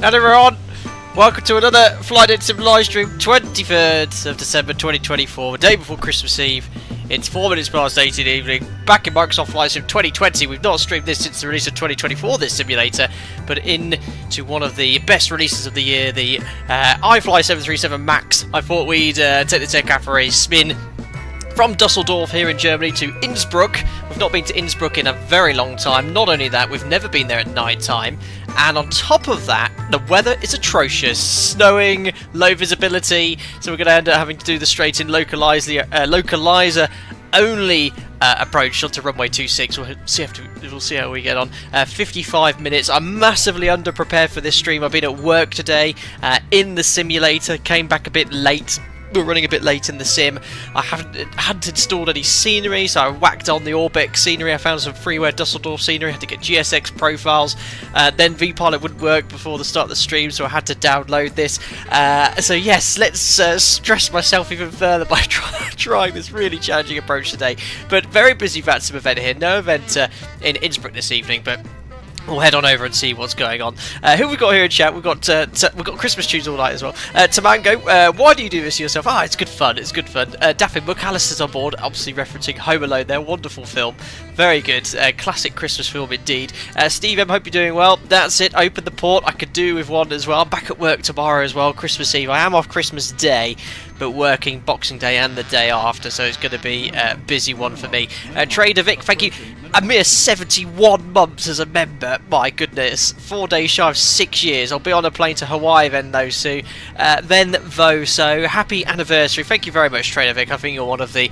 Hello everyone, welcome to another Flight Sim live stream, 23rd of December 2024, the day before Christmas Eve. It's 4 minutes past 8 in the evening, back in Microsoft Flight Sim 2020. We've not streamed this since the release of 2024, this simulator, but into one of the best releases of the year, the iFly 737 MAX. I thought we'd take the Takeoff for a spin from Dusseldorf here in Germany to Innsbruck. We've not been to Innsbruck in a very long time. Not only that, we've never been there at night time. And on top of that, the weather is atrocious. Snowing, low visibility. So we're going to end up having to do the straight-in localizer only approach onto runway 26. We'll see how we get on. 55 minutes. I'm massively underprepared for this stream. I've been at work today in the simulator. Came back a bit late. We're running a bit late in the sim. I hadn't installed any scenery, so I whacked on the Orbeck scenery. I found some freeware Dusseldorf scenery. I had to get GSX profiles. Then VPilot wouldn't work before the start of the stream, so I had to download this. So yes, let's stress myself even further by trying this really challenging approach today. But very busy VATSIM event here. No event in Innsbruck this evening, but we'll head on over and see what's going on. Who have we got here in chat? We've got Christmas tunes all night as well. Tamango, why do you do this to yourself? It's good fun. It's good fun. Daffin McAllister's on board, obviously referencing Home Alone there. Wonderful film. Very good. Classic Christmas film indeed. Steve M, hope you're doing well. That's it. Open the port. I could do with one as well. I'm back at work tomorrow as well. Christmas Eve. I am off Christmas Day, but working Boxing Day and the day after, so it's going to be a busy one for me. Trader Vic, thank you. A mere 71 months as a member. My goodness. 4 days shy of 6 years. I'll be on a plane to Hawaii then, though, Sue. So happy anniversary. Thank you very much, Trader Vic. I think you're one of the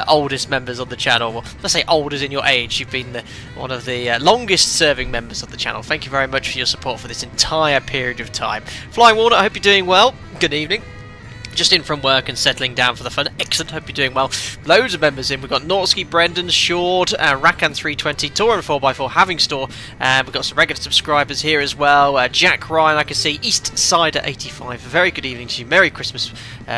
oldest members on the channel. Well, let's say old as in your age. You've been one of the longest serving members of the channel. Thank you very much for your support for this entire period of time. Flying Warner, I hope you're doing well. Good evening. Just in from work and settling down for the fun. Excellent, hope you're doing well. Loads of members in. We've got Norsky, Brendan, Shord, Rakan320, Torin 4x4, Having Store. We've got some regular subscribers here as well. Jack Ryan, I can see. East Sider 85. Very good evening to you. Merry Christmas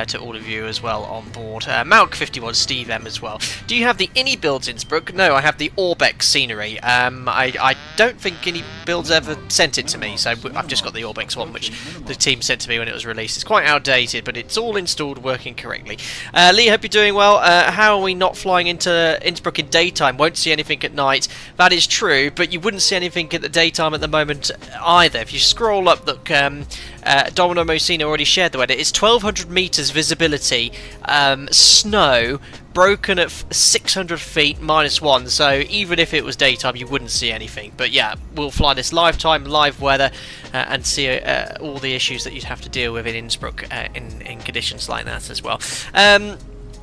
to all of you as well on board. Malk 51, Steve M as well. Do you have the Innie builds Innsbruck? No, I have the Orbeck scenery. I don't think Innie builds ever sent it to me, so I've just got the Orbeck's one, which the team sent to me when it was released. It's quite outdated, but it's all installed, working correctly. Lee, hope you're doing well. How are we not flying into Innsbruck in daytime? Won't see anything at night. That is true, but you wouldn't see anything at the daytime at the moment either. If you scroll up, look, Domino Mosina already shared the weather. It's 1200 meters visibility, snow, broken at 600 feet -1, so even if it was daytime you wouldn't see anything. But yeah, we'll fly this live weather and see all the issues that you'd have to deal with in Innsbruck in conditions like that as well.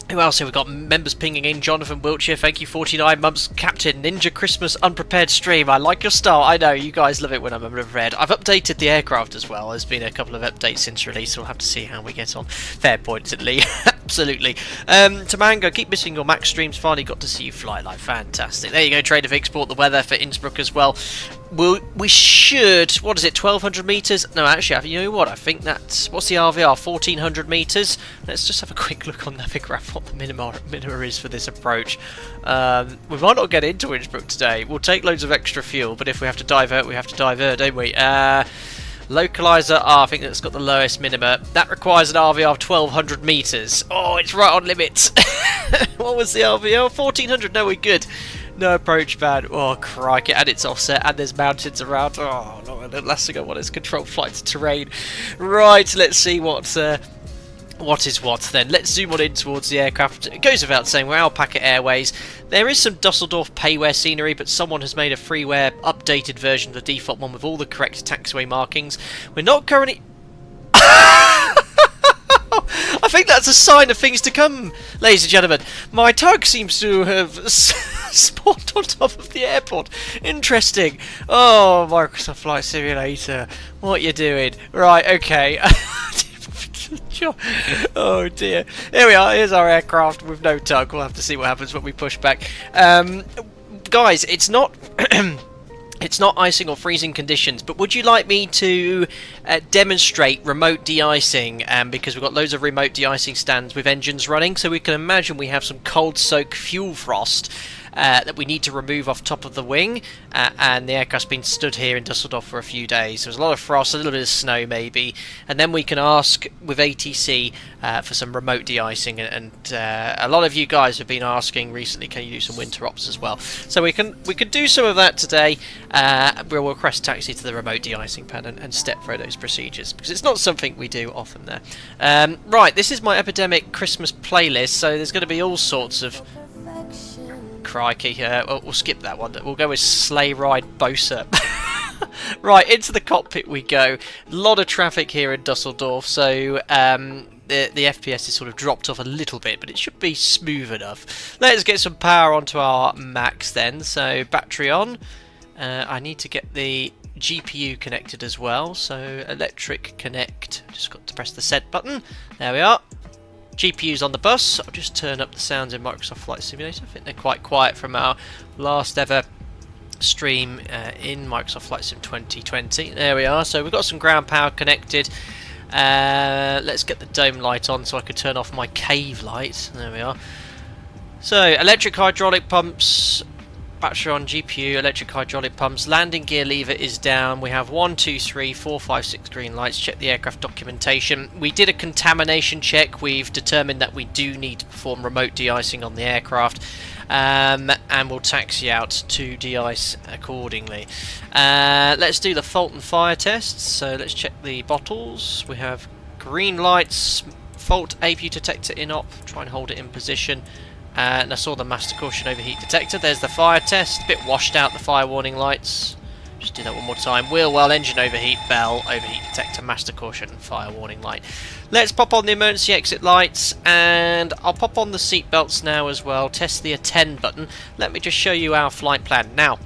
Who else have we got? Members pinging in. Jonathan Wiltshire, thank you. 49 months. Captain Ninja Christmas Unprepared Stream. I like your style. I know, you guys love it when I'm unprepared. I've updated the aircraft as well. There's been a couple of updates since release, so we'll have to see how we get on. Fair points at Lee. Absolutely. Tamango, keep missing your Max streams. Finally got to see you fly live. Fantastic. There you go. Trader Vic export the weather for Innsbruck as well. We should, what is it, 1200 meters? No, actually, you know what? I think that's, what's the RVR? 1400 meters? Let's just have a quick look on Navigraph what the minima is for this approach. We might not get into Innsbruck today. We'll take loads of extra fuel, but if we have to divert, we have to divert, don't we? Localizer R, I think that's got the lowest minima. That requires an RVR of 1200 meters. Oh, it's right on limits. What was the RVR? 1400. No, we're good. No approach bad. Oh, crikey. And it's offset. And there's mountains around. Oh, no. The last thing I want is control flight to terrain. Right, let's see what is what then. Let's zoom on in towards the aircraft. It goes without saying, we're Alpaca Airways. There is some Dusseldorf payware scenery, but someone has made a freeware updated version of the default one with all the correct taxiway markings. We're not currently... I think that's a sign of things to come, ladies and gentlemen. My tug seems to have spawned on top of the airport. Interesting. Oh, Microsoft Flight Simulator. What you doing? Right, okay. Oh dear. Here we are. Here's our aircraft with no tug. We'll have to see what happens when we push back. Guys, it's not... It's not icing or freezing conditions, but would you like me to demonstrate remote de-icing? Because we've got loads of remote de-icing stands with engines running, so we can imagine we have some cold soak fuel frost that we need to remove off top of the wing, and the aircraft's been stood here in Dusseldorf for a few days. There's a lot of frost, a little bit of snow maybe, and then we can ask with ATC for some remote de-icing, and a lot of you guys have been asking recently, can you do some winter ops as well? So we can do some of that today. We'll request taxi to the remote de-icing pad and step through those procedures, because it's not something we do often there. Right, this is my Epidemic Christmas playlist, so there's going to be all sorts of... Crikey, we'll skip that one. We'll go with Sleigh Ride Bosa. Right, into the cockpit we go. A lot of traffic here in Dusseldorf, so the FPS is sort of dropped off a little bit, but it should be smooth enough. Let's get some power onto our Max then. So battery on. I need to get the GPU connected as well, so electric connect. Just got to press the set button. There we are. GPU's on the bus. I'll just turn up the sounds in Microsoft Flight Simulator. I think they're quite quiet from our last ever stream in Microsoft Flight Sim 2020. There we are. So we've got some ground power connected. Let's get the dome light on so I can turn off my cave light. There we are. So electric hydraulic pumps, battery on, GPU, electric hydraulic pumps, landing gear lever is down. We have 1, 2, 3, 4, 5, 6 green lights. Check the aircraft documentation. We did a contamination check. We've determined that we do need to perform remote de-icing on the aircraft, and we'll taxi out to de-ice accordingly. Let's do the fault and fire tests. So let's check the bottles. We have green lights, fault APU detector in op, try and hold it in position. And I saw the master caution overheat detector. There's the fire test. A bit washed out, the fire warning lights. Just do that one more time. Wheel well, engine overheat, bell, overheat detector, master caution, fire warning light. Let's pop on the emergency exit lights, and I'll pop on the seat belts now as well. Test the attend button. Let me just show you our flight plan. Now,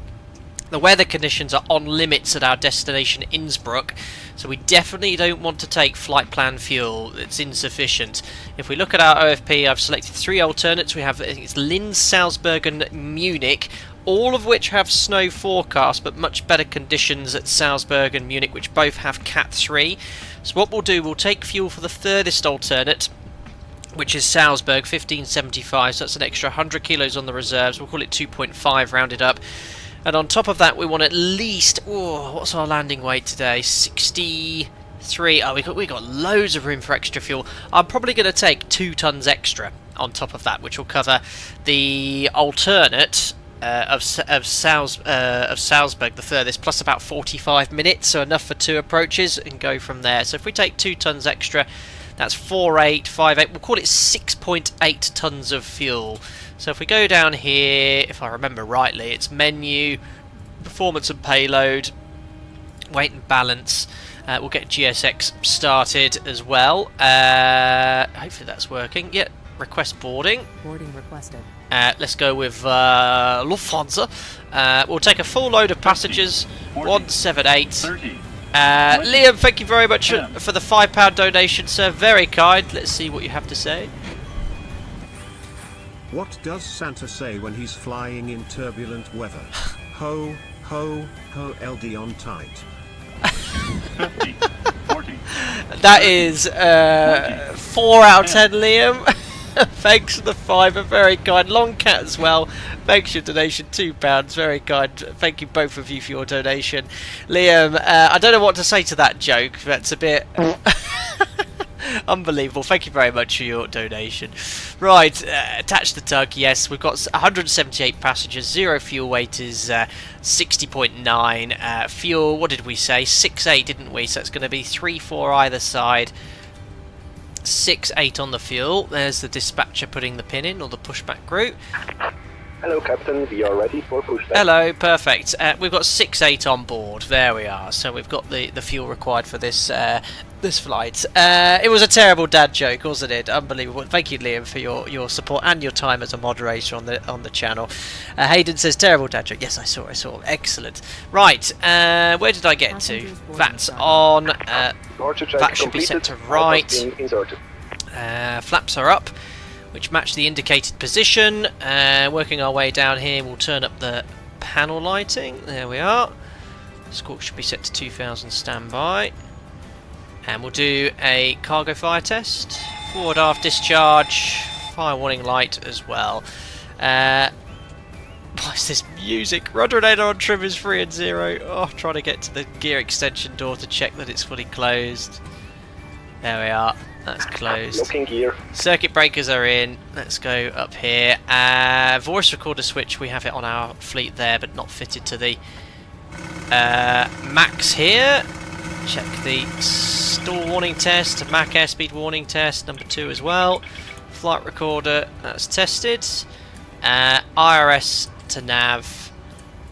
the weather conditions are on limits at our destination Innsbruck, so we definitely don't want to take flight plan fuel. It's insufficient. If we look at our OFP, I've selected 3 alternates. We have, I think it's Linz, Salzburg and Munich, all of which have snow forecast, but much better conditions at Salzburg and Munich, which both have Cat 3. So what we'll do, we'll take fuel for the furthest alternate, which is Salzburg, 1575, so that's an extra 100 kilos on the reserves. We'll call it 2.5 rounded up. And on top of that, we want at least, what's our landing weight today? 63. Oh, we got loads of room for extra fuel. I'm probably going to take 2 tons extra on top of that, which will cover the alternate of Salzburg, the furthest, plus about 45 minutes, so enough for 2 approaches, and go from there. So if we take 2 tons extra, that's 4.858. We'll call it 6.8 tons of fuel. So if we go down here, if I remember rightly, it's menu, performance and payload, weight and balance. We'll get GSX started as well. Hopefully that's working. Yeah, request boarding. Boarding requested. Let's go with Lufthansa. We'll take a full load of passengers. 178. Liam, thank you very much for the £5 donation, sir. Very kind. Let's see what you have to say. What does Santa say when he's flying in turbulent weather? Ho, ho, ho, LD on tight. 50, 40. That is 4 out of 10, Liam. Thanks for the £5, very kind. Long Cat as well. Thanks for your donation, £2, very kind. Thank you both of you for your donation. Liam, I don't know what to say to that joke. That's a bit unbelievable. Thank you very much for your donation. Right, attach the tug. Yes, we've got 178 passengers. 0 fuel weight is 60.9. Fuel, what did we say? 6.8, didn't we? So it's going to be 3.4 either side. 6.8 on the fuel. There's the dispatcher putting the pin in, or the pushback group. Hello, Captain. We are ready for pushback. Hello, perfect. We've got 6.8 on board. There we are. So we've got the fuel required for this this flight. It was a terrible dad joke, wasn't it? Unbelievable. Thank you, Liam, for your support and your time as a moderator on the channel. Hayden says terrible dad joke. Yes, I saw. Excellent. Right. Where did I get to? That's on. That should be set to right. Flaps are up, which match the indicated position. Working our way down here, we'll turn up the panel lighting. There we are. Squawk should be set to 2000 standby. And we'll do a cargo fire test. Forward aft discharge. Fire warning light as well. Oh, it's this music. Rudder and aileron trim is 3 and 0. Oh, trying to get to the gear extension door to check that it's fully closed. There we are. That's closed. Looking gear. Circuit breakers are in. Let's go up here. Voice recorder switch, we have it on our fleet there, but not fitted to the Max here. Check the stall warning test, Mac airspeed warning test, number 2 as well. Flight recorder, that's tested. IRS to nav,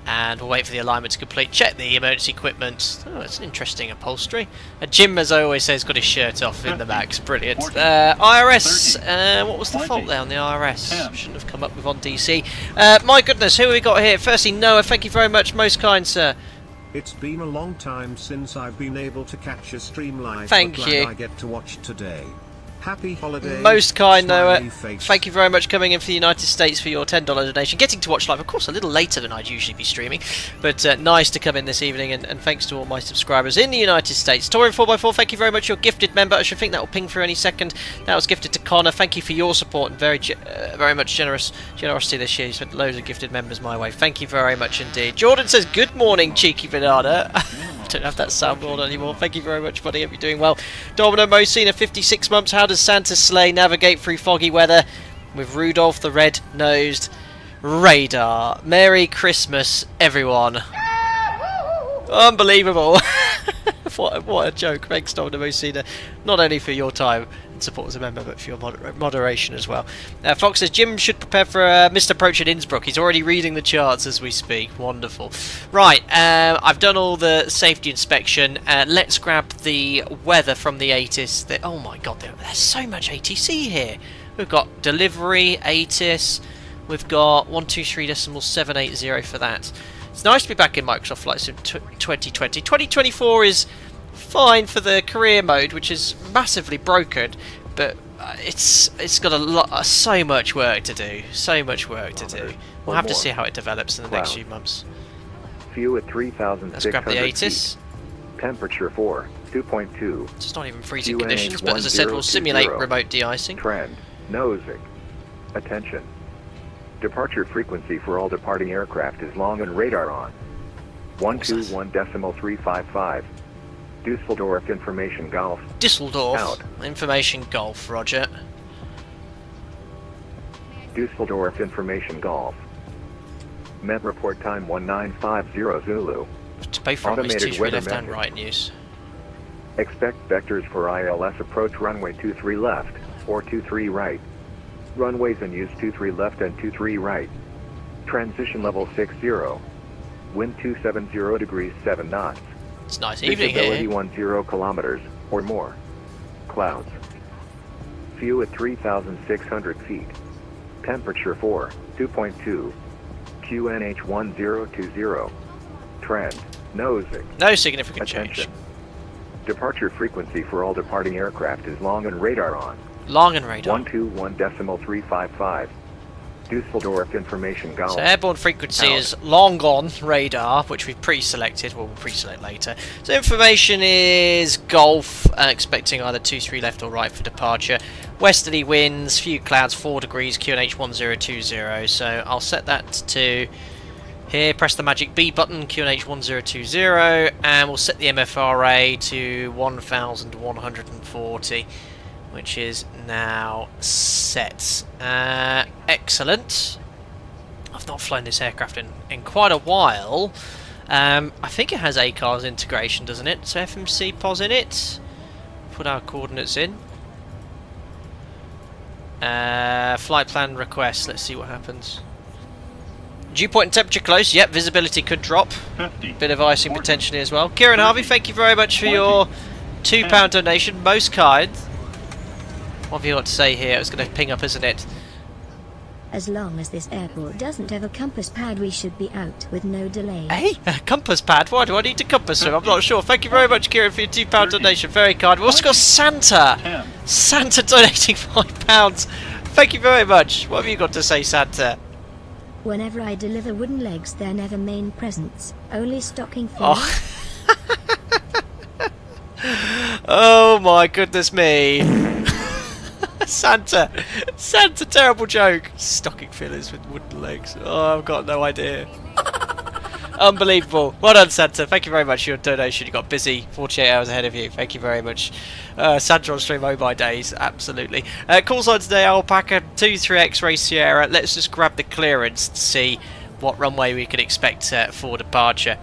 and we'll wait for the alignment to complete. Check the emergency equipment. Oh, it's an interesting upholstery. Jim, as I always say, has got his shirt off in the Max. Brilliant. IRS, what was the fault there on the IRS? Shouldn't have come up with on DC. My goodness, who have we got here? Firstly, Noah, thank you very much, most kind sir. It's been a long time since I've been able to catch a stream live. Thank but you. glad I get to watch today. Happy holidays. Most kind, Noah. Smiley face. Thank you very much coming in for the United States for your $10 donation. Getting to watch live, of course, a little later than I'd usually be streaming, but nice to come in this evening, and thanks to all my subscribers in the United States. Torin 4x4, thank you very much. Your gifted member. I should think that will ping through any second. That was gifted to Connor. Thank you for your support and very much generosity this year. You spent loads of gifted members my way. Thank you very much indeed. Jordan says, good morning, cheeky banana. I don't have that soundboard anymore. Thank you very much, buddy. Hope you're doing well. Domino Mosina, 56 months. How does Santa's sleigh navigate through foggy weather with Rudolph the red-nosed radar? Merry Christmas, everyone. Unbelievable. What a joke. Thanks, Domino Mosina. Not only for your time and support as a member, but for your moderation as well. Fox says, Jim should prepare for a missed approach at Innsbruck. He's already reading the charts as we speak. Wonderful. Right, I've done all the safety inspection. Let's grab the weather from the ATIS. Oh my god, there's so much ATC here. We've got delivery, ATIS. We've got 123.780 for that. It's nice to be back in Microsoft Flight Sim 2020. 2024 is fine for the career mode, which is massively broken, but it's got so much work to do. So much work to do. We'll have to see how it develops in the next few months. View at 3,600 Let's grab the ATIS. Temperature 4, 2.2. It's not even freezing conditions, but as I said, we'll simulate remote de-icing. Trend, nosing. Attention. Departure frequency for all departing aircraft is long and radar on. 121.355. Dusseldorf information golf. Dusseldorf Out. information golf, roger. Dusseldorf information golf. Met report time 1950 Zulu. To both from is Automated 2-3 weather left and message. right news. Expect vectors for ILS approach runway 23 left or 23 right. Runways in use 23 left and 23 right. Transition level 60. Wind 270 degrees 7 knots. It's a nice evening Visibility here. 10 kilometers or more. Clouds. View at 3,600 feet. Temperature 4, 2.2. QNH 1020. Trend, nosing. No significant Attention. change. Departure frequency for all departing aircraft is long and radar on. Long and radar. 121.355. Dusseldorf information golf. So airborne frequency Out. is long on radar, which we've pre-selected. We'll pre-select later. So information is golf, expecting either 2-3 left or right for departure. Westerly winds, few clouds, 4 degrees, QNH 1020. So I'll set that to here. Press the magic B button, QNH 1020, and we'll set the MFRA to 1140. Which is now set. Excellent. I've not flown this aircraft in quite a while. I think it has ACARS integration, doesn't it? So FMC POS in it. Put our coordinates in. Flight plan request. Let's see what happens. Dew point and temperature close. Yep, visibility could drop. 50. Bit of icing potentially as well. Kieran Harvey, thank you very much for your £2 donation. Most kind. What have you got to say here? It's going to ping up, isn't it? As long as this airport doesn't have a compass pad, we should be out with no delay. Hey, a compass pad. Why do I need a compass? I'm not sure. Thank you very much, Kieran, for your £2 donation. Very kind. We've also got Santa. 10. Santa donating £5. Thank you very much. What have you got to say, Santa? Whenever I deliver wooden legs, they're never main presents, only stocking fillers. Oh. Oh my goodness me. Santa, terrible joke. Stocking fillers with wooden legs. Oh, I've got no idea. Unbelievable. Well done, Santa. Thank you very much for your donation. You got busy 48 hours ahead of you. Thank you very much. Santa on stream, oh my days. Absolutely. Call sign today, Alpaca 23X Ray Sierra. Let's just grab the clearance to see what runway we can expect for departure.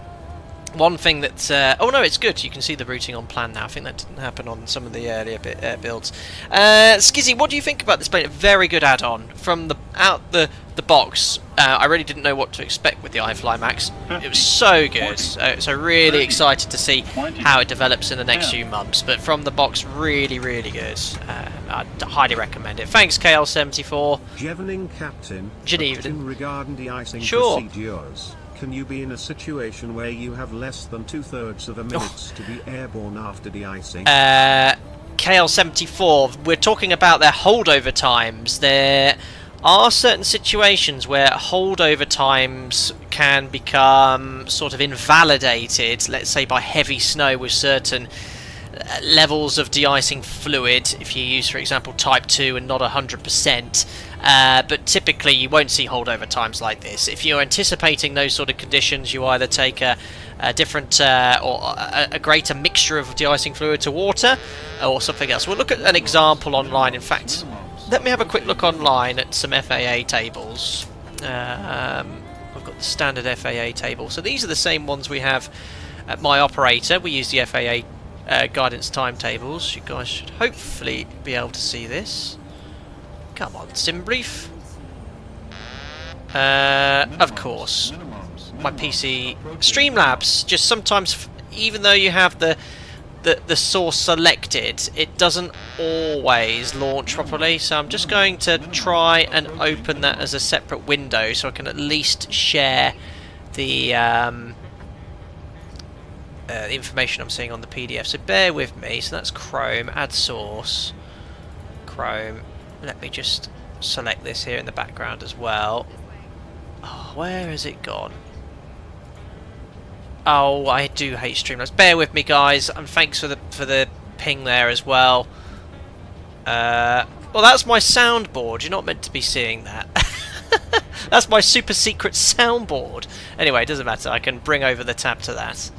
One thing that... oh no, it's good. You can see the routing on plan now. I think that didn't happen on some of the earlier builds. Skizzy, what do you think about this plane? A very good add-on. From the box, I really didn't know what to expect with the iFly Max. It was so good. So really excited to see how it develops in the next few months. But from the box, really, really good. I'd highly recommend it. Thanks, KL74. Jevening Captain. Geneva. Regarding de-icing Sure. procedures, can you be in a situation where you have less than 2/3 of a minute to be airborne after de-icing? KL74, we're talking about their holdover times. There are certain situations where holdover times can become sort of invalidated, let's say by heavy snow with certain levels of de-icing fluid, if you use, for example, type 2 and not 100%. But typically you won't see holdover times like this. If you're anticipating those sort of conditions, you either take a different or a greater mixture of de-icing fluid to water or something else. We'll look at an example online. In fact, let me have a quick look online at some FAA tables. I've got the standard FAA table. So these are the same ones we have at my operator. We use the FAA guidance timetables. You guys should hopefully be able to see this. Come on, sim brief. Of course, my PC Streamlabs just sometimes, even though you have the source selected, it doesn't always launch properly. So I'm just going to try and open that as a separate window so I can at least share the information I'm seeing on the PDF. So bear with me. So that's Chrome, add source, Chrome. Let me just select this here in the background as well. Oh, where has it gone? Oh, I do hate Streamlabs. Bear with me, guys, and thanks for the ping there as well. Well, that's my soundboard. You're not meant to be seeing that. That's my super secret soundboard. Anyway, it doesn't matter. I can bring over the tab to that.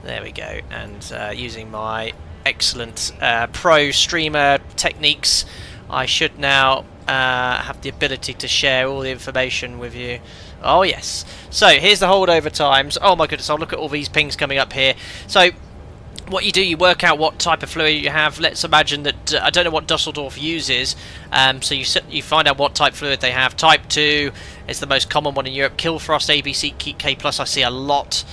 There we go. And using my excellent pro streamer techniques, I should now have the ability to share all the information with you. Oh yes. So here's the holdover times. Oh my goodness, I'll look at all these pings coming up here. So what you do, you work out what type of fluid you have. Let's imagine that I don't know what Dusseldorf uses. So you find out what type fluid they have. Type 2 is the most common one in Europe. Killfrost, ABC, K+, I see a lot.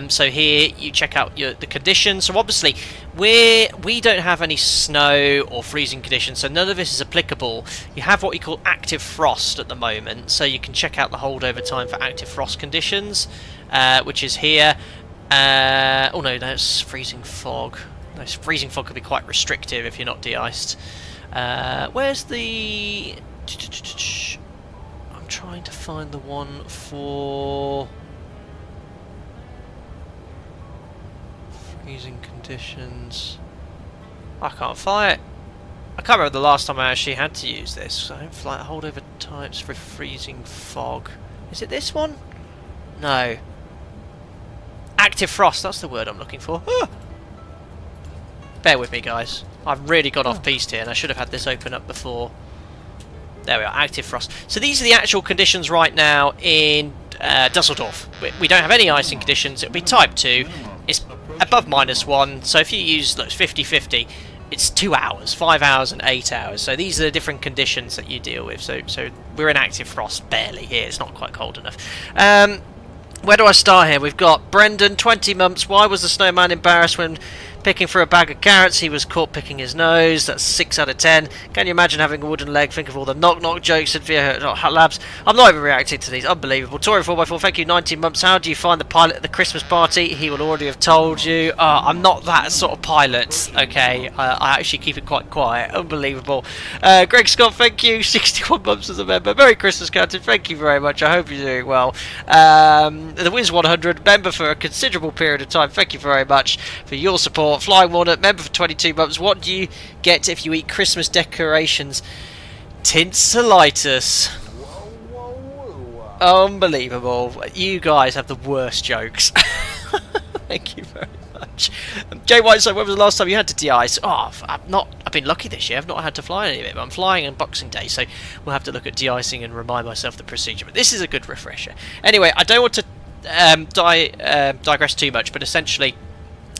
So here you check out the conditions. So obviously we don't have any snow or freezing conditions, so none of this is applicable. You have what we call active frost at the moment, so you can check out the holdover time for active frost conditions, which is here. Oh no, that's freezing fog. No, freezing fog could be quite restrictive if you're not de-iced. Where's the... I'm trying to find the one for... freezing conditions. I can't fly it. I can't remember the last time I actually had to use this. I don't fly it. Holdover types for freezing fog. Is it this one? No. Active frost, that's the word I'm looking for. Ah! Bear with me, guys. I've really got off piste here and I should have had this open up before. There we are, active frost. So these are the actual conditions right now in Dusseldorf. We don't have any icing conditions. It'll be type 2. It's above -1, so if you use 50-50, it's 2 hours, 5 hours and 8 hours. So these are the different conditions that you deal with. So we're in active frost barely here. It's not quite cold enough. Where do I start here? We've got Brendan, 20 months. Why was the snowman embarrassed when picking for a bag of carrots? He was caught picking his nose. That's 6 out of 10. Can you imagine having a wooden leg? Think of all the knock-knock jokes at via labs. I'm not even reacting to these. Unbelievable. Tory 4x4, thank you. 19 months. How do you find the pilot at the Christmas party? He will already have told you. I'm not that sort of pilot, okay? I actually keep it quite quiet. Unbelievable. Greg Scott, thank you. 61 months as a member. Merry Christmas, Captain. Thank you very much. I hope you're doing well. The Wiz 100, member for a considerable period of time. Thank you very much for your support. for Flying Walnut, member for 22 months. What do you get if you eat Christmas decorations? Tinselitis. Unbelievable. You guys have the worst jokes. Thank you very much. Jay Whiteside, when was the last time you had to de-ice? Oh, I've been lucky this year. I've not had to fly any of it, but I'm flying on Boxing Day, so we'll have to look at de-icing and remind myself the procedure. But this is a good refresher. Anyway, I don't want to digress too much, but essentially,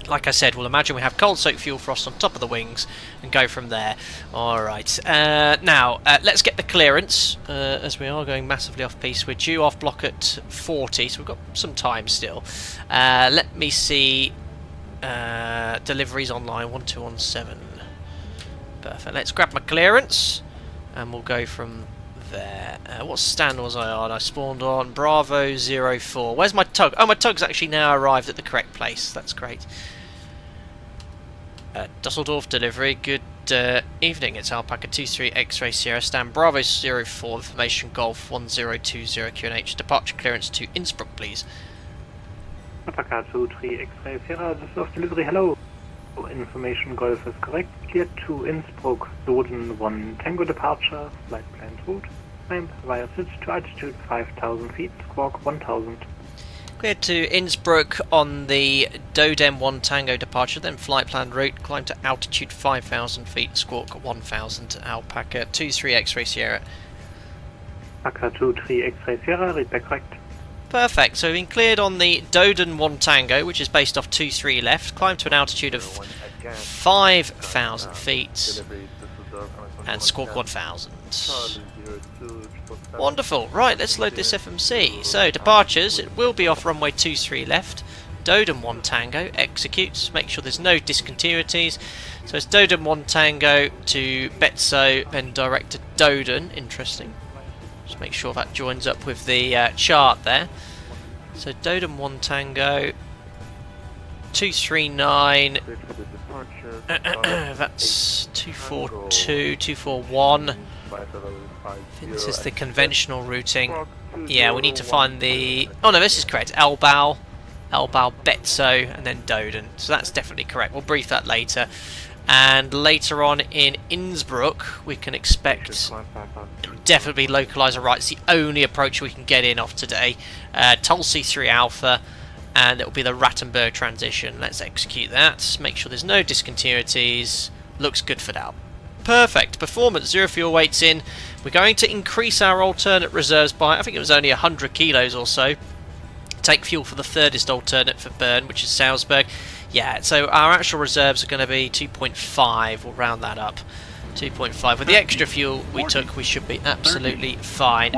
like I said, we'll imagine we have cold soaked fuel frost on top of the wings and go from there. Alright, now let's get the clearance, as we are going massively off piste. We're due off block at 40, so we've got some time still. Let me see deliveries online, 1217. Perfect, let's grab my clearance and we'll go from there. What stand was I on? I spawned on Bravo 04. Where's my tug? Oh, my tug's actually now arrived at the correct place. That's great. Dusseldorf delivery. Good evening. It's Alpaca 23 X-Ray Sierra. Stand Bravo 04. Information Golf 1020 QNH. Departure clearance to Innsbruck, please. Alpaca 23 X-Ray Sierra. Dusseldorf delivery. Hello. Information Golf is correct. Cleared to Innsbruck. Doden 1 Tango departure. Flight planned route. Climb via switch to altitude 5,000 feet. Squawk 1,000. Cleared to Innsbruck on the Doden 1 Tango departure, then flight plan route, climb to altitude 5,000 feet, squawk 1,000, Alpaca 23 X-Ray Sierra. Alpaca 23 X-Ray Sierra, read back correct. Perfect, so we've been cleared on the Doden 1 Tango, which is based off 23 left, climb to an altitude of 5,000 feet, and squawk 1,000. Wonderful. Right, let's load this FMC. So, departures, it will be off runway 23 left. Doden 1 Tango, executes. Make sure there's no discontinuities. So it's Doden 1 Tango to Betso, then direct to Doden. Interesting. Just make sure that joins up with the chart there. So Doden 1 Tango, 239. That's 242, 241. I think this is the conventional routing. Yeah, we need to find the... Oh no, this is correct. Elbao, Betso, and then Doden. So that's definitely correct. We'll brief that later. And later on in Innsbruck, we can expect definitely localizer right. It's the only approach we can get in off today. Tulsi 3 Alpha, and it will be the Rattenberg transition. Let's execute that. Make sure there's no discontinuities. Looks good for now. Perfect. Performance, 0 fuel weights in. We're going to increase our alternate reserves by, I think it was only 100 kilos or so. Take fuel for the thirdest alternate for burn, which is Salzburg. Yeah, so our actual reserves are going to be 2.5. We'll round that up. 2.5. With the extra fuel we took, we should be absolutely fine.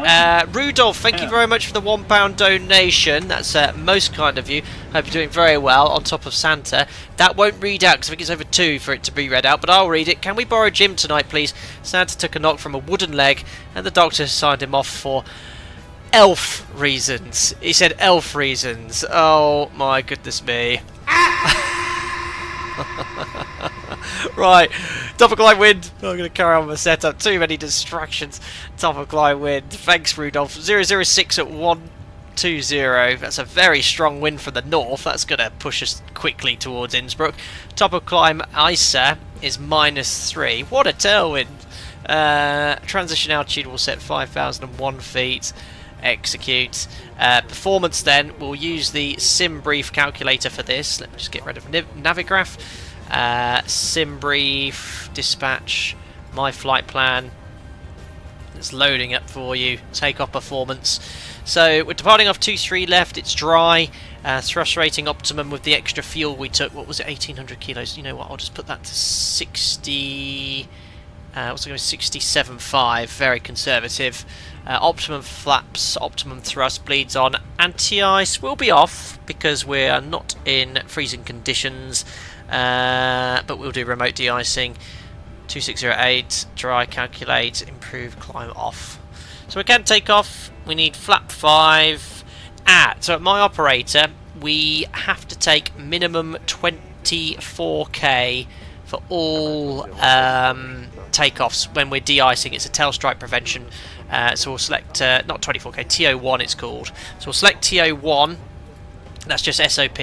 Rudolph, thank you very much for the £1 donation. That's most kind of you. Hope you're doing very well on top of Santa. That won't read out because I think it's over 2 for it to be read out, but I'll read it. Can we borrow Jim tonight, please? Santa took a knock from a wooden leg and the doctor signed him off for elf reasons. He said elf reasons. Oh my goodness me. Right, top of line wind. I'm going to carry on with the setup. Too many distractions. Top of line wind. Thanks, Rudolph. 006 at 120. That's a very strong wind from the north. That's going to push us quickly towards Innsbruck. Top of climb ISA is -3. What a tailwind. Transition altitude will set 5,001 feet. Execute. Performance then, we'll use the sim brief calculator for this. Let me just get rid of Navigraph. Sim brief, dispatch, my flight plan. It's loading up for you. Takeoff performance. So we're departing off 23 left. It's dry. Thrust rating optimum with the extra fuel we took. What was it? 1,800 kilos. You know what? I'll just put that to 60. What's it going? 67.5. Very conservative. Optimum flaps, optimum thrust, bleeds on. Anti-ice will be off because we're not in freezing conditions, but we'll do remote de-icing. 2608, dry, calculate, improve, climb off. So we can take off. We need flap 5. So at my operator, we have to take minimum 24k for all takeoffs when we're de-icing. It's a tail strike prevention. So we'll select, not 24k, TO1 it's called. So we'll select TO1, That's just SOP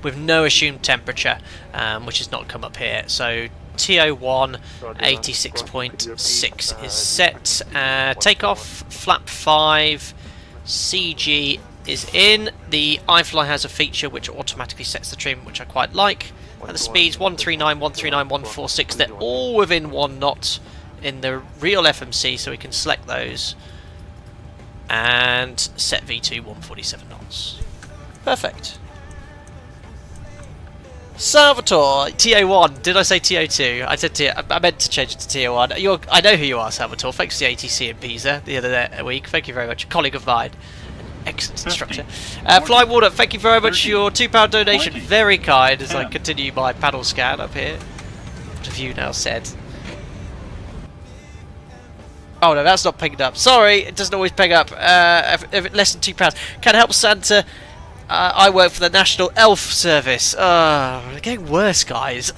with no assumed temperature, which has not come up here. So TO1 86.6 is set. Takeoff, flap 5, CG is in. The iFly has a feature which automatically sets the trim, which I quite like. And the speeds 139, 139, 146, they're all within 1 knot in the real FMC, so we can select those. And set V2 147 knots. Perfect. Salvatore, TO1. Did I say TO2? I said I meant to change it to TO1. I know who you are, Salvatore. Thanks for the ATC in Pisa the other week. Thank you very much. A colleague of mine. Excellent instructor. Flywater, thank you very much for your £2 donation. Very kind as I continue my paddle scan up here. What have you now said? Oh no, that's not pinged up. Sorry, it doesn't always ping up. If less than £2. Can help Santa. I work for the National Elf Service. They're getting worse, guys.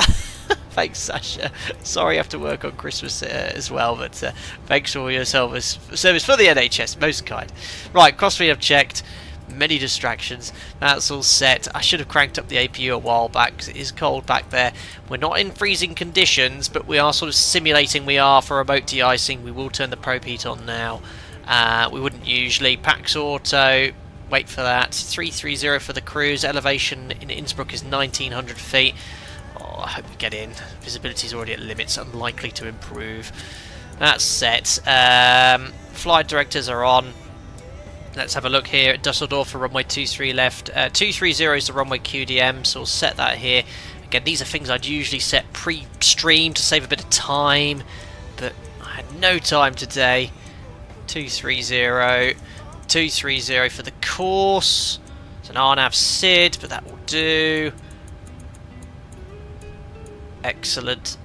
Thanks, Sasha. Sorry I have to work on Christmas as well, but thanks for all your service for the NHS. Most kind. Right, crossfeed I've checked. Many distractions. That's all set. I should have cranked up the APU a while back because it is cold back there. We're not in freezing conditions, but we are sort of simulating we are for remote de-icing. We will turn the probe heat on now. We wouldn't usually. Pax Auto. Wait for that. 330 for the cruise. Elevation in Innsbruck is 1900 feet. Oh, I hope we get in. Visibility is already at limits. Unlikely to improve. That's set. Flight directors are on. Let's have a look here at Dusseldorf for runway 23 left. 230 is the runway QDM, so we'll set that here. Again, these are things I'd usually set pre-stream to save a bit of time, but I had no time today. 230. 230 for the course. It's an RNAV SID, but that will do. Excellent.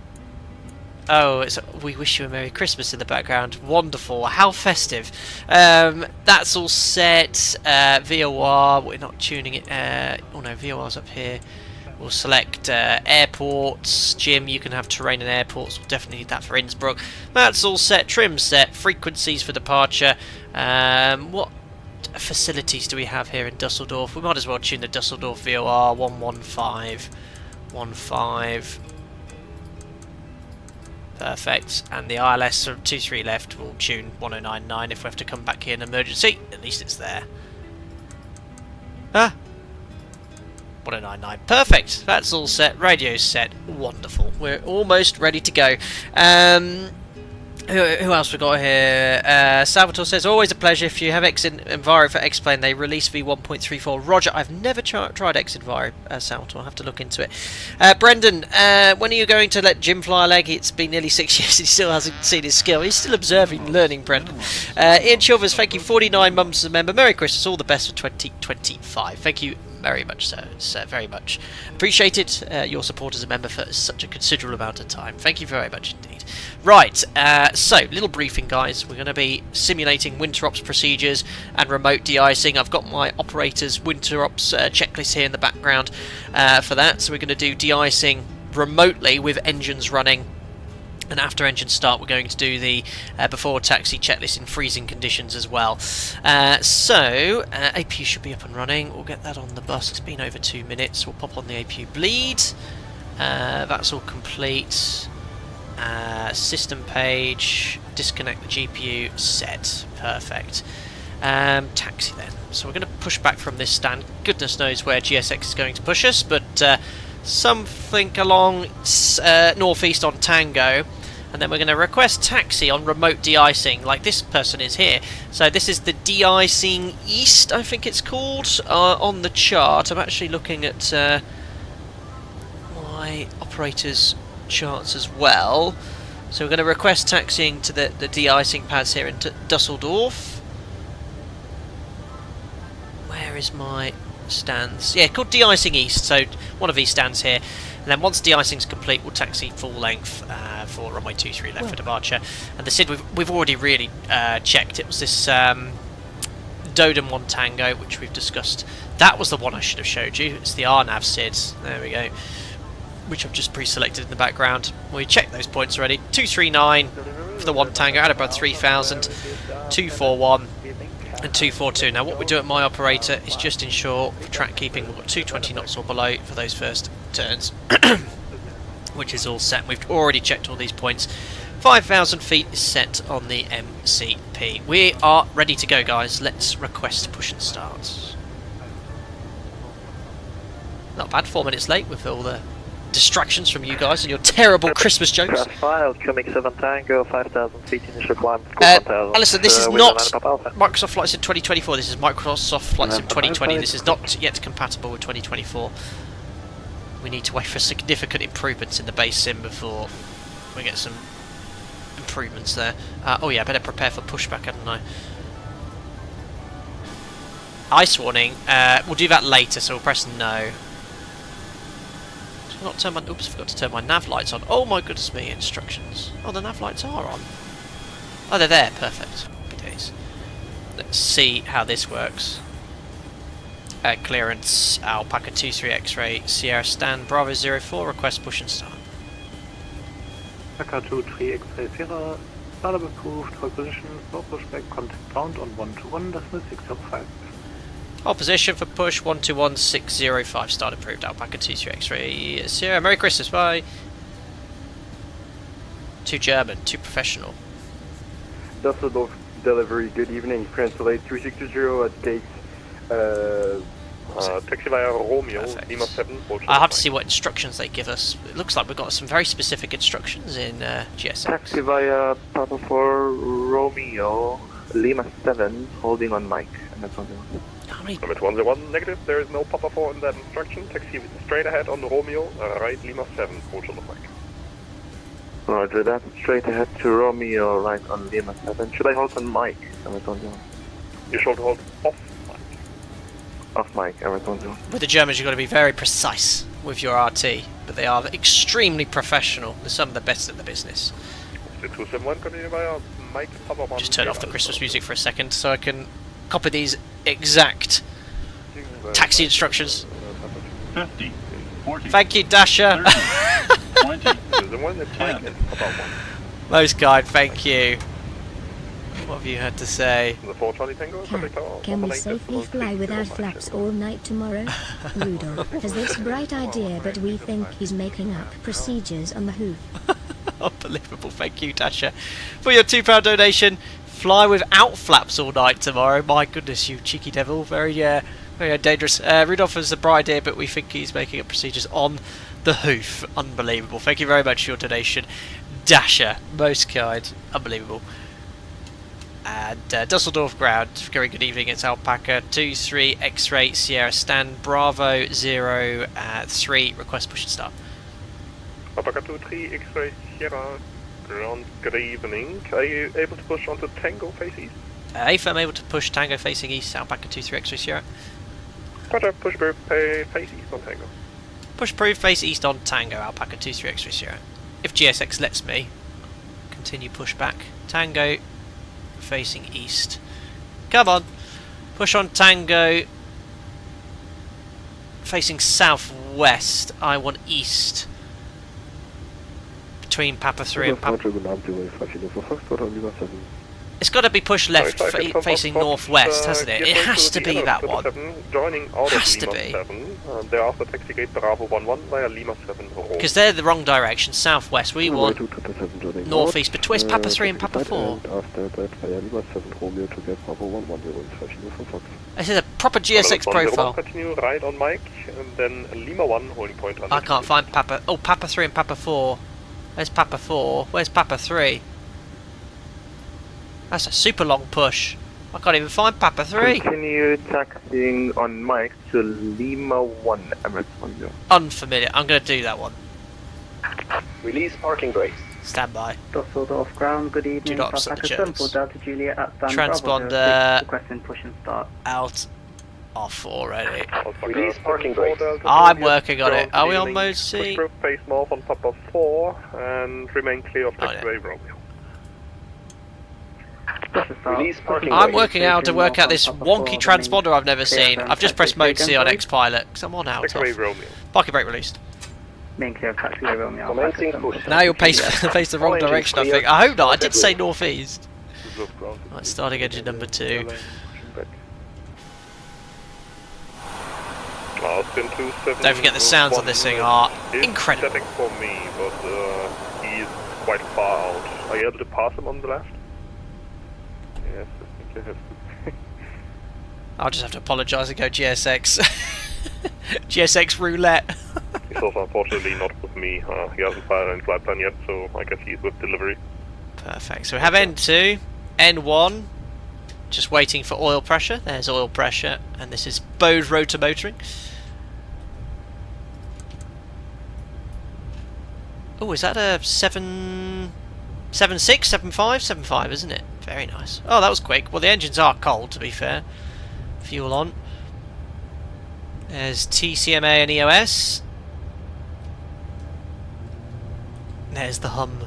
Oh, we wish you a Merry Christmas in the background. Wonderful. How festive. That's all set. VOR, we're not tuning it. Oh no, VOR's up here. We'll select airports. Jim, you can have terrain and airports. We'll definitely need that for Innsbruck. That's all set. Trim set. Frequencies for departure. What facilities do we have here in Dusseldorf? We might as well tune the Dusseldorf VOR 115. 15. Perfect. And the ILS from 23 left will tune 1099 if we have to come back here in emergency. At least it's there. 1099. Perfect. That's all set. Radio's set. Wonderful. We're almost ready to go. Who else we got here? Salvatore says, always a pleasure. If you have X-Enviro for X-Plane, they release V1.34. Roger, I've never tried X-Enviro, Salvatore. I'll have to look into it. Brendan, when are you going to let Jim fly a leg? It's been nearly 6 years and he still hasn't seen his skill. He's still observing, learning, Brendan. Ian Chilvers, thank you. 49 months as a member. Merry Christmas. All the best for 2025. Thank you very much, sir. It's very much appreciated your support as a member for such a considerable amount of time. Thank you very much indeed. Right, so little briefing, guys. We're going to be simulating winter ops procedures and remote de-icing. I've got my operators winter ops checklist here in the background for that. So we're going to do de-icing remotely with engines running. And after engine start, we're going to do the before taxi checklist in freezing conditions as well. APU should be up and running. We'll get that on the bus. It's been over 2 minutes. We'll pop on the APU bleed. That's all complete. System page. Disconnect the GPU. Set. Perfect. Taxi then. So we're going to push back from this stand. Goodness knows where GSX is going to push us, but something along northeast on Tango. And then we're going to request taxi on remote de-icing, like this person is here. So this is the de-icing east, I think it's called, on the chart. I'm actually looking at my operator's charts as well. So we're going to request taxiing to the de-icing pads here into Dusseldorf. Where is my stands? Yeah, called de-icing east, so one of these stands here. And then once de-icing is complete, we'll taxi full length for runway 23 left for departure. And the SID we've already really checked. It was this Dodom 1 Tango, which we've discussed. That was the one I should have showed you. It's the RNAV SID. There we go. Which I've just pre-selected in the background. We checked those points already. 239. for the 1 Tango at about 3,000, 241 and 242. Now what we do at my operator is just ensure for track keeping we've got 220 knots or below for those first turns, which is all set. We've already checked all these points. 5,000 feet is set on the MCP. We are ready to go, guys. Let's request push and start. Not bad, 4 minutes late with all the distractions from you guys and your terrible Christmas jokes. Filed, coming 7 Tango, 5,000 feet initial climb. Listen, this is not Microsoft Flight Sim 2024, this is Microsoft Flight Sim 2020. This is not yet compatible with 2024. We need to wait for significant improvements in the base sim before we get some improvements there. Oh yeah, I better prepare for pushback, hadn't I? Ice warning, we'll do that later, so we'll press no. Not turn my, oops, forgot to turn my nav lights on. Oh my goodness me, instructions. Oh, the nav lights are on. Oh, they're there, perfect. Happy days. Let's see how this works. Clearance, Alpaca 23 X-ray, Sierra Stand, Bravo 04, request push and start. Alpaca 23 X-ray Sierra, startup approved, hold position, slow pushback, contact found on 121.605. Hold position for push 121.605, start approved, Alpaca 23 X-ray, Sierra, Merry Christmas, bye. Too German, too professional. Dusseldorf delivery, good evening, translate 3620 at gate. Taxi via Romeo, Perfect. Lima 7. I'll have to see what instructions they give us. It looks like we've got some very specific instructions in GSX. Taxi via Papa 4, Romeo, Lima 7, holding on mic. And that's one. How many? Limit 101, negative, there is no Papa 4 in that instruction. Taxi straight ahead on Romeo, right Lima 7, hold on the mic. Roger that, straight ahead to Romeo, right on Lima 7. Should I hold on mic? You should hold off mic. Off mic, With the Germans, you've got to be very precise with your RT, but they are extremely professional. They're some of the best in the business. 271, continue via mic, Papa 1. Just turn off the Christmas music for a second so I can copy these exact taxi instructions. 50, 40, Thank you, Dasher. 30, 20, Most kind, thank you. What have you had to say? The 420 Tango, Cat, can we safely fly without flaps all night tomorrow? Rudolph has this bright idea, but we think he's making up procedures on the hoof. Unbelievable, thank you, Dasher, for your £2 donation. Fly without flaps all night tomorrow. My goodness, you cheeky devil. Very dangerous. Rudolph has a bright idea, but we think he's making up procedures on the hoof. Unbelievable. Thank you very much for your donation, Dasher. Most kind. Unbelievable. And Dusseldorf ground. Very good evening. It's Alpaca 23 X-ray Sierra Stand Bravo 03. Request push and start. Alpaca 23 X-ray Sierra. Ground, good evening. Are you able to push onto Tango face east? If I'm able to push Tango facing east, Alpaca 23 X-ray Sierra. Roger, push face east on Tango. Push proof face east on Tango, Alpaca 23 X-ray Sierra. If GSX lets me, continue push back. Tango facing east. Come on, push on Tango facing southwest. I want east. Between Papa 3 and Papa... It's got to be pushed left facing northwest, hasn't it? It has to be that one. Has to be. Thereafter taxi gate Bravo 11 via Lima 7. Because they're the wrong direction, southwest. We want northeast, but where's Papa 3 and Papa 4? This is a proper GSX profile. Continue right on mic, and then Lima 1 holding point on. I can't find Papa... Oh, Papa 3 and Papa 4. Where's Papa 4? Where's Papa 3? That's a super long push. I can't even find Papa 3. Continue taxiing on mic to Lima 1, Emirates 10. Unfamiliar. I'm going to do that one. Release parking brakes. Stand by. Dusseldorf ground, good evening. Do not upset the Germans. Delta Juliet at stand Transponder requesting push and start. out off already. Release parking brakes. I'm working on it. Are we on mode C? Push face north on Papa 4 and remain clear of taxiway Romeo. Release parking I'm brakes. working out to work out this wonky transponder I've never seen. I've just pressed mode C on X-Pilot because I'm on auto. Taxiway Romeo. Parking brake released. Main clear of taxiway Romeo. Commencing push. Now you'll face the wrong Engine direction, I clear. think. I hope not. I did say northeast. Dusseldorf ground. Right, starting engine number 2. Austin 27. Don't forget the sounds on this thing are is incredible. setting for me, but he's quite far out. Are you able to pass him on the left? Yes, I think you have. I'll just have to apologise and go GSX. GSX roulette. He's also unfortunately not with me. He hasn't fired any flight plan yet, so I guess he's with delivery. Perfect. So we have N2, N1, just waiting for oil pressure. There's oil pressure, and this is Bode rotor motoring. Oh, is that a 7.6, 7.5, 7.5, isn't it? Very nice. Oh, that was quick. Well, the engines are cold, to be fair. Fuel on. There's TCMA and EOS. There's the hum.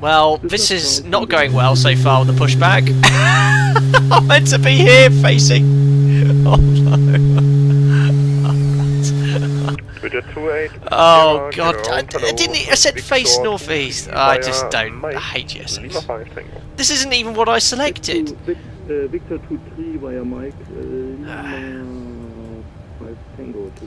Well, this is not going well so far with the pushback. I'm meant to be here facing. Oh no. Oh god, I said face northeast. I just don't. I hate GSX. This isn't even what I selected. Victor 2-3 via Mike. Tango to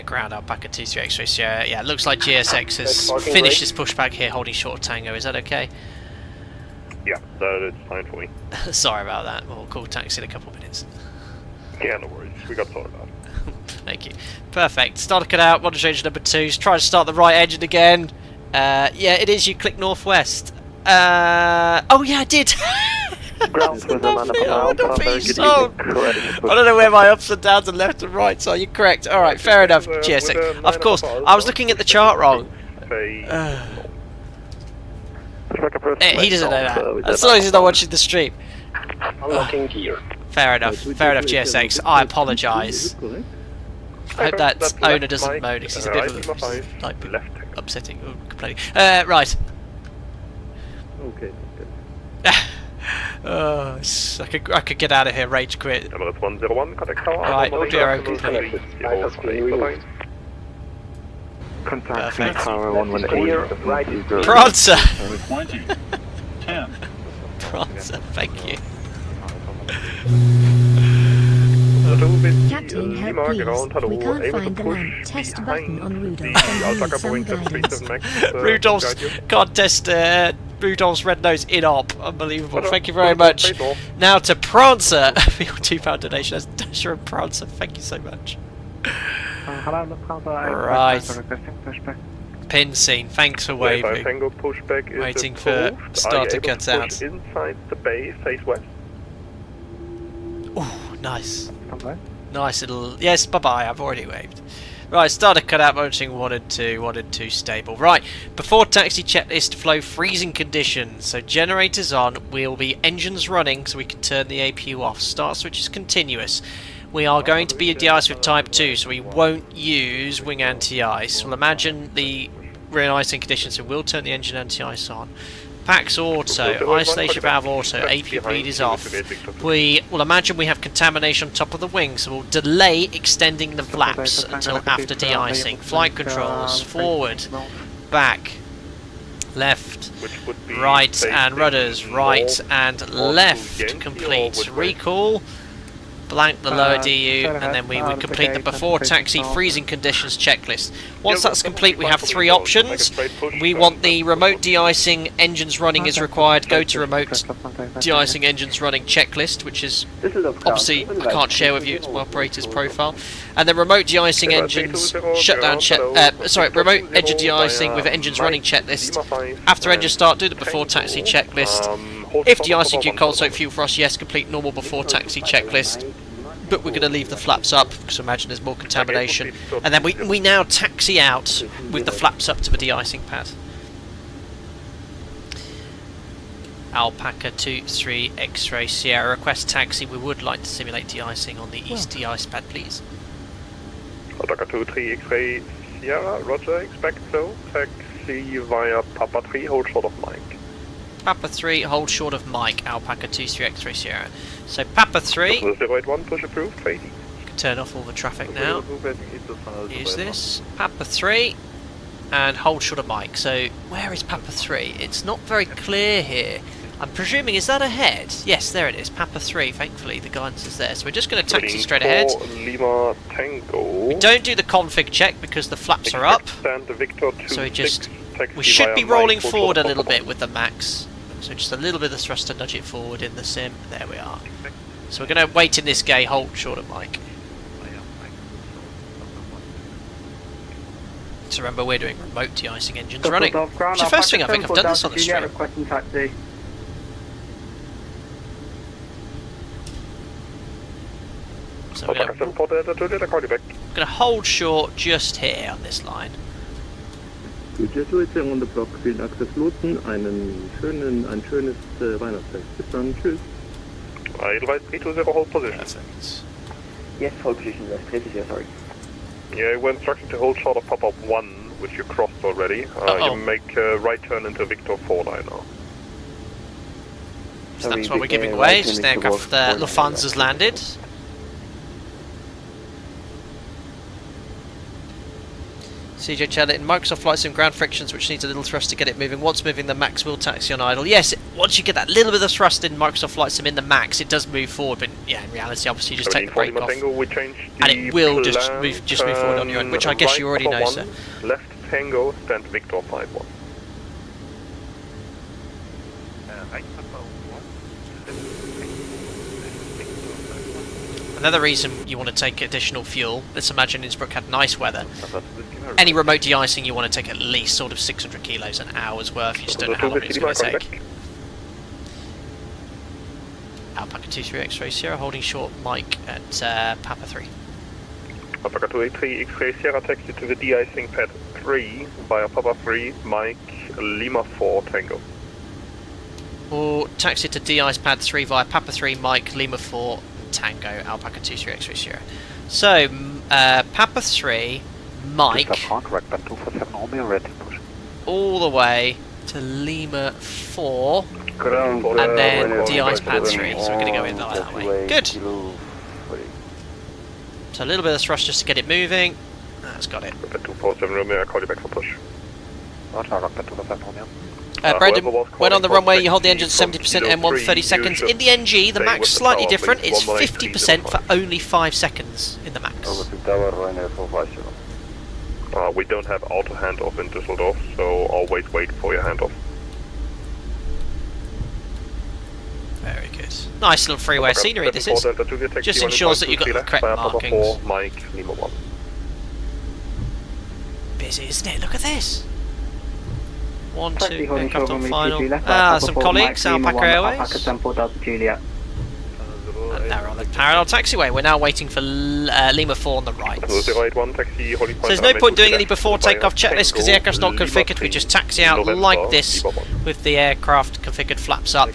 Ground alpaca 2-3 X-ray Sierra. Yeah, it looks like GSX has finished this pushback here holding short of Tango. Is that okay? Yeah, that is fine for me. Sorry about that. We'll call taxi in a couple of minutes. Yeah, no worries. We got sorted out. Thank you. Perfect. Starter cut out. Model change number 2. Try to start the right engine again. Yeah, it is. You click northwest. Oh yeah, I did. Ground with a man I don't know where my ups and downs and left and rights are. You're correct. All right, fair enough. GSX. Of course, I was looking at the chart wrong. He doesn't know that. As long as he's not watching the stream. Unlocking gear. Fair enough. Fair enough, GSX. I apologise. I hope that owner doesn't moan because he's a bit of a, like, upsetting or complaining. Right. Okay. I could get out of here, rage quit. That's 101, contact tower. Right, Bureau complete. Contact Perfect. tower 118. Right. Prancer! 20. 10. Prancer, thank you. Captain, help please. We can't find the land test button on Rudolph and need some guidance. Rudolph's can't test Rudolph's red nose in op. Unbelievable. Thank you very much. Now to Prancer for your £2 donation. That's Dasher and Prancer. Thank you so much. Right. Pin scene. Thanks for waving. Waiting for start to cut out. Inside the bay, face west. Oh, nice. Nice little. Yes, bye bye. I've already waved. Right, starter cut out, monitoring 1 and 2, 1 and 2 stable. Right, before taxi checklist flow freezing conditions. So generators on, we'll be engines running so we can turn the APU off. Start switch is continuous. We are going to be de-ice with type 2, so we won't use wing anti-ice. We'll imagine the re-icing conditions, so we'll turn the engine anti-ice on. Pax auto, isolation valve auto, AP bleed is off. We will imagine we have contamination on top of the wing, so we'll delay extending the flaps until after de-icing. Flight controls, forward, back, left, right and rudders, right and left, complete. Recall, blank the lower DU, and then we would complete the before taxi freezing conditions checklist. Once that's complete, we have 3 options. We want the remote de-icing engines running is required. Go to remote de-icing engines running checklist, which is obviously I can't share with you. It's my operator's profile. And then remote de-icing engines shutdown check. Remote engine de-icing with engines running checklist. After engine start, do the before taxi checklist. If de-icing due cold soak fuel frost, yes, complete normal before taxi checklist. But we're going to leave the flaps up because imagine there's more contamination. And then we now taxi out with the flaps up to the de-icing pad. Alpaca 23 X-ray Sierra request taxi. We would like to simulate de-icing on the east de-ice pad, please. Alpaca 23 X-ray Sierra, roger, expect so. Taxi via Papa 3, hold short of Mike. Papa 3, hold short of Mike, Alpaca 23 X-ray Sierra. So Papa 3. 081, push approved, 80. turn off all the traffic now. Use this. Papa 3 and hold short of Mike. So where is Papa 3? It's not very clear here. I'm presuming, is that ahead? Yes, there it is. Papa 3, thankfully the guidance is there. So we're just going to taxi straight ahead. Lima Tango. We don't do the config check because the flaps are up. So we should be rolling forward a little bit with the max. So just a little bit of thrust to nudge it forward in the sim. There we are. So we're going to wait in this gay, hold short of Mike. So remember, we're doing remote de-icing engines running. It's the first thing I think I've done this on the stream. So we're going to hold short just here on this line. On the block, vielen Dank fürs Lotsen. Ein schönes Weihnachtsfest. Bis dann, tschüss. Edelweiss 320, hold position. Perfect. Yes, hold position, that's 320, sorry. Yeah, we're instructed to hold short of pop-up 1, which you crossed already. You make a right turn into Victor 4 line now. So that's what we're giving away, just an aircraft Lufthansa has landed. CJ Chandler, in Microsoft Flight Sim, ground frictions which needs a little thrust to get it moving. Once moving, the max will taxi on idle. Yes, once you get that little bit of thrust in Microsoft Flight Sim in the max, it does move forward, but yeah, in reality, obviously, you just take the brake off. And it will just move forward on your own, which I guess you already know, sir. Left Tango, stand Victor 5-1. Another reason you want to take additional fuel, let's imagine Innsbruck had nice weather. Any remote de-icing you want to take at least sort of 600 kilos an hour's worth, you just don't know how long it's going to take. Alpaca 23 X-ray Sierra holding short Mike at Papa 3. Alpaca 23 X-ray Sierra taxi to the de-icing pad 3 via Papa 3, Mike Lima 4 Tango. Or taxi to de-ice pad 3 via Papa 3, Mike Lima 4 Tango, Alpaca 23 X-ray Sierra. So, Papa 3, Mike, all the way to Lima 4, and then de-ice pad 3, so we're going to go in that way. Good! So a little bit of thrust just to get it moving, that's got it. 247 Romeo, I'll call you back for push. Brendan, when on the runway you hold the engine 70% M1 30 seconds. In the NG, the max slightly different, it's 50% for only 5 seconds in the max. We don't have auto handoff in Dusseldorf, so always wait for your handoff. Very good. Nice little freeway scenery this is. Just ensures that you've got the correct markings. Mike, Lima 1. Busy, isn't it? Look at this. 1, 2, aircraft on final. Some colleagues, Alpaca Airways. And now we're on the parallel taxiway. We're now waiting for Lima 4 on the right. So there's no point doing any before takeoff checklist because the aircraft's not configured. We just taxi out like this with the aircraft configured flaps up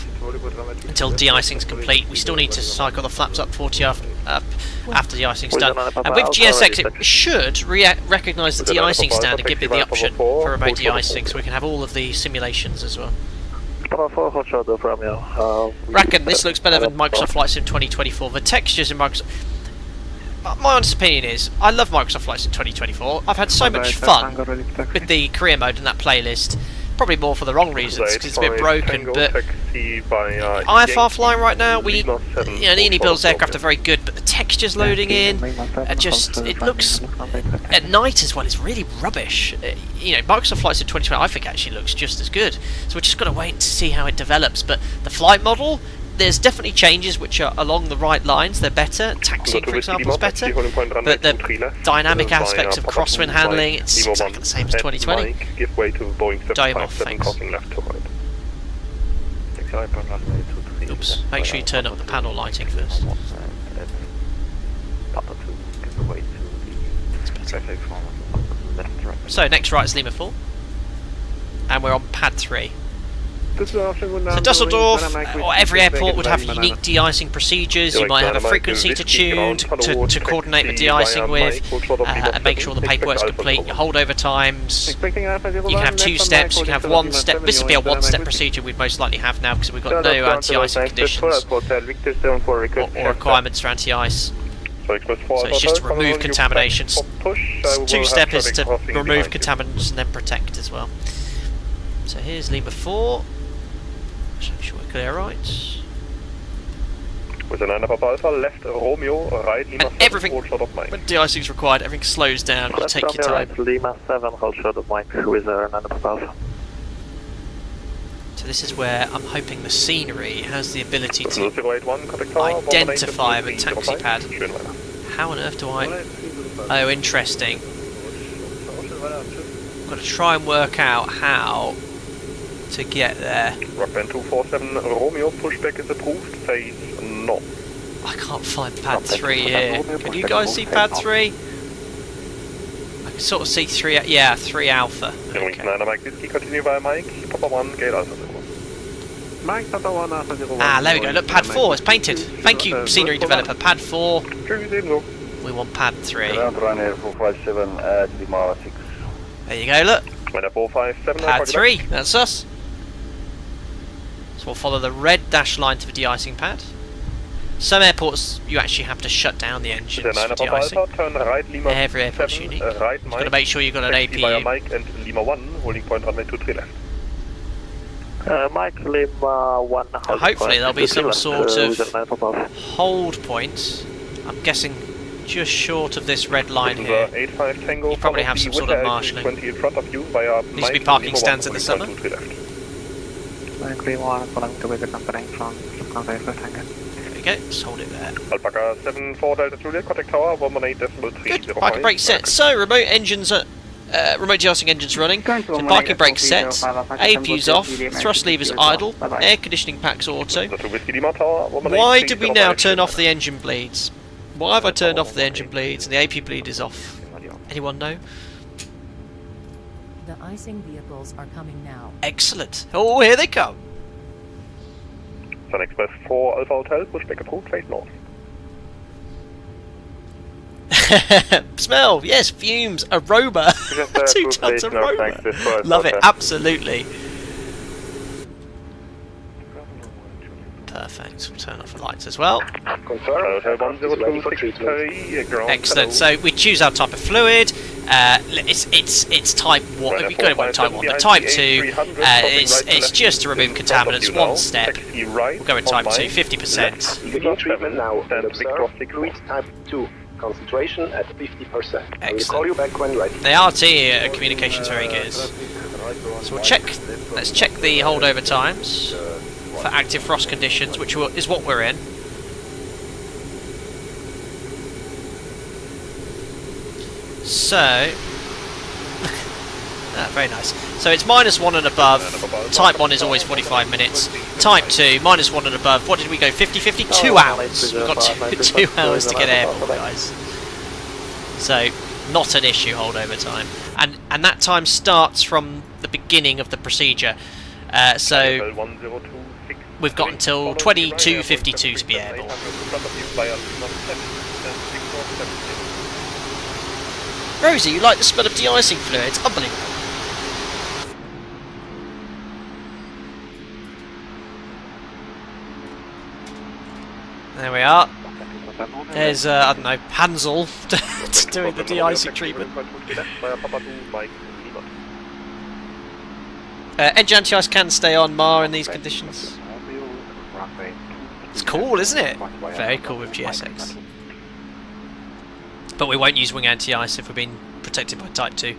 until de-icing's complete. We still need to cycle the flaps up 40 after de-icing's done. And with GSX it should recognise the de-icing stand and give you the option for remote de-icing so we can have all of the simulations as well. Reckon this looks better than Microsoft Flight Sim 2024. The textures in Microsoft... My honest opinion is, I love Microsoft Flight Sim 2024. I've had so much fun with the career mode and that playlist. Probably more for the wrong reasons, because it's a bit broken, but IFR flying right now, the Indy builds aircraft are very good, but the textures loading in, it looks, at night as well, it's really rubbish. Microsoft Flight Sim 2020 I think actually looks just as good, so we're just got to wait to see how it develops, but the flight model, there's definitely changes which are along the right lines, they're better, taxiing for example is better, but the dynamic aspects of crosswind handling, it's exactly the same as 2020. Dome off, thanks. Oops, make sure you turn up the panel lighting first. So next right is Lima 4, and we're on pad 3. So Dusseldorf, or every airport would have unique de-icing procedures. You might have a frequency to tune, to coordinate the de-icing with, and make sure the paperwork's complete. Your holdover times, you can have 2 steps, you can have 1 step. This would be a 1-step procedure we'd most likely have now because we've got no anti-icing conditions or requirements for anti-ice. So it's just to remove contaminations. Two step is to remove contaminants and then protect as well. So here's Lima 4. Just make sure we're clear right. With an Papa Alpha, left Romeo, right Lima 7, everything, hold shot of Mike. when de-icing is required, everything slows down. You take your time. Right, Lima 7, hold shot of Mike with an Papa Alpha. So this is where I'm hoping the scenery has the ability to 081, contact tower, identify a taxi pad. How on earth do I... Oh, interesting. I've got to try and work out how to get there. Rockband 247, Romeo, pushback is approved, phase no. I can't find pad 3 here. Can you guys see pad 3? I can sort of see 3, yeah, 3 alpha. Okay. Mike, continue via Mike, Papa 1, gate Alpha 0. Mike, Papa 1, Alpha 01. Ah, there we go. Look, pad 4, it's painted. Thank you, scenery developer. Pad 4. We want pad 3. There you go, look. Pad 3, that's us. So we'll follow the red dash line to the de-icing pad. Some airports you actually have to shut down the engines for de-icing. Every airport's unique. Just got to make sure you've got an APU. Mike and Lima 1, holding point runway 23 left. Mike, Lima 1. Hopefully there'll be some sort of hold point. I'm guessing just short of this red line here. You probably have some sort of marshalling. Needs to be parking stands in the summer. Mike, Lima 1, following to with the company from runway 5 Tango. There we go, just hold it there. Alpaca 74 Delta Juliet, contact tower, 118.305. Good, parking brake set. So remote engines are... remote de-icing engines running, so parking brake set, APU's off, thrust levers idle, air conditioning packs auto. Why did we now turn off the engine bleeds? Why have I turned off the engine bleeds and the AP bleed is off? Anyone know? The icing vehicles are coming now. Excellent. Oh, here they come. Sun Express 4 Alpha Hotel, pushback approved, face north. Smell, yes, fumes, aroma. 2 tons of aroma. Love it, absolutely. Perfect. We'll turn off the lights as well. Excellent. So we choose our type of fluid. It's type 1. We've got it one type 1, but type 2. It's just to remove contaminants. One step. We'll go in type 2, 50%. Begin treatment now and observe fluid type 2. Concentration at 50%. I will call you back when ready. The RT communication's very good. So we'll check. Let's check the holdover times for active frost conditions, which is what we're in. So, very nice. So it's -1 and above. Type 1 is always 45 minutes. Type 2, -1 and above. What did we go? 50-50? 2 hours. We've got 2 hours to get airborne, guys. So, not an issue holdover time. And that time starts from the beginning of the procedure. So, we've got until 22:52 to be airborne. Rosie, you like the smell of de-icing fluid? It's unbelievable. There we are. There's, I don't know, Hansel doing the de-icing treatment. Engine anti-ice can stay on Mar in these conditions. It's cool, isn't it? Very cool with GSX. But we won't use wing anti-ice if we're being protected by Type 2.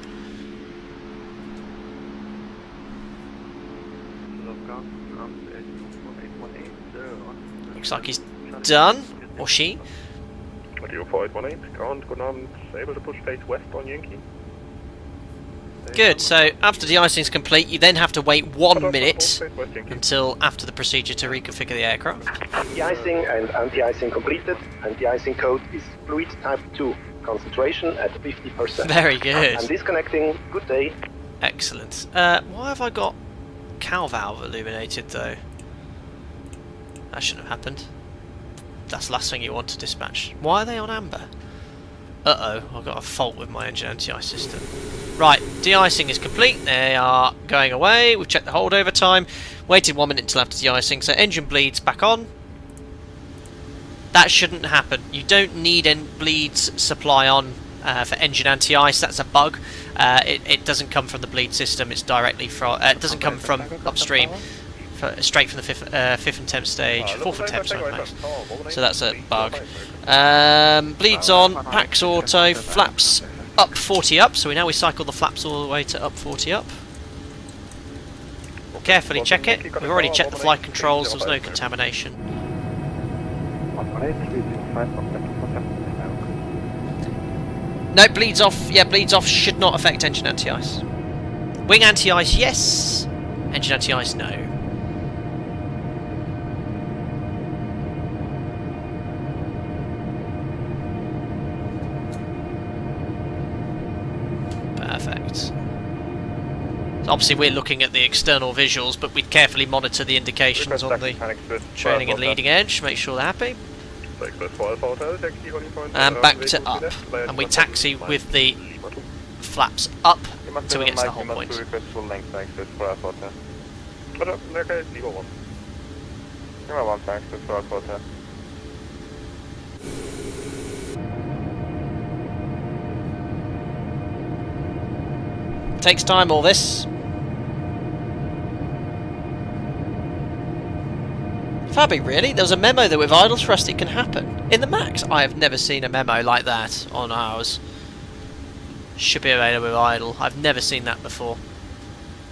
Looks like he's done, or she. Radio 4818, ground, good night, able to push face west on Yankee. Good, so after de-icing is complete, you then have to wait 1 minute until after the procedure to reconfigure the aircraft. De-icing and anti-icing completed, and de-icing code is fluid type 2, concentration at 50%. Very good. I'm disconnecting, good day. Excellent. Why have I got cow valve illuminated though? That shouldn't have happened. That's the last thing you want to dispatch. Why are they on amber? Uh-oh, I've got a fault with my engine anti-ice system. Right, de-icing is complete. They are going away. We've checked the holdover time. Waited 1 minute until after de-icing. So engine bleeds back on. That shouldn't happen. You don't need any bleeds supply on for engine anti-ice. That's a bug. It doesn't come from the bleed system. It's directly from. It doesn't come from upstream. Straight from the fifth and 10th stage, fourth and 10th, sorry, max. So that's a bug. Bleeds on, packs auto, flaps up 40 up. So we cycle the flaps all the way to up 40 up. Carefully check it. We've already checked the flight controls. There's no contamination. No, bleeds off. Yeah, bleeds off should not affect engine anti-ice. Wing anti-ice, yes. Engine anti-ice, no. Perfect. So obviously we're looking at the external visuals, but we'd carefully monitor the indications on the trailing and leading edge, make sure they're happy. And back to up. And we taxi with the flaps up until we get to the whole point. Takes time, all this. Fabby, really? There was a memo that with idle thrust it can happen. In the max, I have never seen a memo like that on ours. Should be available with idle. I've never seen that before.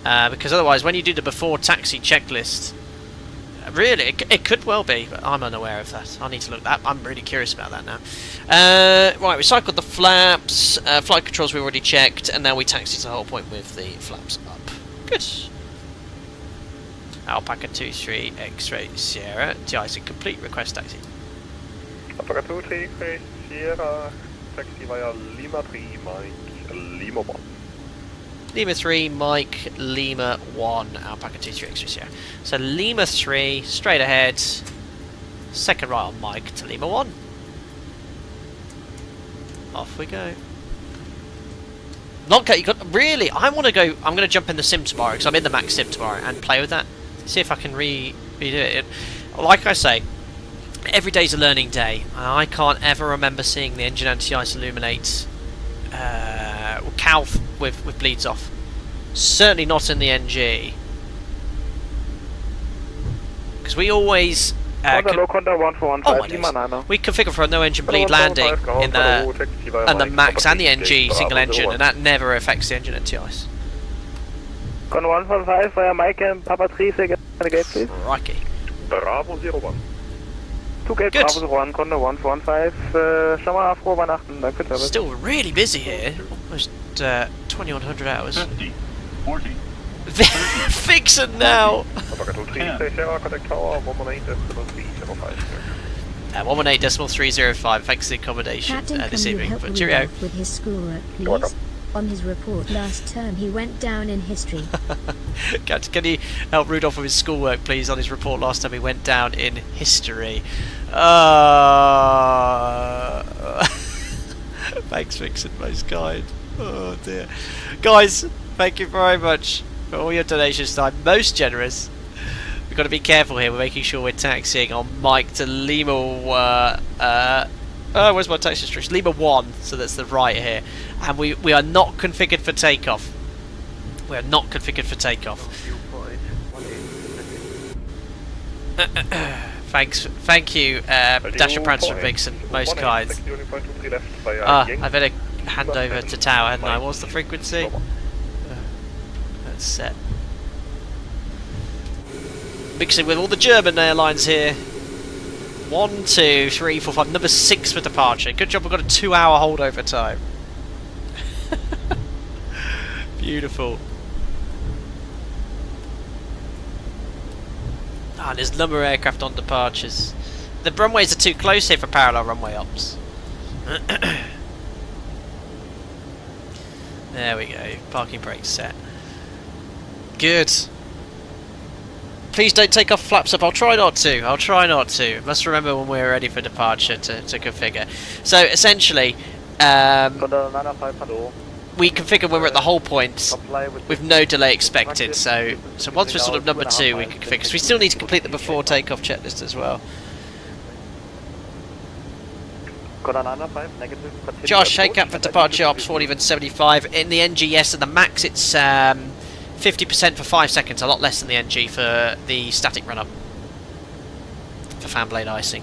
Because otherwise, when you do the before taxi checklist, really, it could well be, but I'm unaware of that. I need to look that. I'm really curious about that now. Right, we cycled the flaps. Flight controls we already checked, and now we taxi to the whole point with the flaps up. Good. Alpaca 23 X-ray Sierra, de-icing complete, request taxi. Alpaca 23 X-ray Sierra, taxi via Lima 3, Mike, Lima 1. Lima 3, Mike, Lima 1, Alpaca 23 X-ray Sierra. So Lima 3, straight ahead, second right on Mike to Lima 1. Off we go. Not you got really. I want to go. I'm going to jump in the sim tomorrow because I'm in the max sim tomorrow and play with that. See if I can redo it. Like I say, every day's a learning day, and I can't ever remember seeing the engine anti-ice illuminate cow with bleeds off. Certainly not in the NG, because we always. We configure for a no engine bleed landing in the max and the NG single engine, and that never affects the engine anti-ice. Con 145 via Mike and Papa 3, say again the gate please. Crikey. Bravo 01. 2 gate, Bravo 01, Conda 115, schon mal frohe Weihnachten, danke Service. Still really busy here, almost 2100 hours. 50, 40, Fixin' now! 118.305, thanks for the accommodation Captain, this can you evening. help But cheerio. Rudolph with his schoolwork, please? On his report last term, he went down in history. Captain, can you help Rudolph with his schoolwork, please? On his report last time, he went down in history. Thanks, Vixen, most kind. Oh dear. Guys, thank you very much for all your donations tonight. Most generous. We've got to be careful here. We're making sure we're taxiing on Mike to Lima. Where's my taxi instruction? Lima 1, so that's the right here. And we are not configured for takeoff. We are not configured for takeoff. Thank you, Dasher Prancer and Vixen, most kind. I better hand over to Tower, hadn't I? What's the frequency? That's set. Mixing with all the German airlines here. 1, 2, 3, 4, 5. Number 6 for departure. Good job, we've got a 2-hour holdover time. Beautiful. Ah, there's number aircraft on departures. The runways are too close here for parallel runway ops. There we go. Parking brake set. Good. Please don't take off flaps up. I'll try not to. I'll try not to. Must remember when we're ready for departure to configure. So essentially, we configure when we're at the whole point with no delay expected. So once we're sort of number 2, we can configure. So we still need to complete the before takeoff checklist as well. Josh, shake up for departure ops 40 and 75. In the NGS and the max it's 50% for 5 seconds, a lot less than the NG for the static run-up. For fan blade icing.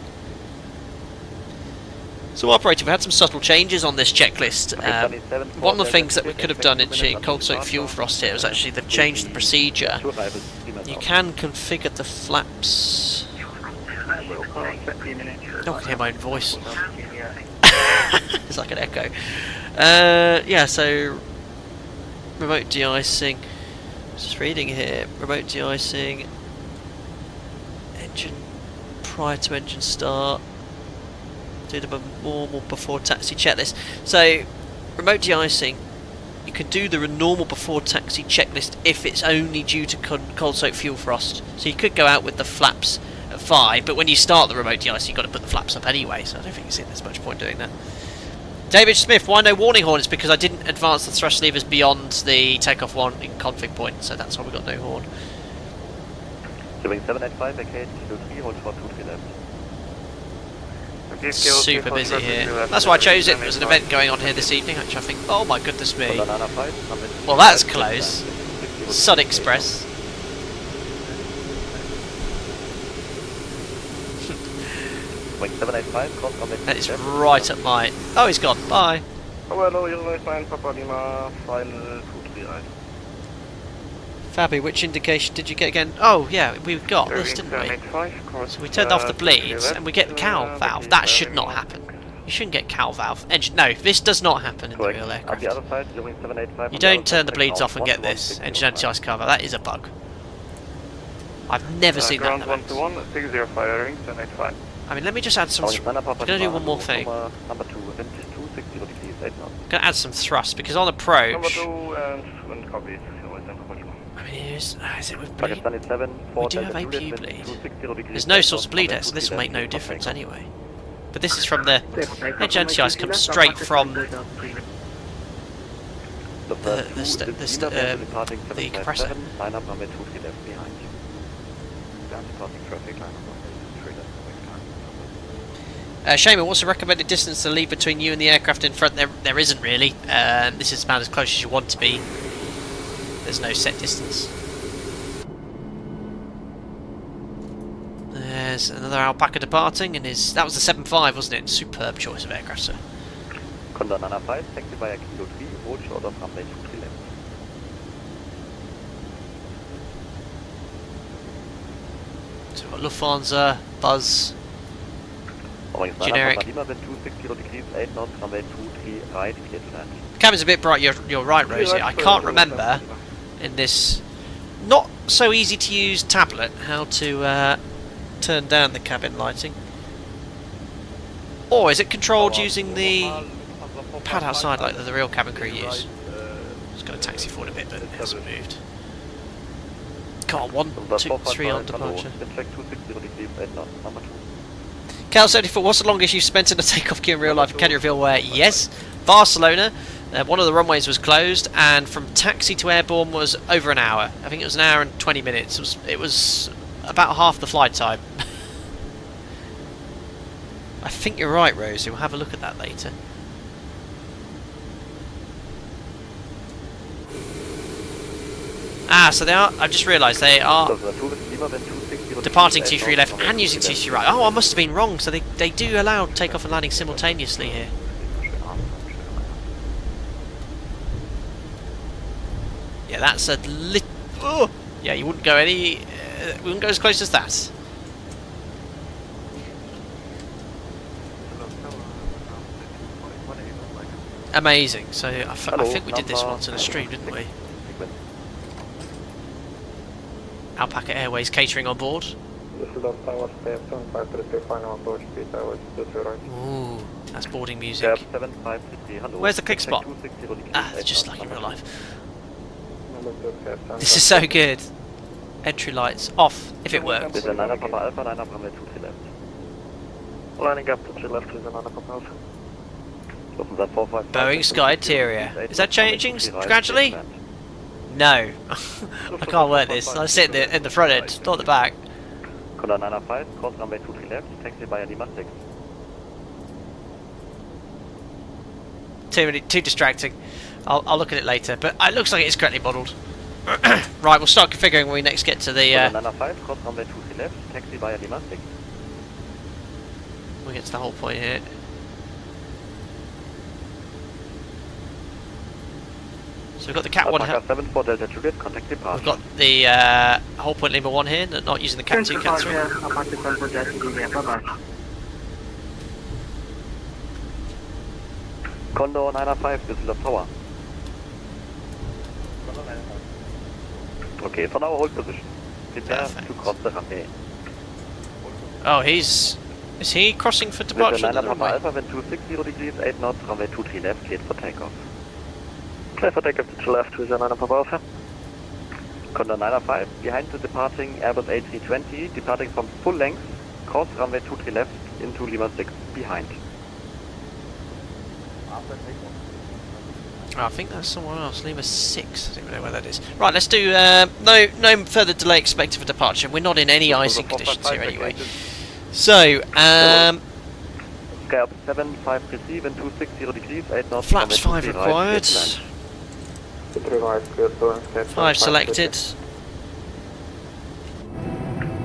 So operator, we had some subtle changes on this checklist. One of the things that we could have done in cold soak fuel frost here was actually they've changed the procedure. You can configure the flaps. Oh, I can hear my own voice. It's like an echo. Yeah, so remote de-icing. Just reading here. Remote de-icing. Engine prior to engine start. Do the normal before taxi checklist. So remote de-icing, you can do the normal before taxi checklist if it's only due to cold soak fuel frost. So you could go out with the flaps at 5, but when you start the remote de-icing you've got to put the flaps up anyway, so I don't think there's much point doing that. David Smith, why no warning horn? It's because I didn't advance the thrust levers beyond the takeoff 1 in config point, so that's why we got no horn. Doing 785, vacate, 3, hold for 2 left. Super busy here. That's why I chose it. There was an event going on here this evening, which I think, oh my goodness me. Well, that's close. Sun Express. That is right up my... Oh, he's gone. Bye. Fabby, which indication did you get again? Oh, yeah, we've got this, didn't we? So we turned off the bleeds, and we get the cowl valve. That should not happen. You shouldn't get cowl valve. Engine. No, this does not happen in the real aircraft. You don't turn the bleeds off and get this. Engine anti-ice cover. That is a bug. I've never seen that in events. I mean, let me just add some... I'm going to do one more thing. I'm going to add some thrust, because on approach... I mean, is it with bleed? We do have APU bleed. There's no source of bleed there, so this will make no difference anyway. But this is from the... Engine anti-ice comes straight from... the compressor. Shaman, what's the recommended distance to leave between you and the aircraft in front? There isn't really. This is about as close as you want to be. There's no set distance. There's another alpaca departing, and that was the 7.5, wasn't it? Superb choice of aircraft, sir. So we've got Lufthansa, Buzz, generic. Cabin's a bit bright, you're right, Rosie. I can't remember in this not so easy to use tablet how to turn down the cabin lighting. Or is it controlled using the pad outside like the real cabin crew use? Just going to taxi forward a bit, but it hasn't moved. Car 1, 2, 3 on departure. Cal 74, what's the longest you've spent in a takeoff queue in real life? Can you reveal where? Yes, Barcelona. One of the runways was closed, and from taxi to airborne was over an hour. I think it was an hour and 20 minutes. It was about half the flight time. I think you're right, Rosie. We'll have a look at that later. Ah, so they are. I've just realised they are departing 23 left and using 23 right. Oh, I must have been wrong. So they do allow takeoff and landing simultaneously here. Yeah, that's a little... Oh! Yeah, you wouldn't go we wouldn't go as close as that. Amazing. So I think we did this once in a stream, didn't we? Alpaca Airways catering on board. Ooh, that's boarding music. Where's the click spot? Ah, it's just like in real life. This is so good. Entry lights off, if it works. Lining up to left is another Papa. Boeing Sky Interior. Is that changing gradually? No. I can't work this. I sit in the front end, not the back. too distracting. I'll look at it later, but it looks like it's correctly modelled. Right, we'll start configuring when we next get to the. 905, cross runway 23 left, taxi via Lima 6. We'll get to the whole point here. So we've got the Cat 1. Alpaca 7 for Delta Juliet, contact departure. We've got the whole point Lima 1 here, not using the Cat 2, Cat 3. Condor 905, Dusseldorf Tower. Okay, for now hold position. Prepare to cross the runway. Oh, is he crossing for departure? With the 9 Alpha wind 260 degrees, 8 knots, runway 23 left, cleared for takeoff. Clear for takeoff to left with the 9 Alpha. Condor 905, behind the departing Airbus A320, departing from full length, cross runway 23 left into Lima 6, behind. Oh, I think that's someone else. Lima 6. I don't know where that is. Right, let's do no further delay expected for departure. We're not in any icing conditions here anyway. So, Sky up 7, 5 receive and 260 degrees, 8 knots. flaps 5 required. 5 selected.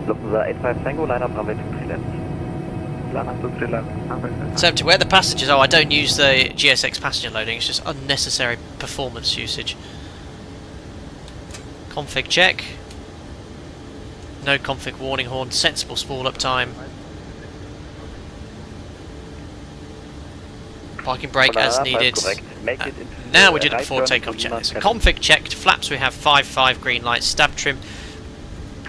Lufthansa 85 Tango, line up runway 23 left. So to where the passengers, I don't use the GSX passenger loading, it's just unnecessary performance usage. Config check. No config warning horn, sensible spool up time. Parking brake as needed. Now we did it before takeoff check. So config checked, flaps we have 5-5 green light, stab trim.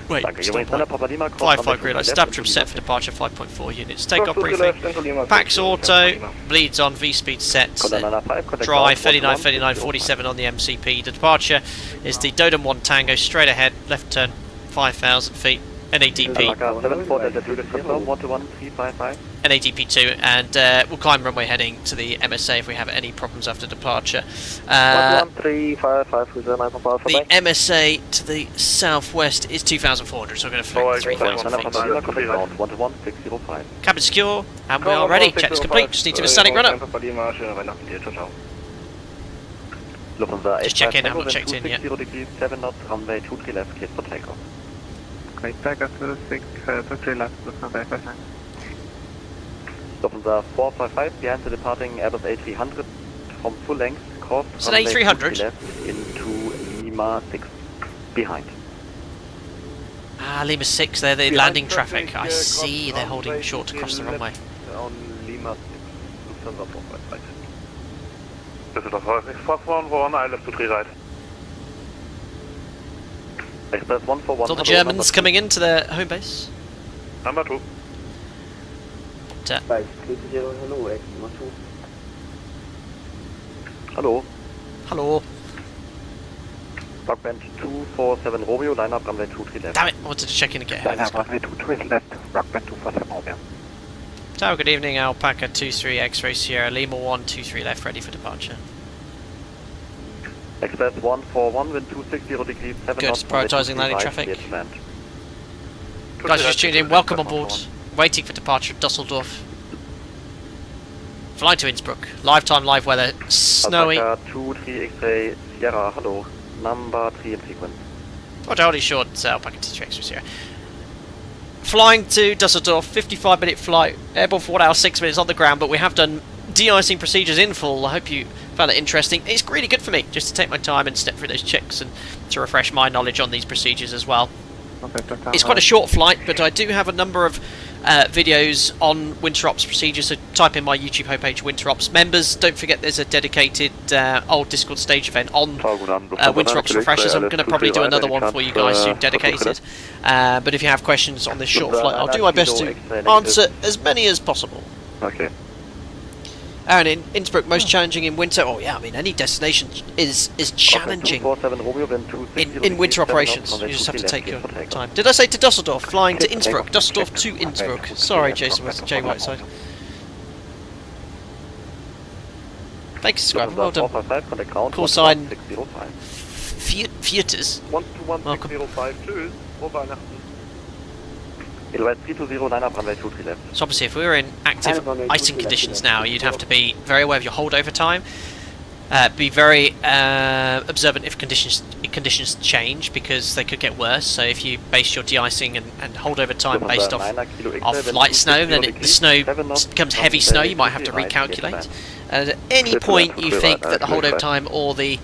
Wait, 5-5 green light, stab trim set for departure 5.4 units. Takeoff briefing. Pax auto, bleeds on, V-speed set. Dry, 39, 39, 47 on the MCP. The departure is the Dodom 1 Tango, straight ahead, left turn, 5,000 feet. NADP. NADP 2, and we'll climb runway heading to the MSA if we have any problems after departure. The MSA to the southwest is 2,400, so we're going to fly 3,000 feet. Cabin secure, and we are ready. Checks complete, just need to do a static run up. Just check in, I haven't checked in yet. 7 knots, runway 23 left, cleared for takeoff. Lufthansa 455 behind the departing Airbus A300 from full length, course it's an A300 left into Lima 6 behind. Ah, Lima 6, they're the landing traffic. I see, they're holding short to cross the runway. On Lima 6, Lufthansa 455. Dusseldorf 411, I left to 3 right. Express 141. All the Germans coming into their home base. Number 2. Hello. Hello. Rockband 247 Romeo, line up runway 23 left. Damn it, I wanted to check in and get ahead. Line up runway 23 left, Rockband 247 Romeo. Tower, good evening, Alpaca 23 X-Ray Sierra, Lima 1, 23 left, ready for departure. Express 141, wind 260 degrees, 7 good, knots. prioritising landing traffic. Guys, just tuned in, welcome on board. Waiting for departure at Dusseldorf. Flying to Innsbruck. Live time, live weather, snowy. Alpaca 23 X-Ray Sierra, hello. Number 3 in sequence. Roger, holding short, Alpaca 23 X-Ray Sierra. Flying to Dusseldorf, 55-minute flight, airborne for 1 hour 6 minutes on the ground, but we have done de-icing procedures in full. I hope you found it interesting. It's really good for me just to take my time and step through those checks and to refresh my knowledge on these procedures as well. It's quite a short flight, but I do have a number of videos on winter ops procedures, so type in my YouTube homepage winter ops. Members, don't forget there's a dedicated old Discord stage event on winter ops refreshers. I'm going to probably do another one for you guys soon, dedicated. But if you have questions on this short flight, I'll do my best to answer as many as possible. Okay. Aaron, in Innsbruck, most challenging in winter? Oh yeah, I mean any destination is challenging in winter operations. You just have to take your time. Did I say to Dusseldorf? Flying to Innsbruck. Dusseldorf to Innsbruck. Sorry, Jason with J Whiteside. Thanks, subscribe. Well done. Call sign Fiaters. Welcome. Edelweiss 320, line up, runway 23 left. So obviously if we were in active icing conditions now, you'd have to be very aware of your holdover time. Be very observant if conditions change, because they could get worse. So if you base your de-icing and holdover time based off light snow, then the snow becomes heavy snow, you might have to recalculate. And at any point you think that the holdover time or the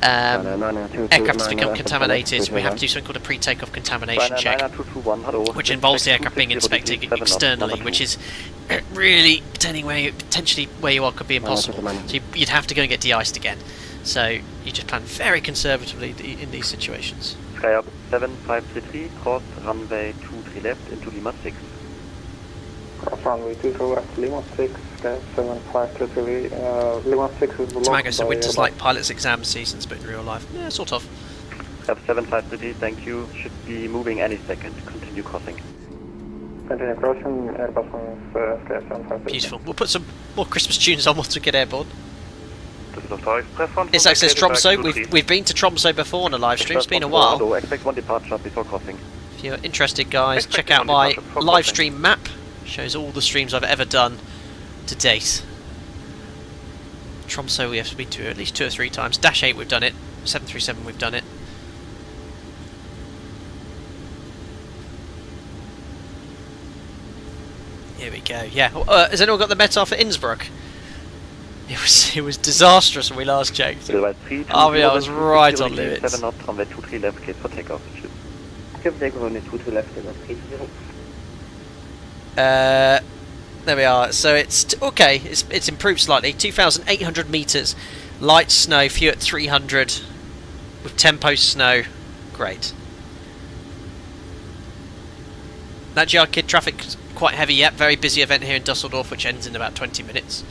aircraft has become contaminated, we have to do something called a pre-takeoff contamination check, which involves the aircraft being inspected externally, which is really, potentially where you are, could be impossible. So you'd have to go and get de-iced again. So you just plan very conservatively in these situations. Sky up 7533, cross runway 23 left into Lima 6. Cross runway 23 left, Lima 6, 7533, Lima 6 is blocked. Tomago, so winter's like pilot's exam seasons, but in real life, yeah, sort of. Up 7533, thank you, should be moving any second, continue crossing. Continue crossing, Airbus on Sky 7533. Beautiful. We'll put some more Christmas tunes on once we get airborne. It's access Tromsø. We've been to Tromsø before on a live stream. It's been a while. Expect one departure before crossing. If you're interested, guys, check out my live stream map. Shows all the streams I've ever done to date. Tromsø we have to be to at least 2 or 3 times. Dash 8 we've done it. 737 we've done it. Here we go. Yeah. Has anyone got the METAR for Innsbruck? It was disastrous when we last checked. I was right on limits. 7 knots, runway 23 left, clear for takeoff. There we are. So it's okay. It's improved slightly. 2,800 meters, light snow, few at 300, with tempo snow. Great. That GR Kid traffic's quite heavy yet. Very busy event here in Dusseldorf, which ends in about 20 minutes.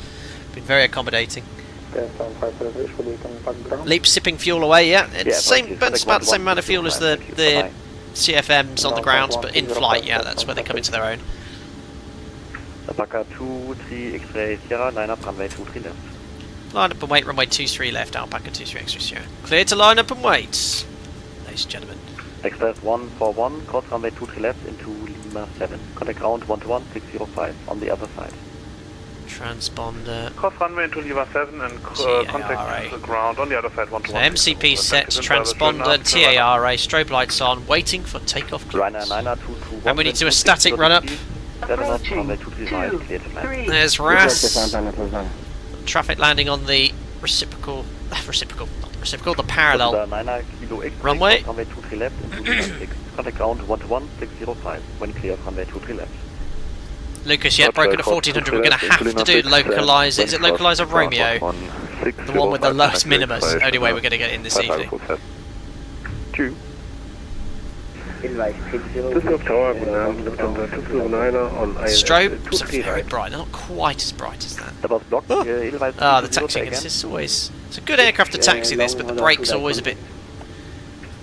Been very accommodating. Leap sipping fuel away. Yeah, it's it's about the same amount of fuel as the CFMs on the ground, but in flight, yeah, that's where they come into their own. Alpaca 23 X-ray Sierra, line up, runway 23 left. Line up and wait, runway 23 left, Alpaca 23 X-ray Sierra. Clear to line up and wait, ladies and gentlemen. Express 141, cross runway 23 left into Lima 7. Contact ground 121 605 on the other side. Transponder. Cross runway into Lima 7 and contact the ground on the other side 121. So MCP set, transponder, TARA, strobe lights on, waiting for takeoff clearance. And we need to do a static run up. There's RAS. Traffic landing on the reciprocal, the parallel runway. Contact ground 121 605 when clear runway 23 left. Lucas, yeah, broken at 1400. We're going to have to do localizer. Is it localizer Romeo? The one with the lowest minima. Only way we're going to get in this evening. Strobes are very bright. They're not quite as bright as that. The taxiing is always. It's a good aircraft to taxi this, but the brakes are always a bit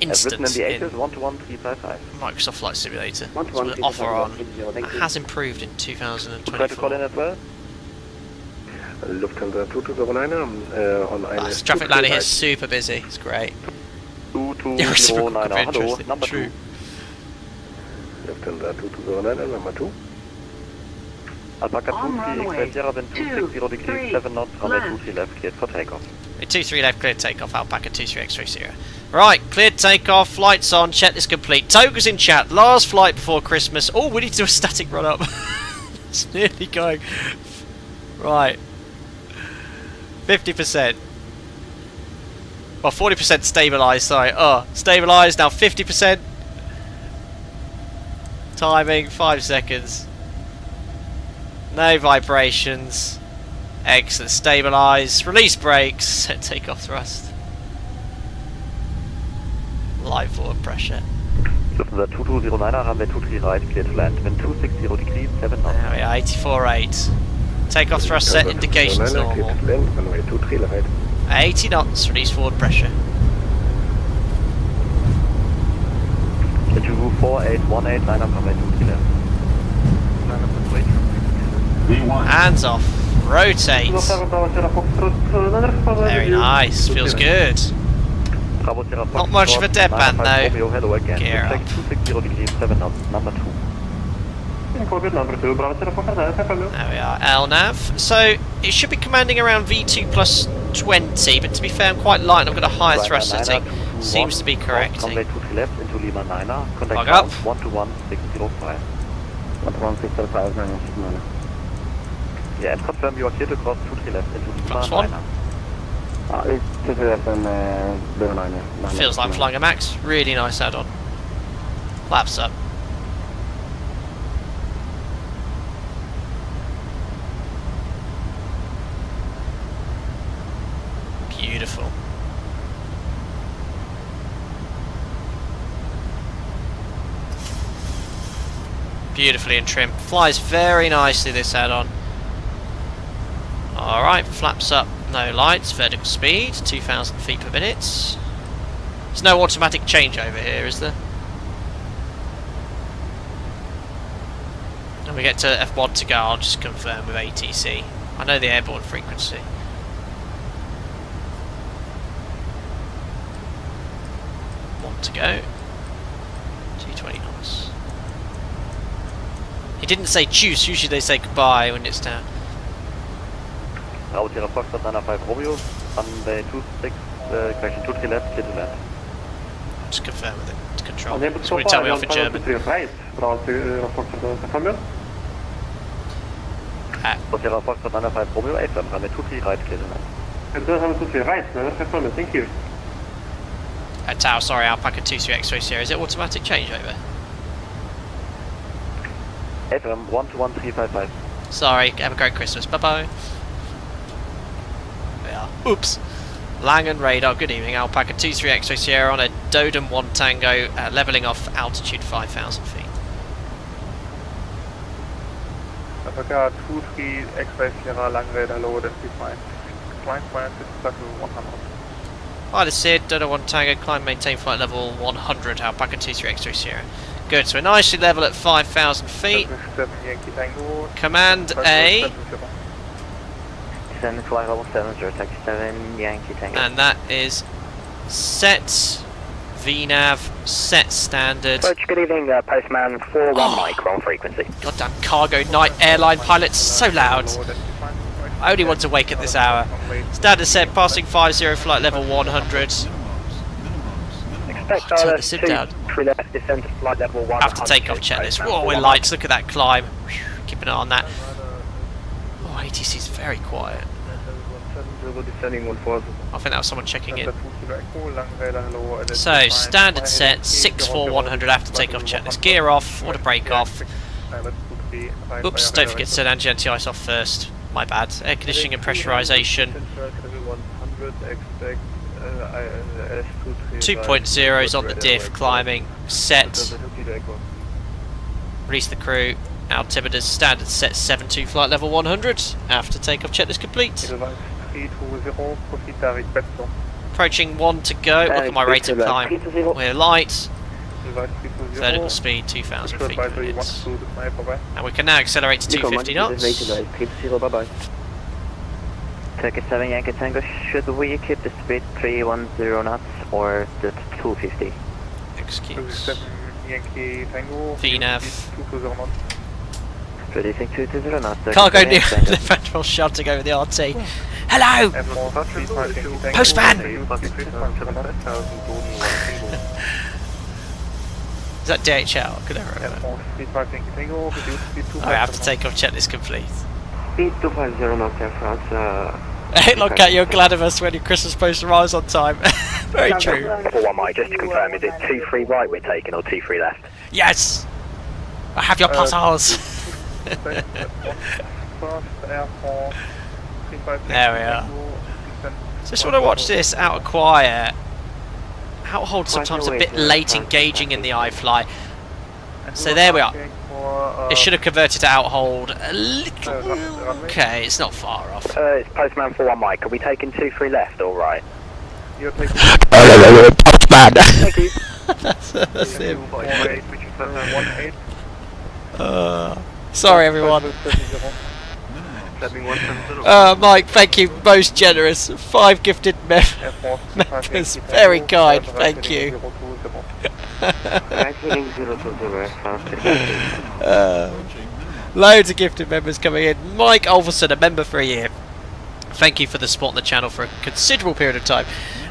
instant in Microsoft Flight Simulator. So off or on. That has improved in 2024. This traffic landing here is super busy. It's great. Reciprocal could be interesting. True. Alpaca 23 Sierra, then 260 degrees, 7 knots, runway 23 left, cleared for takeoff. 23 left, cleared takeoff, Alpaca 23 X-ray Sierra. Right, cleared takeoff, flights on, checklist complete. Toga's in chat, last flight before Christmas. Oh, we need to do a static run up. It's nearly going. Right. 50%. Well, 40% stabilised, sorry. Stabilised, now 50%. Timing, 5 seconds. No vibrations. Excellent. Stabilise. Release brakes. Set takeoff thrust. Live forward pressure. The 2209er, runway 23 right, clear to land. Wind 260 degrees, 7 knots. There we are, 84.8. Takeoff thrust set, indications normal. 80 knots. Release forward pressure. 24818, line up, runway 23 left. Line up and wait. Hands off. Rotate. Very nice. Feels good. Not much of a deadband though. Gear up. we are, LNAV. So it should be commanding around V2 plus 20, but to be fair, I'm quite light and I've got a higher thrust setting. Seems to be correcting. Runway 23 left into Lima 9er. Contact Plug up. 121-605. 121-605. Yeah, and confirm you are clear to cross 23 left into Lima Plus one. 9er. Feels like flying a max. Really nice add-on. Laps up. Beautiful. Beautifully in trim. Flies very nicely, this add-on. Alright, flaps up, no lights, vertical speed, 2,000 feet per minute. There's no automatic changeover here, is there? When we get to F1 to go, I'll just confirm with ATC. I know the airborne frequency. One to go. 220 knots. He didn't say choose, usually they say goodbye when it's down. Route Sierra Foxtrot 95 Romeo, runway 26, correction 23 left, clear to land. Just confirm with it, to control. Just want to tell me off in German. Route Sierra Foxtrot 95 Romeo, AFM, runway 23 right, clear to land. Thank you. Tau, sorry, Alpaca 23 X-ray Sierra, is it automatic changeover? AFM 121355. Sorry, have a great Christmas, bye bye. Oops. Langen radar, good evening. Alpaca 23 X-ray Sierra on a Dodom 1 Tango, levelling off altitude 5,000 feet. Alpaca 23 X-ray Sierra, Langen radar, lower than 55. Climb, climb, circle 100. Hi, this is Sid, Dodom 1 Tango, climb, maintain flight level 100, Alpaca 23 X-ray Sierra. Good, so we're nicely level at 5,000 feet. Command A. Descend flight level 70, taxi 7, Yankee Tango. And that is set VNAV, set standard. Good evening, Postman 41 micron frequency. Goddamn cargo night airline pilots, so loud. I only want to wake at this hour. Standard set, passing 50, flight level 100. Expect Turn the SID down. left, descend to flight level 100. After takeoff checklist. Whoa, we're lights, look at that climb. Keep an eye on that. Oh, ATC's very quiet. I think that was someone checking in. So, standard set, 64100 after takeoff checklist. Gear off, auto brake off. Oops, don't forget to turn engine anti-ice off first. My bad. Air conditioning and pressurization. 2.0 is on the diff, climbing. Set. Release the crew. Altimeters, standard set 72, flight level 100. After takeoff checklist complete. Approaching 1 to go. Look at my rate of climb. We're light. Vertical speed 2,000 feet per minute. And we can now accelerate to 250 knots. Turkish 7 Yankee Tango, should we keep the speed 310 knots or the 250? Excuse. VNAV. Producing 220 knots. Cargo near the federal shouting over the RT. Hello! Postman! Is that DHL? Could never remember. I have to take off checklist complete. Speed 250 knots Air France. Look at you're glad of us when your Christmas post arrives on time. Very true. 41 Mike, just to confirm, is it 23 right we're taking or 23 left? Yes! I have your passwords. There we are. Just want to watch this out of quiet. Outhold sometimes a bit late engaging in the iFly. So there we are. It should have converted to outhold a little. Okay, it's not far off. It's Postman 41 Mike. Are we taking 23 left or right? You're taking Postman! Thank you. That's him. Sorry everyone. Mike, thank you, most generous. 5 gifted members, very kind, thank you. Loads of gifted members coming in. Mike Olverson, a member for a year. Thank you for the support on the channel for a considerable period of time.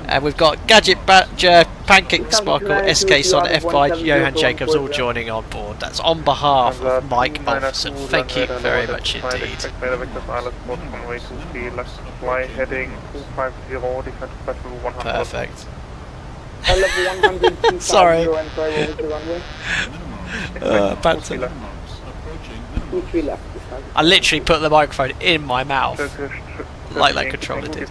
And we've got Gadget Badger, Pancake Sparkle, SK Son, F5, Johan Jacobs all joining on board. That's on behalf of Mike Olverson. Thank you very much indeed. Perfect. Sorry. Banter. I literally put the microphone in my mouth, like that controller did.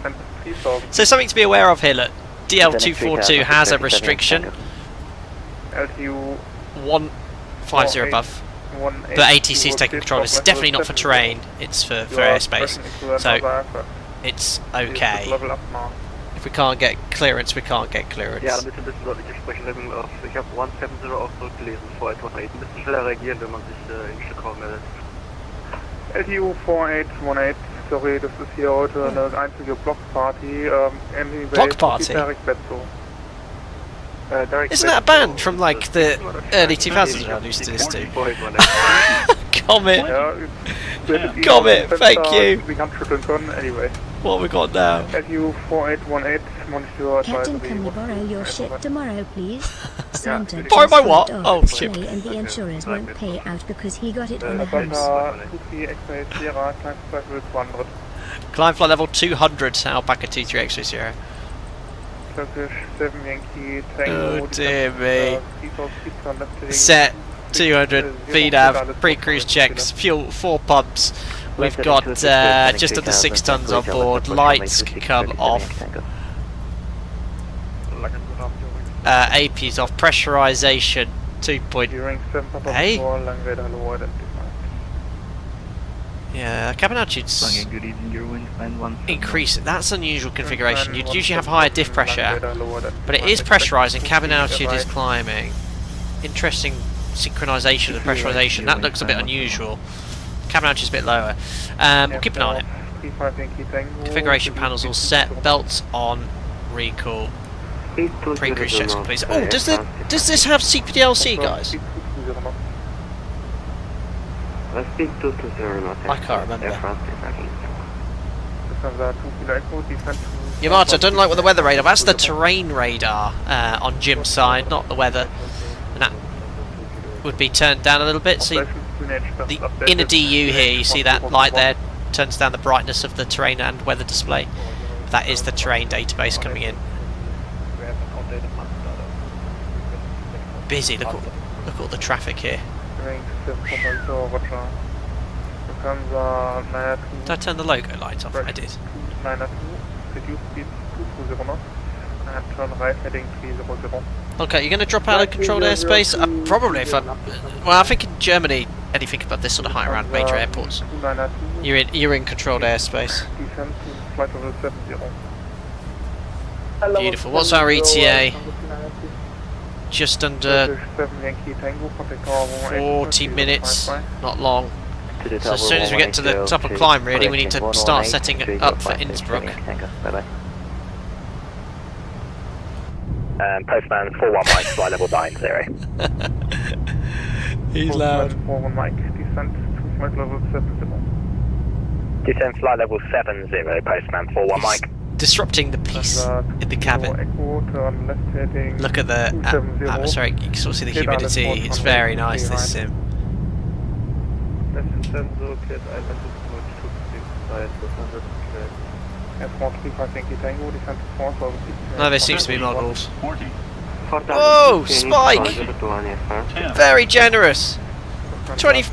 So something to be aware of here, look, DL242 has a restriction, 150 above, but ATC is taking control. It's definitely not for terrain, it's for airspace, so it's okay. If we can't get clearance, we can't get clearance. Ja, damit ein bisschen deutlicher sprechen. Ich habe 170 auch zurückgelesen vor etwa ein bisschen schneller reagieren, wenn man sich in Stückraum meldet. LTU 4818, sorry, das ist hier heute eine einzige Blockparty. Blockparty? Isn't that a band from like the early 2000s I used to this to? Comet! Comet, thank you! Anyway. What have we got now? LTU 4818, monitor Captain, can we borrow your ship tomorrow, please? Santa Borrow my just what? got Oh, off ship. sleigh and the insurers won't pay out because he got it on the house. Climb flight level 200, Alpaca 23 X-ray 0. Oh dear me. Set 200, VNAV, pre-cruise checks, fuel 4 pumps. We've got just under 6 tons on board, lights come off. AP's off, pressurization 2.8. Hey? Yeah, cabin altitude's increasing. That's unusual configuration. You'd usually have higher diff pressure, but it is pressurizing. Cabin altitude is climbing. Interesting synchronization of pressurization. That looks a bit unusual. Cabin altitude's a bit lower. We'll keep an eye on it. Configuration panels all set. Belts on. Recall. Pre-cruise checks complete. Oh, does this have CPDLC, guys? I can't remember. Yamato, I don't like what the weather radar. That's the terrain radar on Jim's side, not the weather. And that would be turned down a little bit. So the inner DU here, you see that light there, turns down the brightness of the terrain and weather display. That is the terrain database coming in. Busy. Look at all the traffic here. Did I turn the logo light off? I did. Okay, you're going to drop out of controlled airspace? Probably. If well, I think in Germany, anything above this sort of height around major airports, you're in controlled airspace. Beautiful. What's our ETA? Just under 40 minutes, not long. So as soon as we get to the top of climb, really, we need to start setting it up for Innsbruck. Postman 41 Mike, flight level 90. He's loud. Descend flight level 70, Postman 41 Mike. Disrupting the peace in the cabin. Look at the atmospheric, you can sort of see the humidity, it's very nice, this sim. No, there seems to be models. Whoa, Spike! Very generous! 28,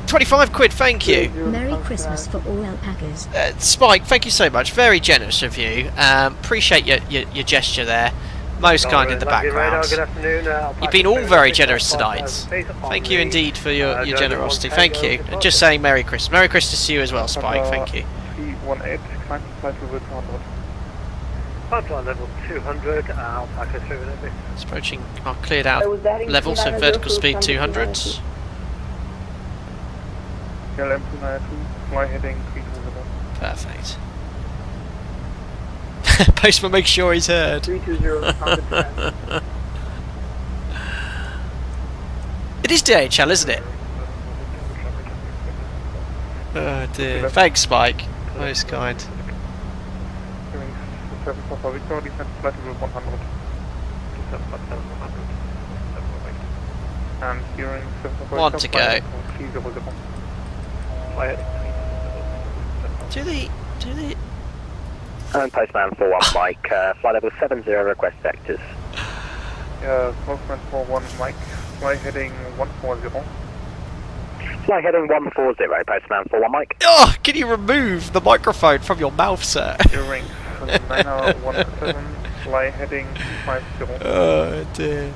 25 quid, thank you. Merry Christmas for all alpacas. Spike, thank you so much. Very generous of you. Appreciate your gesture there. Most kind in the background. Good afternoon. You've been all very generous tonight. Thank you indeed for your generosity. Thank you. And just saying Merry Christmas. Merry Christmas to you as well, Spike. Thank you. Pipeline level 200, alpaca 2 minutes. It's approaching our cleared out level, so vertical speed 200. Perfect. Postman makes sure he's heard. It is DHL, isn't it? Oh dear. Thanks, Spike. Most kind. Steering 7 for Victor, descent flight level 100. And steering 7 for One to go. 300. Do they? And Postman 41 Mike, flight level 70, request vectors. Postman 41 Mike, fly heading 140. Fly heading 140, Postman 41 Mike. Oh, can you remove the microphone from your mouth, sir? Steering 917, fly heading 250. Oh dear.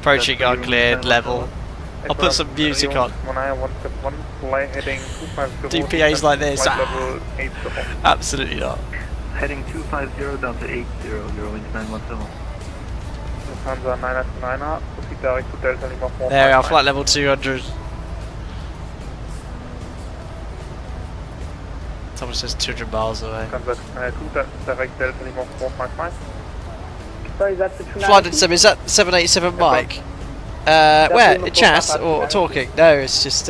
Approaching uncleared level. I'll put some music on. DPA's like this. Absolutely not. Heading 250 down to 80, 0 wingspan 17. There we are, flight level 200. Someone says 200 miles away. Flight sim, is that 787 Mike? Where? In chat or talking? No, it's just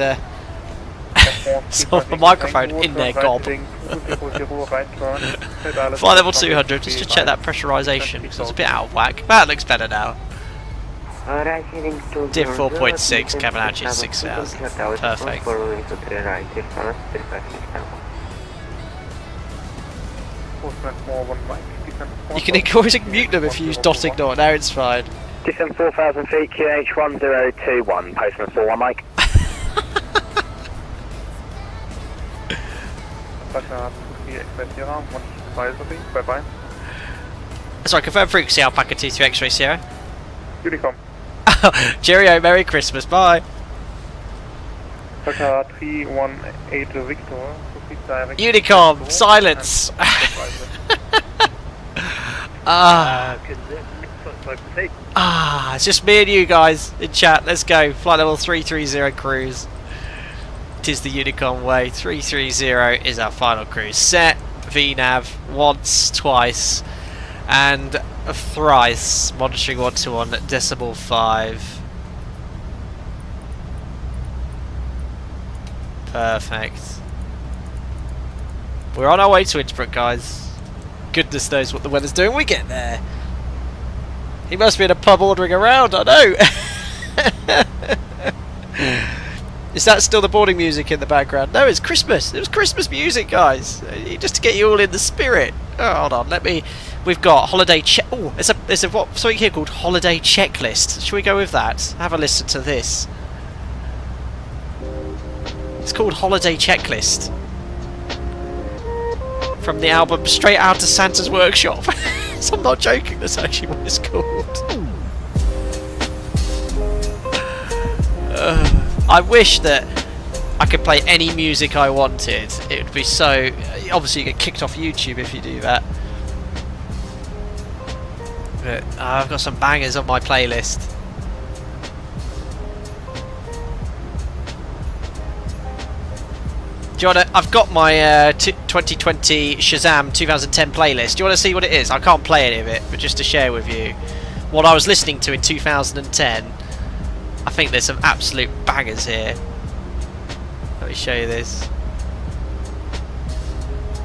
it's on the microphone in their gob. Flight level 200, just to check that pressurisation, because it's a bit out of whack. That looks better now. Div 4.6, cabin altitude 6,000. Perfect. You can always mute them if you use dot ignore. Now it's fine. Descent 4,000 feet, QH 1021, Postman 41 Mike. Sorry, confirm frequency, Alpaca 23 X-ray Sierra. Unicom. Cheerio, Merry Christmas, bye. Alpaca 318 Victor. Unicom, silence. It's just me and you guys in chat. Let's go. Flight level 330 cruise. It is the Unicom way. 330 is our final cruise. Set VNAV once, twice, and thrice. Monitoring 121 at decimal 5. Perfect. We're on our way to Innsbruck, guys. Goodness knows what the weather's doing when we get there. He must be in a pub ordering around, I know. Is that still the boarding music in the background? No, it's Christmas. It was Christmas music, guys. Just to get you all in the spirit. Oh, hold on, we've got holiday check. Oh, there's something here called holiday checklist. Should we go with that? Have a listen to this. It's called holiday checklist. From the album Straight Out to Santa's Workshop. So I'm not joking, that's actually what it's called. I wish that I could play any music I wanted. It would be so... Obviously you get kicked off YouTube if you do that. But I've got some bangers on my playlist. Do you want to, I've got my 2020 Shazam 2010 playlist. Do you want to see what it is? I can't play any of it, but just to share with you what I was listening to in 2010. I think there's some absolute bangers here. Let me show you this.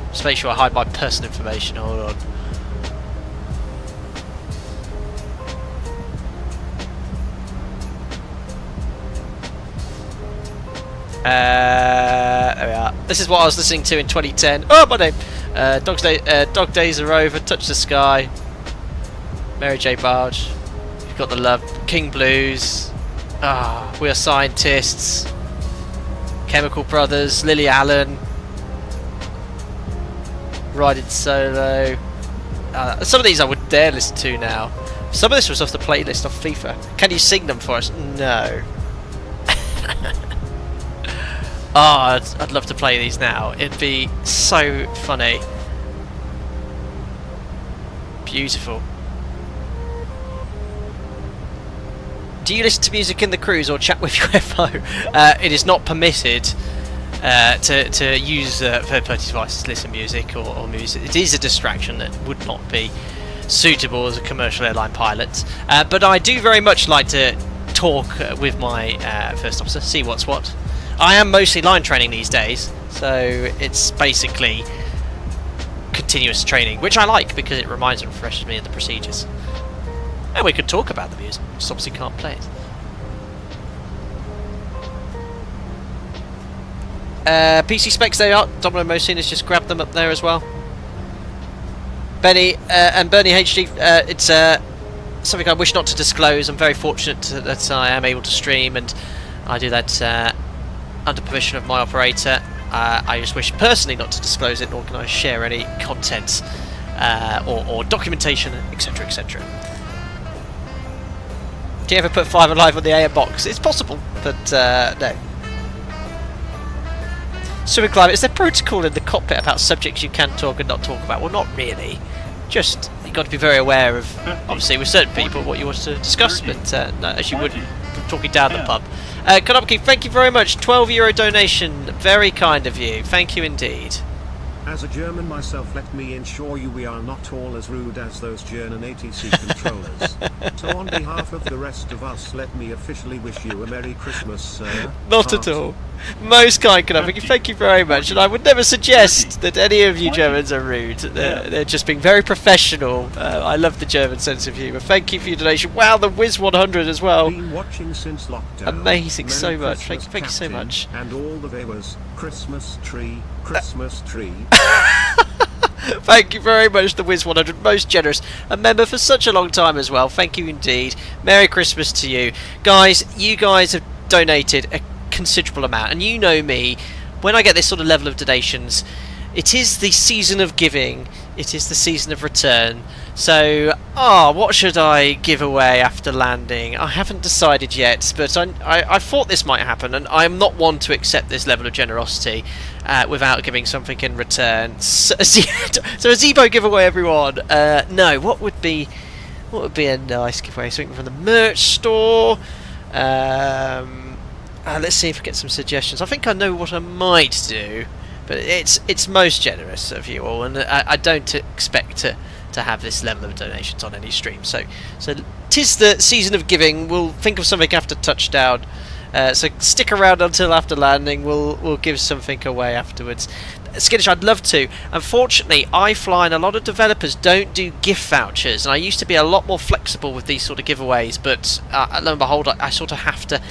Just make sure I hide my personal information. Hold on. There we are. This is what I was listening to in 2010. Oh, my name. Dog Days Are Over, Touch the Sky, Mary J. Barge. You've got the love. King Blues. We Are Scientists. Chemical Brothers. Lily Allen. Riding Solo. Some of these I wouldn't dare listen to now. Some of this was off the playlist off FIFA. Can you sing them for us? No. I'd love to play these now. It'd be so funny. Beautiful. Do you listen to music in the cruise or chat with your FO? It is not permitted to use third-party devices to listen to music or music. It is a distraction that would not be suitable as a commercial airline pilot. But I do very much like to talk with my first officer, see what's what. I am mostly line training these days, so it's basically continuous training, which I like because it reminds and refreshes me of the procedures. And we could talk about the views, just obviously can't play it. PC specs, they are. Domino Mosin has just grabbed them up there as well. Benny and Bernie HD, it's something I wish not to disclose. I'm very fortunate that I am able to stream, and I do that under permission of my operator. I just wish personally not to disclose it, nor can I share any content or documentation, etc, etc. Do you ever put 5 Alive on the AM box? It's possible, but no. Swimming climate, is there protocol in the cockpit about subjects you can talk and not talk about? Well, not really. Just, you've got to be very aware of, obviously with certain people, what you want to discuss, but no, as you would talking down the pub. Konopki, thank you very much. €12 donation, very kind of you. Thank you indeed. As a German myself, let me ensure you we are not all as rude as those German ATC controllers. So on behalf of the rest of us, let me officially wish you a Merry Christmas, sir. Not at all. Most kind, Konopki, thank you very much. And I would never suggest that any of you Germans are rude. They're just being very professional. I love the German sense of humour. Thank you for your donation. Wow, the Wiz 100 as well. Been watching since lockdown. Amazing, Merry so much. Christmas, Thank you so much. And all the viewers, Christmas tree, Christmas tree. Thank you very much, the Wiz 100, most generous. A member for such a long time as well. Thank you indeed. Merry Christmas to you. Guys, you guys have donated a considerable amount, and you know me, when I get this sort of level of donations, it is the season of giving, it is the season of return. So, what should I give away after landing? I haven't decided yet, but I thought this might happen, and I'm not one to accept this level of generosity without giving something in return. So a Zebo giveaway, everyone. No, what would be a nice giveaway? Something from the merch store. Let's see if I get some suggestions. I think I know what I might do, but it's most generous of you all, and I don't expect to have this level of donations on any stream. So 'tis the season of giving. We'll think of something after touchdown. So stick around until after landing. We'll give something away afterwards. Skittish, I'd love to. Unfortunately, iFly and a lot of developers don't do gift vouchers, and I used to be a lot more flexible with these sort of giveaways, but lo and behold, I sort of have to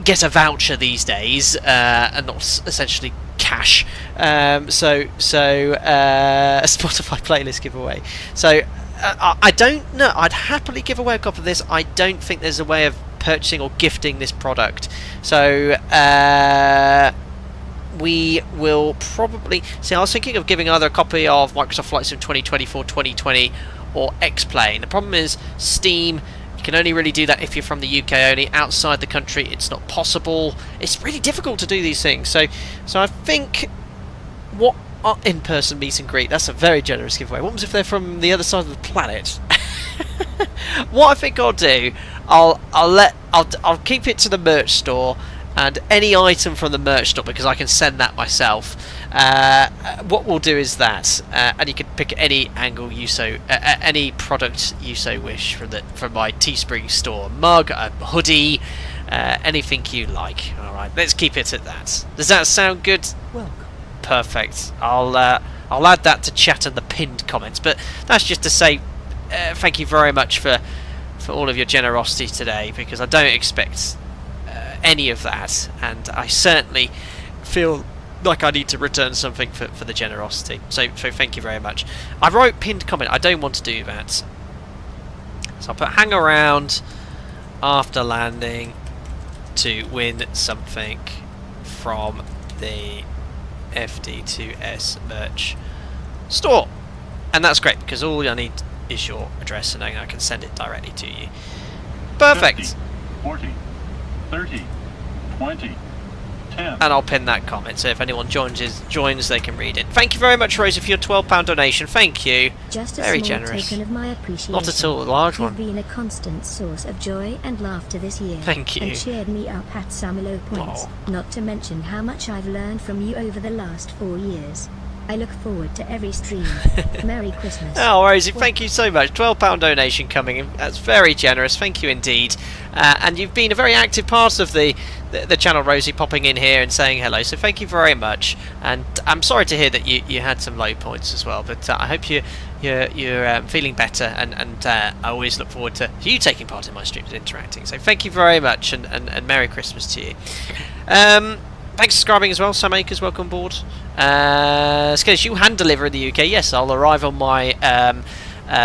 get a voucher these days, and not essentially cash. A Spotify playlist giveaway. So I don't know. I'd happily give away a copy of this. I don't think there's a way of purchasing or gifting this product. So we will probably see. I was thinking of giving either a copy of Microsoft Flight Sim 2024, 2020, or X-Plane. The problem is Steam. You can only really do that if you're from the UK only. Outside the country, it's not possible. It's really difficult to do these things. So I think what in-person meet and greet. That's a very generous giveaway. What was if they're from the other side of the planet? What I think I'll do, I'll keep it to the merch store, and any item from the merch store, because I can send that myself. What we'll do is that, and you can pick any angle you so, any product you so wish from my Teespring store, mug, a hoodie, anything you like. All right, let's keep it at that. Does that sound good? Welcome. Perfect. I'll add that to chat and the pinned comments. But that's just to say, thank you very much for all of your generosity today, because I don't expect any of that, and I certainly feel like I need to return something for the generosity. So thank you very much. I wrote pinned comment. I don't want to do that. So I'll put hang around after landing to win something from the FD2S merch store. And that's great, because all I need is your address, and I can send it directly to you. Perfect. 50, 40, 30, 20, 10. And I'll pin that comment, so if anyone joins, they can read it. Thank you very much, Rosie, for your £12 donation. Thank you. Just a very small generous. token of my appreciation. Not at all, a large one. You've been a constant source of joy and laughter this year. Thank you. And cheered me up at some low points. Oh. Not to mention how much I've learned from you over the last 4 years. I look forward to every stream. Merry Christmas. Oh, Rosie, thank you so much. £12 donation coming in. That's very generous. Thank you indeed. And you've been a very active part of the channel, Rosie, popping in here and saying hello. So thank you very much. And I'm sorry to hear that you had some low points as well. But I hope you're feeling better. And I always look forward to you taking part in my streams and interacting. So thank you very much. And Merry Christmas to you. Thanks for subscribing as well, Sam Akers, welcome aboard. Skills, you hand deliver in the UK. Yes, I'll arrive on my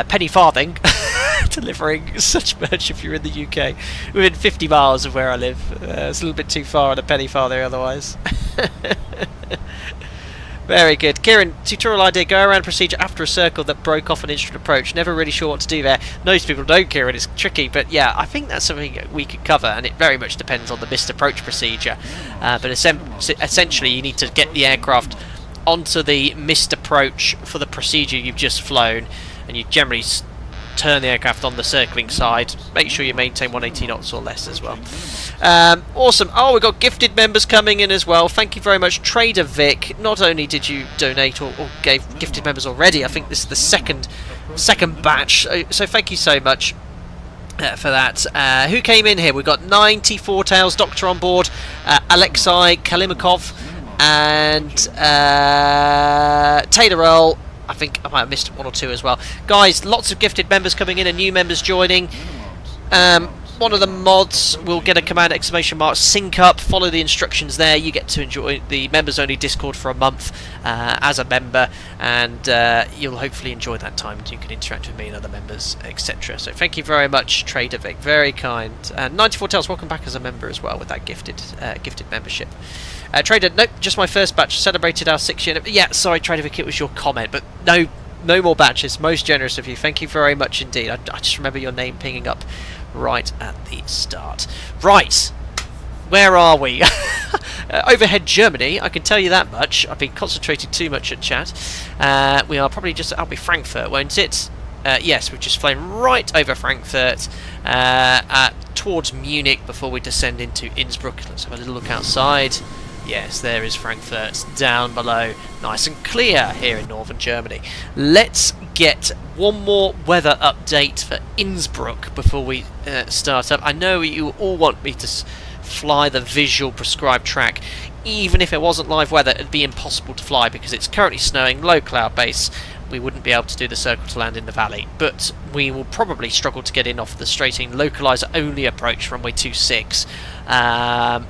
penny farthing, delivering such merch if you're in the UK. Within 50 miles of where I live. It's a little bit too far on a penny farthing otherwise. Very good. Kieran, tutorial idea, go around procedure after a circle that broke off an instrument approach. Never really sure what to do there. Most people don't, Kieran, it's tricky, but yeah, I think that's something we could cover, and it very much depends on the missed approach procedure. But essentially you need to get the aircraft onto the missed approach for the procedure you've just flown, and you generally turn the aircraft on the circling side. Make sure you maintain 180 knots or less as well. Awesome. Oh, we've got gifted members coming in as well. Thank you very much, Trader Vic. Not only did you donate or gave gifted members already, I think this is the second batch. So thank you so much for that. Who came in here? We've got 94 Tails Doctor on board, Alexei Kalimakov, and Taylor Earl. I think I might have missed one or two as well. Guys, lots of gifted members coming in and new members joining. One of the mods will get a command ! sync up, follow the instructions there. You get to enjoy the members only Discord for a month as a member, and you'll hopefully enjoy that time. You can interact with me and other members, etc. So thank you very much, Trader Vic, very kind. 94 Tails, welcome back as a member as well with that gifted membership. Trader, nope, just my first batch. Celebrated our 6th year. Yeah, sorry, Trader Vic, it was your comment, but no more batches. Most generous of you. Thank you very much indeed. I just remember your name pinging up right at the start. Right, where are we? Overhead Germany, I can tell you that much. I've been concentrating too much at chat. We are probably just, I'll be Frankfurt, won't it? Yes, we've just flown right over Frankfurt towards Munich before we descend into Innsbruck. Let's have a little look outside. Yes, there is Frankfurt down below, nice and clear here in northern Germany. Let's get one more weather update for Innsbruck before we start up. I know you all want me to fly the visual prescribed track. Even if it wasn't live weather, it'd be impossible to fly because it's currently snowing, low cloud base. We wouldn't be able to do the circle to land in the valley, but we will probably struggle to get in off the straight-in localizer only approach runway 26.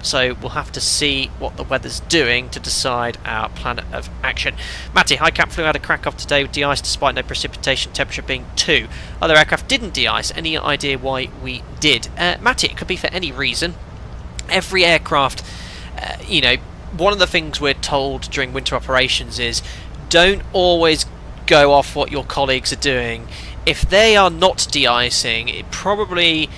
So we'll have to see what the weather's doing to decide our plan of action. Matty, high cap flew out of Krakow today with de-ice despite no precipitation, temperature being 2. Other aircraft didn't de-ice. Any idea why we did? Matty, it could be for any reason. Every aircraft, one of the things we're told during winter operations is don't always go off what your colleagues are doing. If they are not de-icing, it probably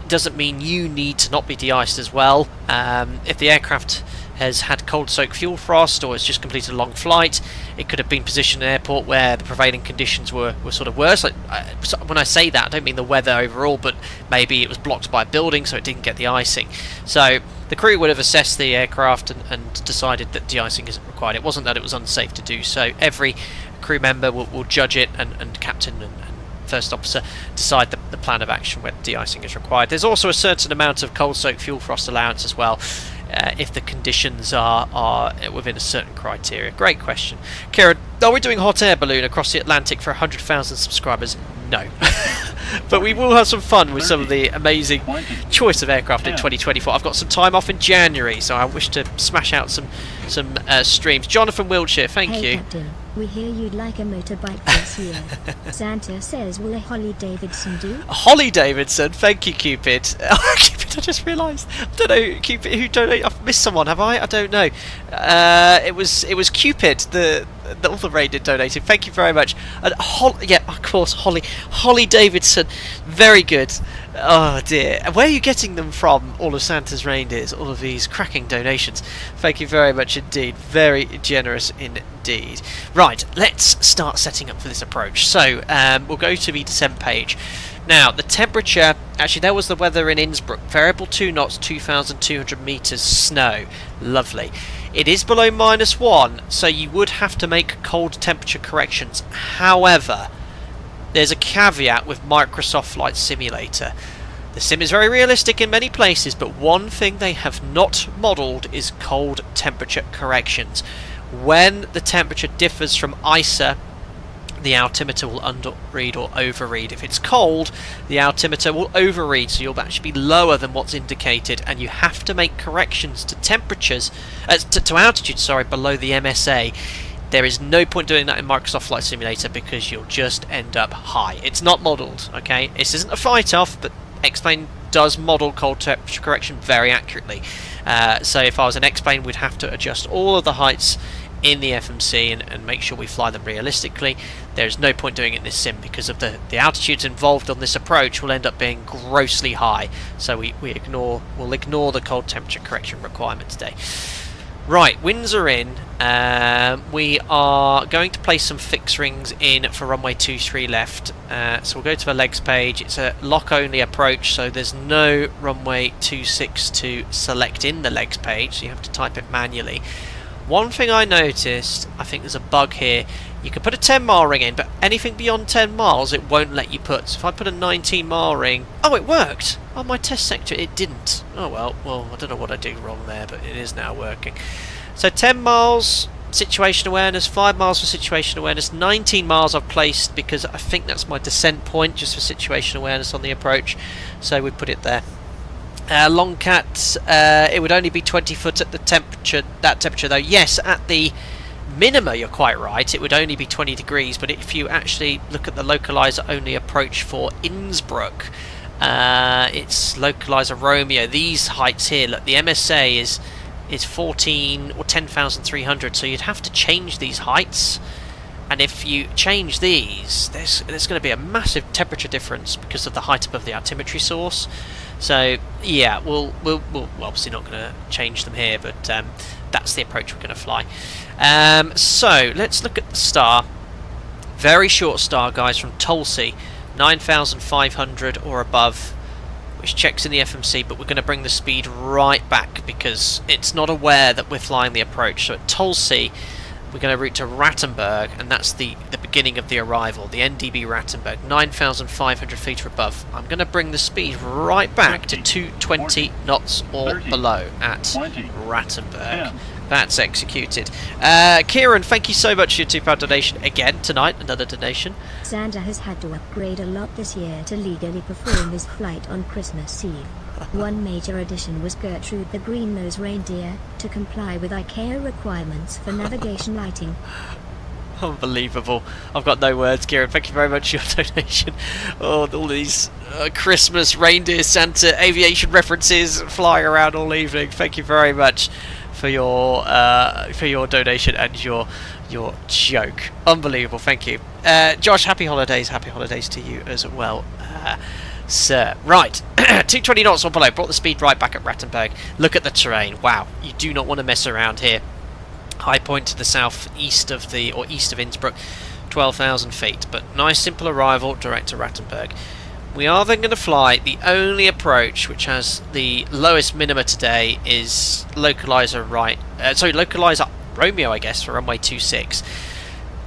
doesn't mean you need to not be de-iced as well. If the aircraft has had cold soaked fuel frost or has just completed a long flight, it could have been positioned in an airport where the prevailing conditions were sort of worse. When I say that, I don't mean the weather overall, but maybe it was blocked by a building so it didn't get the icing. So the crew would have assessed the aircraft and decided that de-icing isn't required. It wasn't that it was unsafe to do so. Every crew member will judge it, and captain and first officer decide the plan of action where de-icing is required. There's also a certain amount of cold soaked fuel frost allowance as well, if the conditions are within a certain criteria. Great question. Kieran, are we doing hot air balloon across the Atlantic for 100,000 subscribers? No. But we will have some fun with some of the amazing choice of aircraft in 2024. I've got some time off in January, so I wish to smash out some streams. Jonathan Wiltshire, thank you. Captain, we hear you'd like a motorbike this year. Santa says, will a Holly Davidson do? A Holly Davidson, thank you, Cupid. Cupid, I just realised. I don't know, Cupid, who donated? I've missed someone, have I? I don't know. It was Cupid, the other rated donated. Thank you very much. And yeah, of course, Holly Davidson, very good. Oh dear, where are you getting them from? All of Santa's reindeers, all of these cracking donations. Thank you very much indeed, very generous indeed. Right, let's start setting up for this approach. So we'll go to the descent page. Now the temperature, actually there was the weather in Innsbruck, variable 2 knots, 2,200 meters, snow, lovely. It is below -1, so you would have to make cold temperature corrections. However, there's a caveat with Microsoft Flight Simulator. The sim is very realistic in many places, but one thing they have not modelled is cold temperature corrections. When the temperature differs from ISA, the altimeter will underread or overread. If it's cold, the altimeter will overread, so you'll actually be lower than what's indicated, and you have to make corrections to temperatures, to altitude, sorry, below the MSA. There is no point doing that in Microsoft Flight Simulator because you'll just end up high. It's not modelled, okay? This isn't a fight-off, but X-Plane does model cold temperature correction very accurately. So if I was an X-Plane, we'd have to adjust all of the heights in the FMC and make sure we fly them realistically. There's no point doing it in this sim because of the altitudes involved on this approach will end up being grossly high. So we'll ignore the cold temperature correction requirement today. Right, winds are in. We are going to place some fix rings in for runway 23 left. So we'll go to the legs page. It's a lock-only approach, so there's no runway 26 to select in the legs page, so you have to type it manually. One thing I noticed, I think there's a bug here. You can put a 10-mile ring in, but anything beyond 10 miles it won't let you put. So if I put a 19-mile ring... Oh, it worked! On my test sector it didn't. Oh well, I don't know what I did wrong there, but it is now working. So 10 miles, situation awareness, 5 miles for situation awareness, 19 miles I've placed because I think that's my descent point, just for situation awareness on the approach. So we put it there. Long cat, it would only be 20 foot at the temperature, that temperature though. Yes, at the minima you're quite right, it would only be 20 degrees, but if you actually look at the localizer only approach for Innsbruck, it's localizer Romeo, these heights here, look, the MSA is 14 or 10,300, so you'd have to change these heights. And if you change these, there's going to be a massive temperature difference because of the height above the altimetry source. So yeah, we'll obviously not going to change them here, but that's the approach we're going to fly. So let's look at the star. Very short star, guys, from Tulsi, 9,500 or above, which checks in the FMC, but we're going to bring the speed right back because it's not aware that we're flying the approach. So at Tulsi, we're going to route to Rattenberg, and that's the beginning of the arrival, the NDB Rattenberg, 9,500 feet or above. I'm going to bring the speed right back to 220 knots or below at Rattenberg. That's executed. Kieran, thank you so much for your £2 donation again tonight. Another donation. Santa has had to upgrade a lot this year to legally perform his flight on Christmas Eve. One major addition was Gertrude the green-nosed reindeer, to comply with ICAO requirements for navigation lighting. Unbelievable. I've got no words, Kieran. Thank you very much for your donation. Oh, all these Christmas reindeer Santa aviation references flying around all evening. Thank you very much for your donation and your joke. Unbelievable. Thank you. Josh, happy holidays to you as well, sir. Right, 220 knots or below. Brought the speed right back at Rattenberg. Look at the terrain. Wow, you do not want to mess around here. High point to the southeast of east of Innsbruck, 12,000 feet. But nice simple arrival direct to Rattenberg. We are then going to fly the only approach which has the lowest minima today is localizer Romeo, I guess, for runway 26.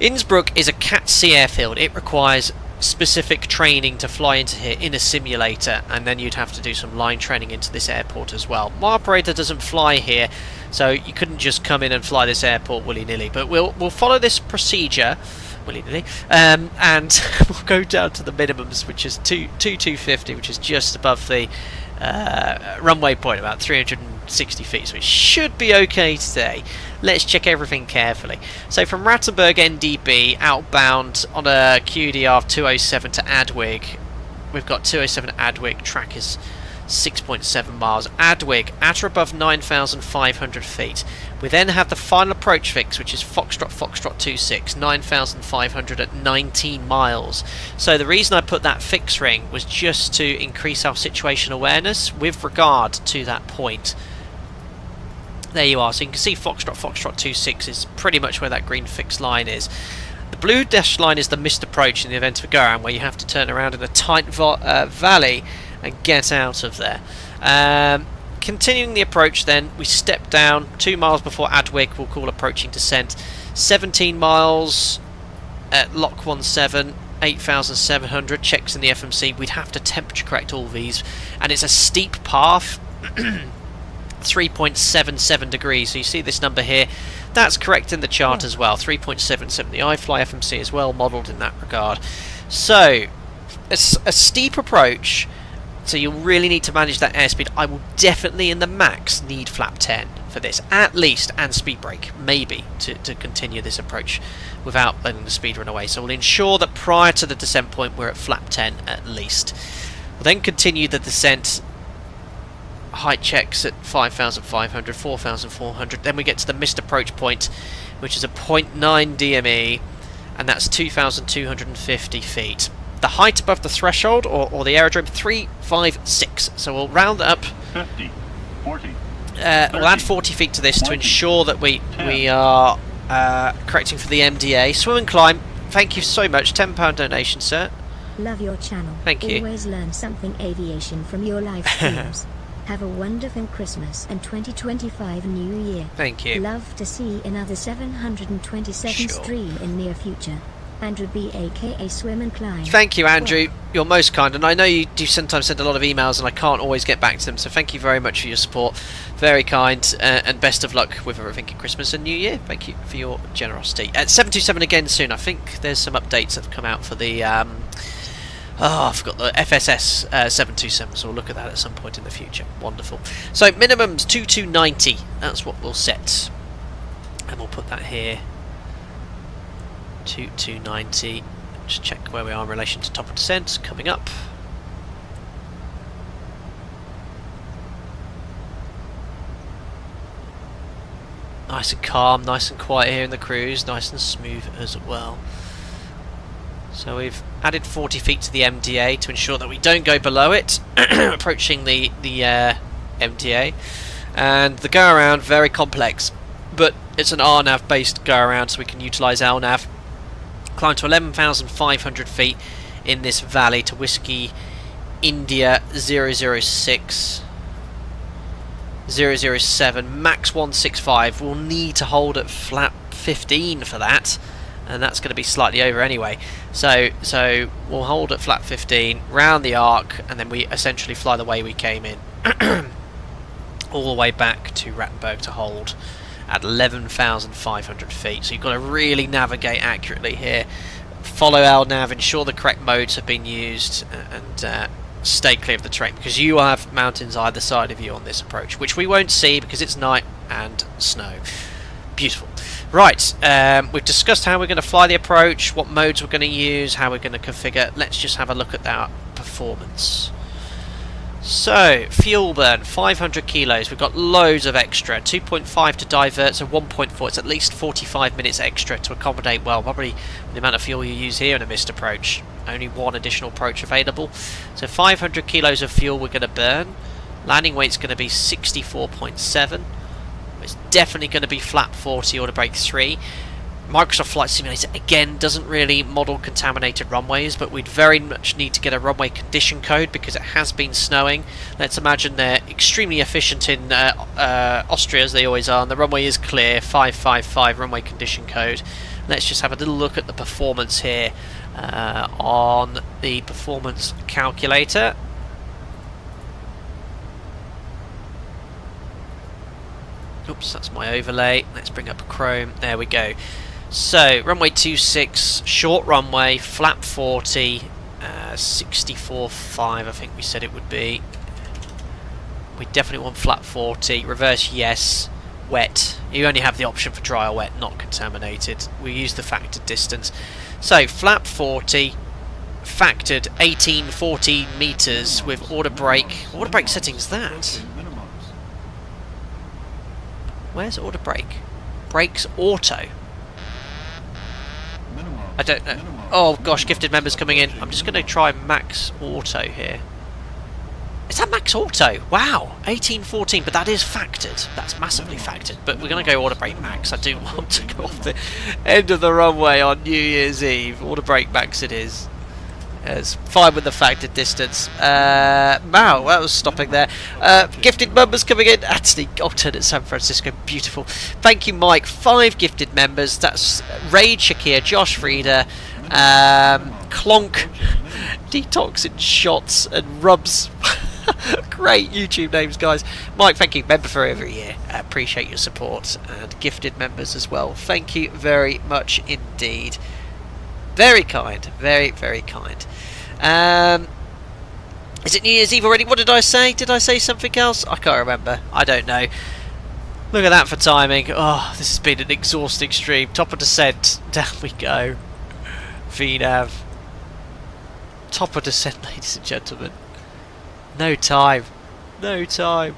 Innsbruck is a Cat C airfield. It requires specific training to fly into here in a simulator, and then you'd have to do some line training into this airport as well. My operator doesn't fly here, so you couldn't just come in and fly this airport willy-nilly, but we'll follow this procedure willy-nilly, and we'll go down to the minimums, which is 250, which is just above the runway point, about 360 feet, so it should be okay today. Let's check everything carefully. So from Rattenberg NDB outbound on a QDR of 207 to Adwig, we've got 207 Adwig, track is 6.7 miles. Adwig at or above 9,500 feet. We then have the final approach fix, which is Foxtrot 26, 9,500 at 19 miles. So the reason I put that fix ring was just to increase our situation awareness with regard to that point. There you are, so you can see Foxtrot 26 is pretty much where that green fixed line is. The blue dashed line is the missed approach in the event of a go-around, where you have to turn around in a tight valley and get out of there. continuing the approach then, we step down 2 miles before Adwick, we'll call approaching descent. 17 miles at Lock 17, 8,700, checks in the FMC. We'd have to temperature correct all these, and it's a steep path, 3.77 degrees, so you see this number here, that's correct in the chart as well, 3.77. The iFly FMC is well modelled in that regard. So, a steep approach, so you'll really need to manage that airspeed. I will definitely, in the max, need flap 10 for this, at least, and speed brake, maybe, to continue this approach without letting the speed run away. So we'll ensure that prior to the descent point we're at flap 10 at least. We'll then continue the descent, height checks at 5,500, 4,400, then we get to the missed approach point, which is a 0.9 DME, and that's 2,250 feet. The height above the threshold, or the aerodrome, 356. So we'll round that up. 50, 40. 30, we'll add 40 feet to this 20, to ensure that we are correcting for the MDA. Swim and climb. Thank you so much. £10 donation, sir. Love your channel. Thank you. Always learn something aviation from your live streams. Have a wonderful Christmas and 2025 New Year. Thank you. Love to see another 727 stream in near future. Andrew B, aka Swim and Climb. Thank you, Andrew. You're most kind, and I know you do sometimes send a lot of emails and I can't always get back to them, so thank you very much for your support. Very kind, and best of luck with everything at Christmas and New Year. Thank you for your generosity. At 727 again soon. I think there's some updates that have come out for the I forgot the FSS 727, so we'll look at that at some point in the future. Wonderful. So minimums 2290, that's what we'll set, and we'll put that here. 2290. Just check where we are in relation to top of descent. Coming up. Nice and calm, nice and quiet here in the cruise, nice and smooth as well. So we've added 40 feet to the MDA to ensure that we don't go below it, approaching the MDA. And the go around, very complex, but it's an RNAV based go around, so we can utilise LNAV. Climb to 11,500 feet in this valley to Whiskey India 006 007, max 165. We'll need to hold at flap 15 for that, and that's going to be slightly over anyway. So we'll hold at flap 15, round the arc, and then we essentially fly the way we came in, all the way back to Rattenberg to hold at 11,500 feet. So you've got to really navigate accurately here. Follow LNAV, ensure the correct modes have been used, and stay clear of the terrain, because you will have mountains either side of you on this approach, which we won't see because it's night and snow. Beautiful. Right, we've discussed how we're going to fly the approach, what modes we're going to use, how we're going to configure. Let's just have a look at that performance. So, fuel burn, 500 kilos. We've got loads of extra. 2.5 to divert, so 1.4. It's at least 45 minutes extra to accommodate, well, probably the amount of fuel you use here in a missed approach. Only one additional approach available. So 500 kilos of fuel we're going to burn. Landing weight's going to be 64.7. It's definitely going to be flap 40 or to break 3. Microsoft Flight Simulator again doesn't really model contaminated runways, but we'd very much need to get a runway condition code because it has been snowing. Let's imagine they're extremely efficient in Austria, as they always are, and the runway is clear. 555 runway condition code. Let's just have a little look at the performance here on the performance calculator. Oops, that's my overlay. Let's bring up Chrome. There we go. So, runway 26, short runway, flap 40, 64.5 I think we said it would be. We definitely want flap 40, reverse yes, wet. You only have the option for dry or wet, not contaminated. We use the factored distance. So, flap 40, factored 1840 meters with order brake. What order brake setting's that? Where's order brake? Brakes auto. I don't know. Oh gosh, gifted members coming in. I'm just going to try max auto here. Is that max auto? Wow, 1814, but that is factored. That's massively factored. But we're going to go order brake max. I do want to go off the end of the runway on New Year's Eve. Order brake max it is. It's fine with the factored distance. Wow, that was stopping there. Gifted members coming in. Anthony alternate San Francisco, beautiful. Thank you, Mike. 5 gifted members. That's Raid, Shakir, Josh Frieda, Clonk, Detoxin Shots, and Rubs. Great YouTube names, guys. Mike, thank you. Member for every year. Appreciate your support, and gifted members as well. Thank you very much indeed. Very kind. Very, very kind. Is it New Year's Eve already? What did I say? Did I say something else? I can't remember. I don't know. Look at that for timing. Oh, this has been an exhausting stream. Top of descent. Down we go. VNAV. Top of descent, ladies and gentlemen. No time. No time.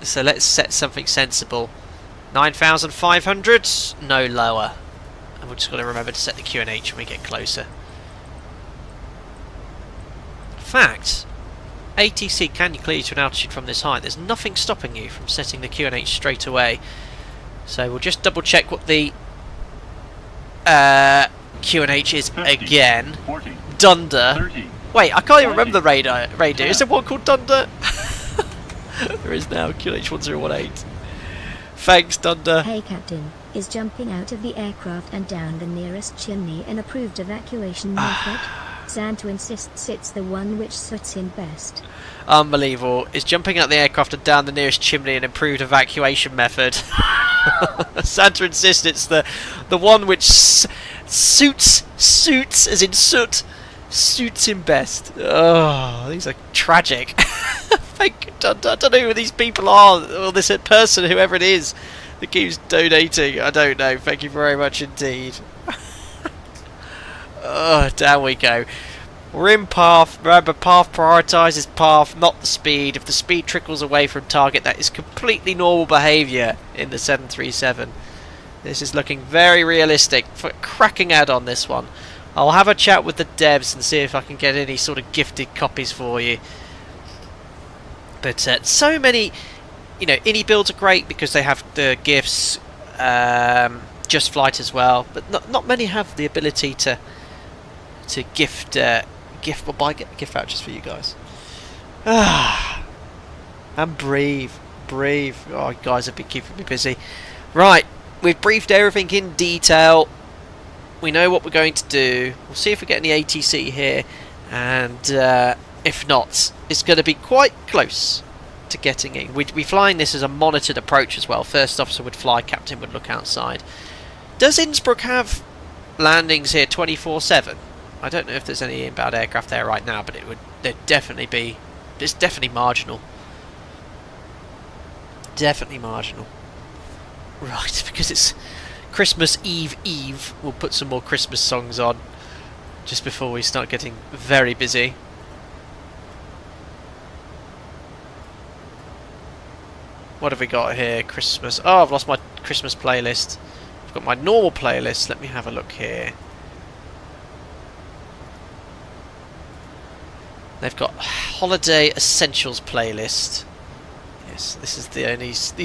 So let's set something sensible. 9,500. No lower. And we've just got to remember to set the QNH when we get closer. In fact, ATC, can you clear to an altitude from this height? There's nothing stopping you from setting the QNH straight away. So we'll just double check what the QNH is 50, again. 40, Dunder. 30. Wait, I can't even remember the radar. Is there one called Dunder? There is now, QNH 1018. Thanks, Dunder. Hey Captain, is jumping out of the aircraft and down the nearest chimney an approved evacuation method? Santa insists it's the one which suits him best. Unbelievable. Is jumping out the aircraft and down the nearest chimney an improved evacuation method? Santa insists it's the one which suits as in soot, suits him best. Oh, these are tragic. I don't know who these people are, or this person, whoever it is, that keeps donating. I don't know. Thank you very much indeed. Oh, down we go. We're in path. Remember, path prioritises path, not the speed. If the speed trickles away from target, that is completely normal behaviour in the 737. This is looking very realistic. For cracking out on this one. I'll have a chat with the devs and see if I can get any sort of gifted copies for you. But so many, you know, Innie builds are great because they have the gifts, Just Flight as well. But not many have the ability to gift buy gift vouchers for you guys. I'm brave. Oh, you guys have been keeping me busy. Right, we've briefed everything in detail. We know what we're going to do. We'll see if we get any ATC here, and if not, it's going to be quite close to getting in. We're flying this as a monitored approach as well. First officer would fly, captain would look outside. Does Innsbruck have landings here 24/7? I don't know if there's any inbound aircraft there right now, but there'd definitely be. It's definitely marginal. Definitely marginal. Right, because it's Christmas Eve. We'll put some more Christmas songs on just before we start getting very busy. What have we got here? Christmas. Oh, I've lost my Christmas playlist. I've got my normal playlist. Let me have a look here. They've got Holiday Essentials playlist. Yes, these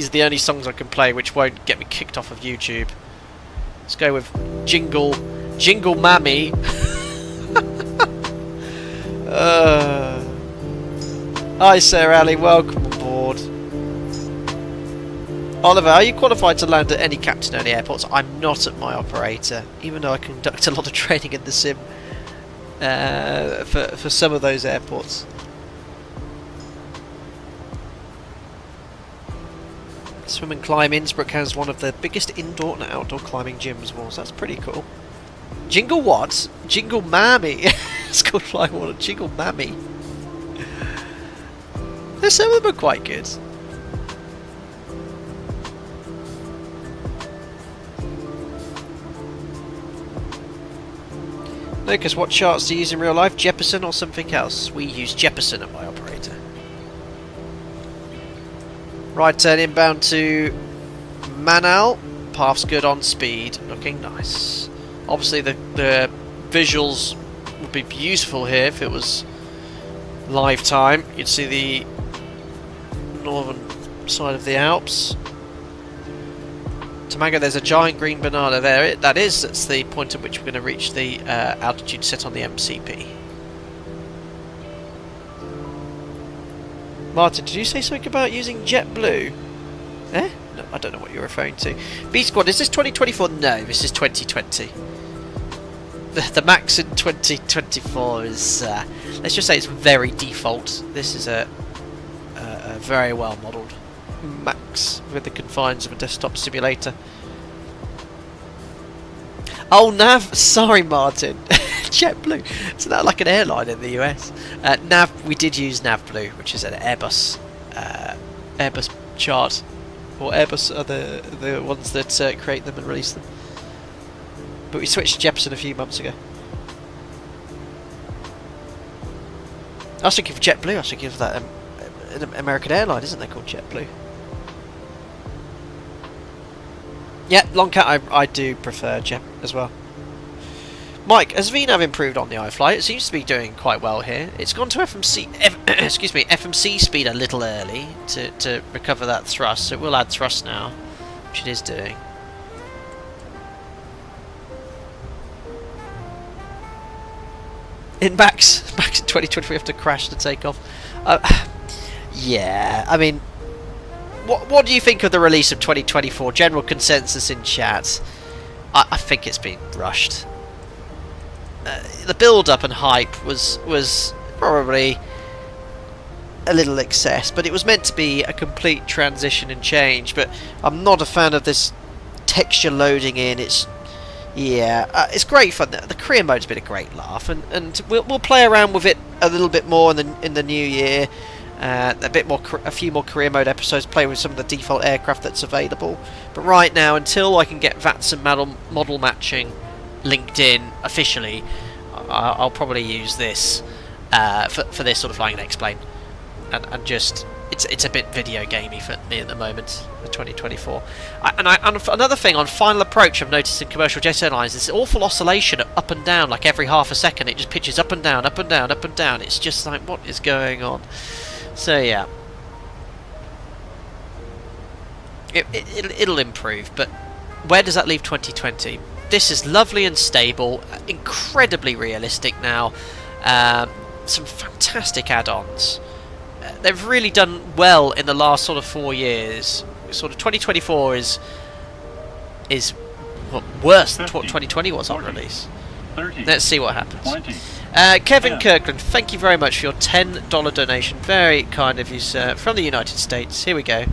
are the only songs I can play which won't get me kicked off of YouTube. Let's go with Jingle Mammy. Hi Sarah Ali, welcome aboard. Oliver, are you qualified to land at any captain-only airports? I'm not at my operator, even though I conduct a lot of training in the sim for some of those airports. Swim and Climb Innsbruck has one of the biggest indoor and outdoor climbing gyms. Well, so that's pretty cool. Jingle what? Jingle Mammy. It's called flying water. Jingle Mammy. Some of them are quite good. Lucas, what charts do you use in real life? Jeppesen or something else? We use Jeppesen at my operator. Right turn inbound to Manal. Path's good on speed. Looking nice. Obviously the visuals would be beautiful here if it was live time. You'd see the northern side of the Alps. Tomago, there's a giant green banana there. That's the point at which we're going to reach the altitude set on the MCP. Martin, did you say something about using JetBlue? Eh? No, I don't know what you're referring to. B Squad, is this 2024? No, this is 2020. The max in 2024 is, let's just say it's very default. This is a very well modelled max with the confines of a desktop simulator. Oh, Nav, sorry Martin. JetBlue. Isn't that like an airline in the US? Nav, we did use NavBlue, which is an Airbus chart. Or Airbus are the ones that create them and release them. But we switched to Jeppesen a few months ago. I was thinking of JetBlue, I was thinking of that an American airline, isn't they, called JetBlue? Yeah, Longcat I do prefer Jet as well. Mike, has VNav improved on the iFly? It seems to be doing quite well here. It's gone to FMC speed a little early to recover that thrust, so it will add thrust now, which it is doing. In Max in 2020 we have to crash to take off. Yeah, I mean, what do you think of the release of 2024? General consensus in chat. I think it's been rushed. The build-up and hype was probably a little excess, but it was meant to be a complete transition and change. But I'm not a fan of this texture loading in. It's great fun. The career mode's been a great laugh, and we'll play around with it a little bit more in the new year. A few more career mode episodes, play with some of the default aircraft that's available. But right now, until I can get VATS and model matching linked in officially, I'll probably use this for this sort of flying and explain, and just it's a bit video gamey for me at the moment, the 2024. And another thing on final approach I've noticed in commercial jet airlines is this awful oscillation up and down, like every half a second it just pitches up and down, up and down, up and down. It's just like, what is going on? So yeah, it'll improve, but where does that leave 2020? This is lovely and stable, incredibly realistic now. Some fantastic add-ons. They've really done well in the last sort of 4 years. Sort of 2024 is worse than what 2020 was on release. Let's see what happens. Kevin Kirkland, thank you very much for your $10 donation. Very kind of you, sir, from the United States. Here we go.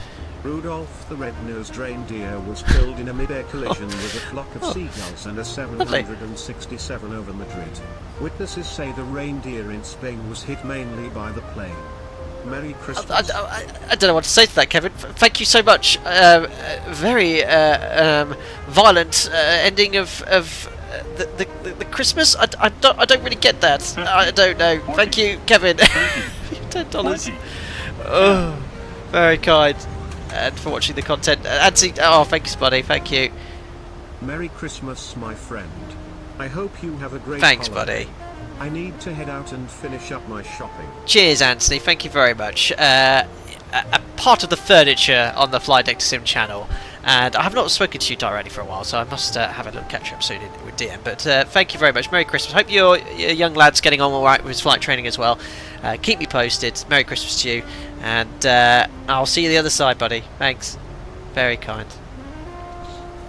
Rudolph the red-nosed reindeer was killed in a mid-air collision with a flock of seagulls and a 767 over Madrid. Witnesses say the reindeer in Spain was hit mainly by the plane. Merry Christmas. I don't know what to say to that, Kevin. Thank you so much. Very violent ending of the Christmas. I don't really get that. I don't know. Thank you, Kevin. $10. Oh, very kind. And for watching the content. Oh, thanks, buddy. Thank you. Merry Christmas, my friend. I hope you have a great Thanks, holiday. buddy. I need to head out and finish up my shopping. Cheers, Anthony. Thank you very much. A part of the furniture on the Fly Deck to Sim channel. And I have not spoken to you directly for a while, so I must have a little catch-up soon with DM. But thank you very much. Merry Christmas. Hope your young lad's getting on all right with his flight training as well. Keep me posted. Merry Christmas to you. And I'll see you the other side, buddy. Thanks. Very kind.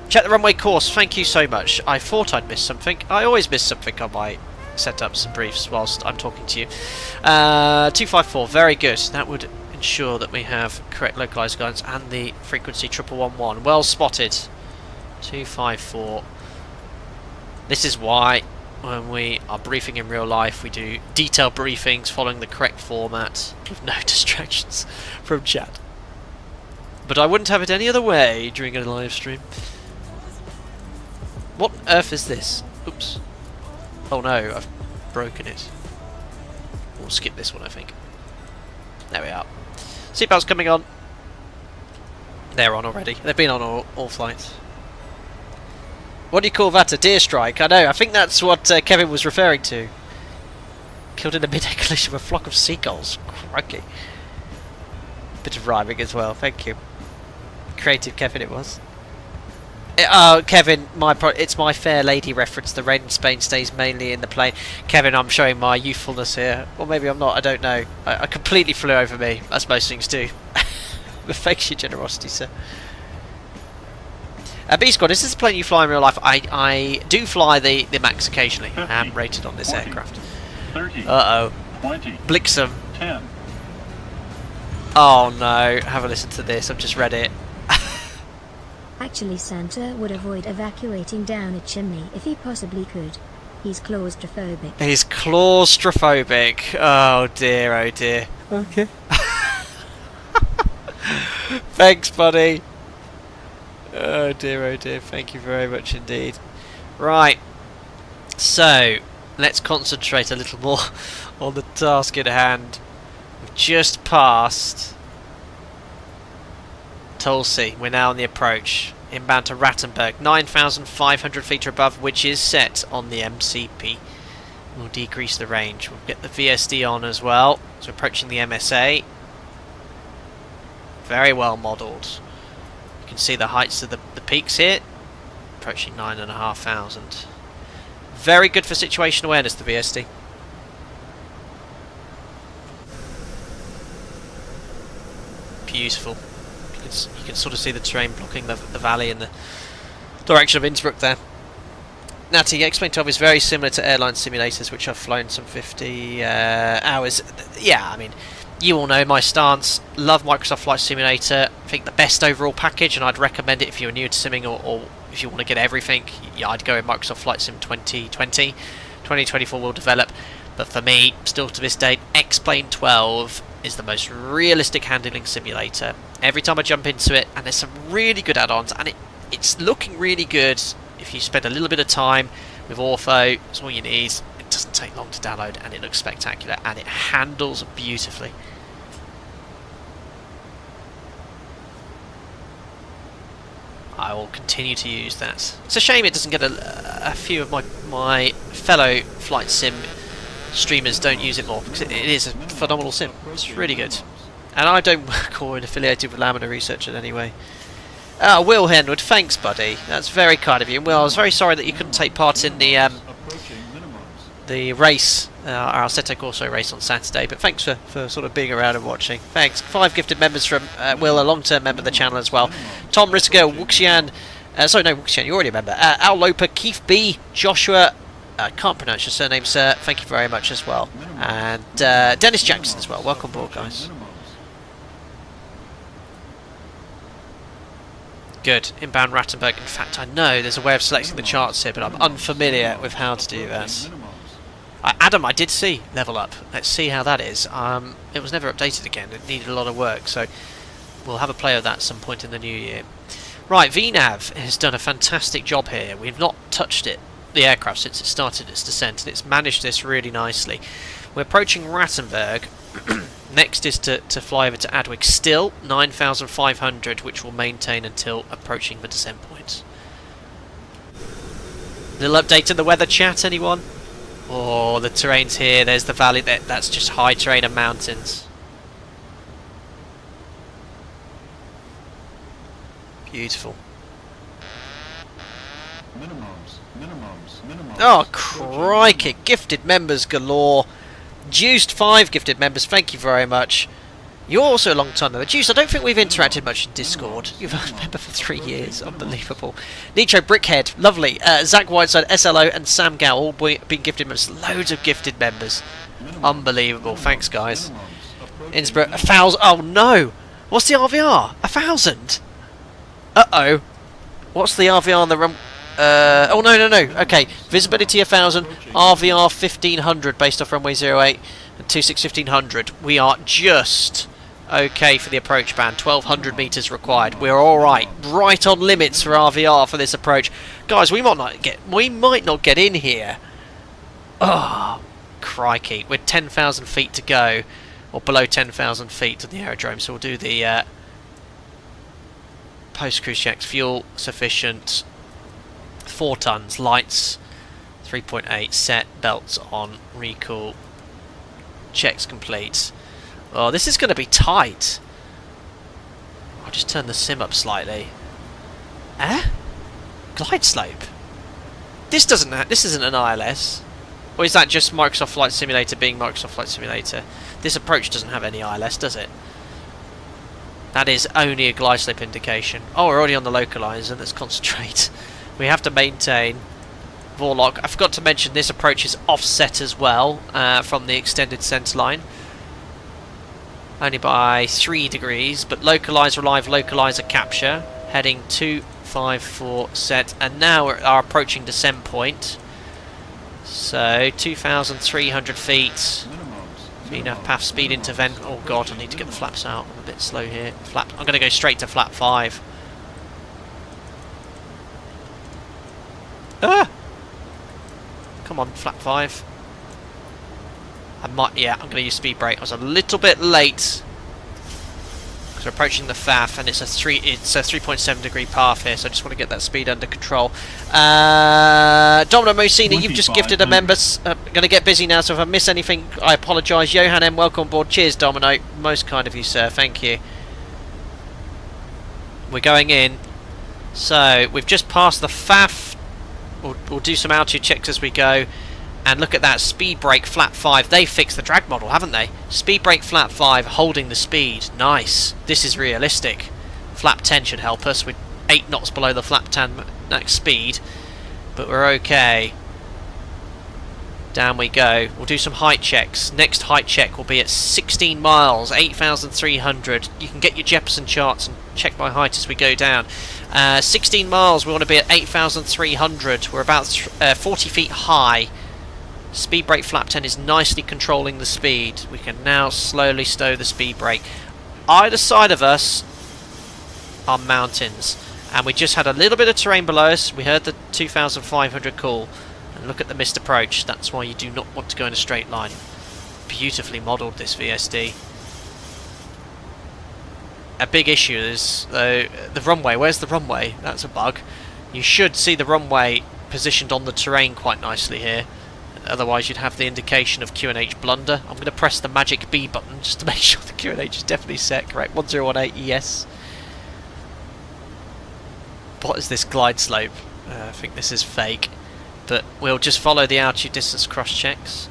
Check the runway course. Thank you so much. I thought I'd missed something. I always miss something on my setups and briefs whilst I'm talking to you. 254. Very good. That would ensure that we have correct localized guidance and the frequency 1111. Well spotted. 254. This is why when we are briefing in real life we do detailed briefings following the correct format with no distractions from chat. But I wouldn't have it any other way during a live stream. What on earth is this? Oops. Oh no, I've broken it. We'll skip this one, I think. There we are. Seatbelts coming on. They're on already. They've been on all flights. What do you call that? A deer strike? I know. I think that's what Kevin was referring to. Killed in a mid-air collision with a flock of seagulls. Crikey. Bit of rhyming as well. Thank you. Creative Kevin it was. Kevin, it's my Fair Lady reference. The rain in Spain stays mainly in the plane. Kevin, I'm showing my youthfulness here. Or maybe I'm not, I don't know. I completely flew over me, as most things do. But thanks for your generosity, sir. B-Squad, is this a plane you fly in real life? I do fly the Max occasionally. 50, I am rated on this 40, aircraft. 30, Uh-oh. 20, Blixum. 10. Oh no, have a listen to this, I've just read it. Actually, Santa would avoid evacuating down a chimney if he possibly could. He's claustrophobic. He's claustrophobic. Oh dear, Okay. Thanks, buddy. Oh dear, thank you very much indeed. Right, so let's concentrate a little more on the task at hand. We've just passed Tulsi. We're now on the approach. Inbound to Rattenberg. 9,500 feet or above, which is set on the MCP. We'll decrease the range. We'll get the VSD on as well. So approaching the MSA. Very well modelled. You can see the heights of the peaks here. Approaching 9,500. Very good for situation awareness, the VSD. Beautiful. You can sort of see the terrain blocking the valley in the direction of Innsbruck there. Natty, X-Plane 12 is very similar to airline simulators, which I've flown some 50 hours. Yeah, I mean, you all know my stance. Love Microsoft Flight Simulator. I think the best overall package, and I'd recommend it if you're new to simming or if you want to get everything. Yeah, I'd go with Microsoft Flight Sim 2020. 2024 will develop. But for me, still to this date, X-Plane 12 is the most realistic handling simulator. Every time I jump into it, and there's some really good add-ons, and it's looking really good if you spend a little bit of time with Ortho. It's all you need. It doesn't take long to download, and it looks spectacular, and it handles beautifully. I will continue to use that. It's a shame it doesn't get a few of my fellow flight sim streamers don't use it more, because it is a phenomenal sim. It's really good. And I don't work or affiliated with Laminar Research in any way. Will Henwood, thanks buddy. That's very kind of you. Will, I was very sorry that you couldn't take part in the race, our Assetto Corso race on Saturday, but thanks for sort of being around and watching. Thanks. 5 gifted members from Will, a long-term member of the channel as well. Tom Risker, Wuxian, sorry no, Wuxian, you're already a member. Al Loper, Keith B, Joshua, I can't pronounce your surname, sir. Thank you very much as well. And Dennis Jackson as well. Welcome aboard, guys. Good. Inbound Rattenberg. In fact, I know there's a way of selecting the charts here, but I'm unfamiliar with how to do that. Adam, I did see level up. Let's see how that is. It was never updated again. It needed a lot of work, so we'll have a play of that at some point in the new year. Right, VNAV has done a fantastic job here. We've not touched the aircraft since it started its descent, and it's managed this really nicely. We're approaching Rattenberg. Next is to fly over to Adwig, still 9,500, which will maintain until approaching the descent point. Little update in the weather chat, anyone? Oh, the terrain's here. There's the valley. That's just high terrain and mountains. Beautiful. Oh, crikey. Gifted members galore. Juiced 5 gifted members. Thank you very much. You're also a long time member. Juiced, I don't think we've interacted much in Discord. You've been a member for 3 years. Unbelievable. Nicho Brickhead. Lovely. Zach Whiteside, SLO, and Sam Gow all being gifted members. Loads of gifted members. Unbelievable. Thanks, guys. Innsbruck. 1,000. Oh, no. What's the RVR? 1,000? Uh-oh. What's the RVR on the run? Oh no. Okay, visibility 1,000, RVR 1,500 based off runway 08 and 26 1,500. We are just okay for the approach band. 1,200 meters required. We're all right on limits for RVR for this approach, guys. We might not get in here. Oh, crikey! We're 10,000 feet to go, or below 10,000 feet to the aerodrome. So we'll do the post-cruise checks. Fuel sufficient. 4 tons, lights 3.8, set, belts on, recool, checks complete. Oh, this is going to be tight. I'll just turn the sim up slightly. Eh? glide slope. This isn't an ILS. Or is that just Microsoft Flight Simulator being Microsoft Flight Simulator? This approach doesn't have any ILS, does it? That is only a glide slope indication. Oh, we're already on the localizer. Let's concentrate. We have to maintain Vorlock. I forgot to mention this approach is offset as well from the extended centre line. Only by 3 degrees, but localizer live, localizer capture. Heading 254 set, and now we are approaching descent point. So 2,300 feet. Enough path speed into vent. Oh god, I need to get the flaps out. I'm a bit slow here. I'm going to go straight to flap 5. Ah! Come on, flap 5. I'm going to use speed brake. I was a little bit late because we're approaching the FAF, and it's a 3.7 degree path here, so I just want to get that speed under control. Domino Mosina, you've just gifted a member. I'm going to get busy now, so if I miss anything, I apologise. Johan M, welcome on board. Cheers, Domino. Most kind of you, sir. Thank you. We're going in. So we've just passed the FAF. We'll do some altitude checks as we go. And look at that, speed brake, flap 5. They fixed the drag model, haven't they? Speed brake, flap 5, holding the speed. Nice. This is realistic. Flap 10 should help us. We're 8 knots below the flap 10 max speed. But we're okay. Down we go. We'll do some height checks. Next height check will be at 16 miles, 8,300. You can get your Jefferson charts and check my height as we go down. 16 miles, we want to be at 8,300. We're about 40 feet high. Speed brake flap 10 is nicely controlling the speed. We can now slowly stow the speed brake. Either side of us are mountains, and we just had a little bit of terrain below us. We heard the 2,500 call, and look at the missed approach. That's why you do not want to go in a straight line. Beautifully modelled, this VSD. A big issue is the runway. Where's the runway? That's a bug. You should see the runway positioned on the terrain quite nicely here. Otherwise you'd have the indication of QNH blunder. I'm going to press the magic B button just to make sure the QNH is definitely set. Correct. 1018, yes. What is this glide slope? I think this is fake. But we'll just follow the altitude distance cross checks.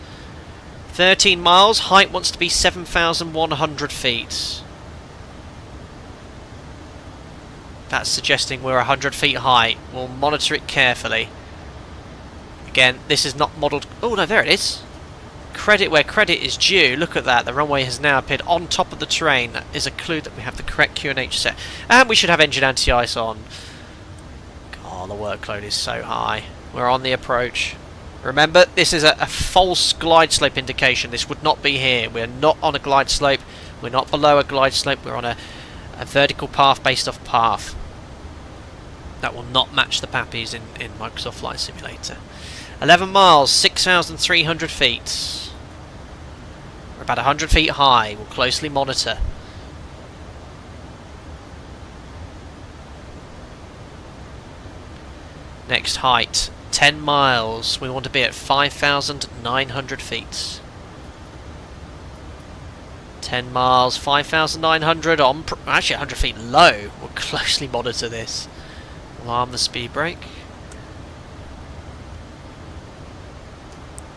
13 miles. Height wants to be 7,100 feet. That's suggesting we're 100 feet high. We'll monitor it carefully. Again, this is not modelled... Oh no, there it is. Credit where credit is due. Look at that. The runway has now appeared on top of the terrain. That is a clue that we have the correct QNH set. And we should have engine anti-ice on. Oh, the workload is so high. We're on the approach. Remember, this is a false glide slope indication. This would not be here. We're not on a glide slope. We're not below a glide slope. We're on a vertical path based off path. That will not match the PAPIs in Microsoft Flight Simulator. 11 miles, 6,300 feet. We're about 100 feet high. We'll closely monitor. Next height, 10 miles. We want to be at 5,900 feet. 10 miles, 5,900 on... Actually, 100 feet low. We'll closely monitor this. We'll arm the speed brake.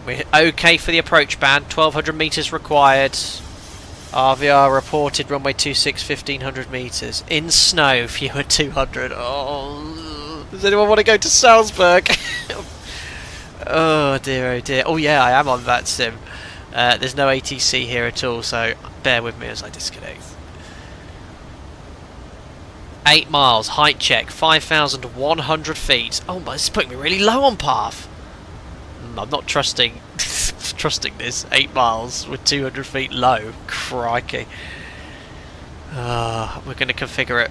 We're okay for the approach band. 1,200 meters required. RVR reported runway 26, 1,500 meters. In snow, fewer 200. Oh, does anyone want to go to Salzburg? Oh dear, oh dear. Oh yeah, I am on that sim. There's no ATC here at all, so bear with me as I disconnect. 8 miles, height check, 5,100 feet. Oh, this is putting me really low on path. I'm not trusting this. 8 miles with 200 feet low. Crikey. We're going to configure it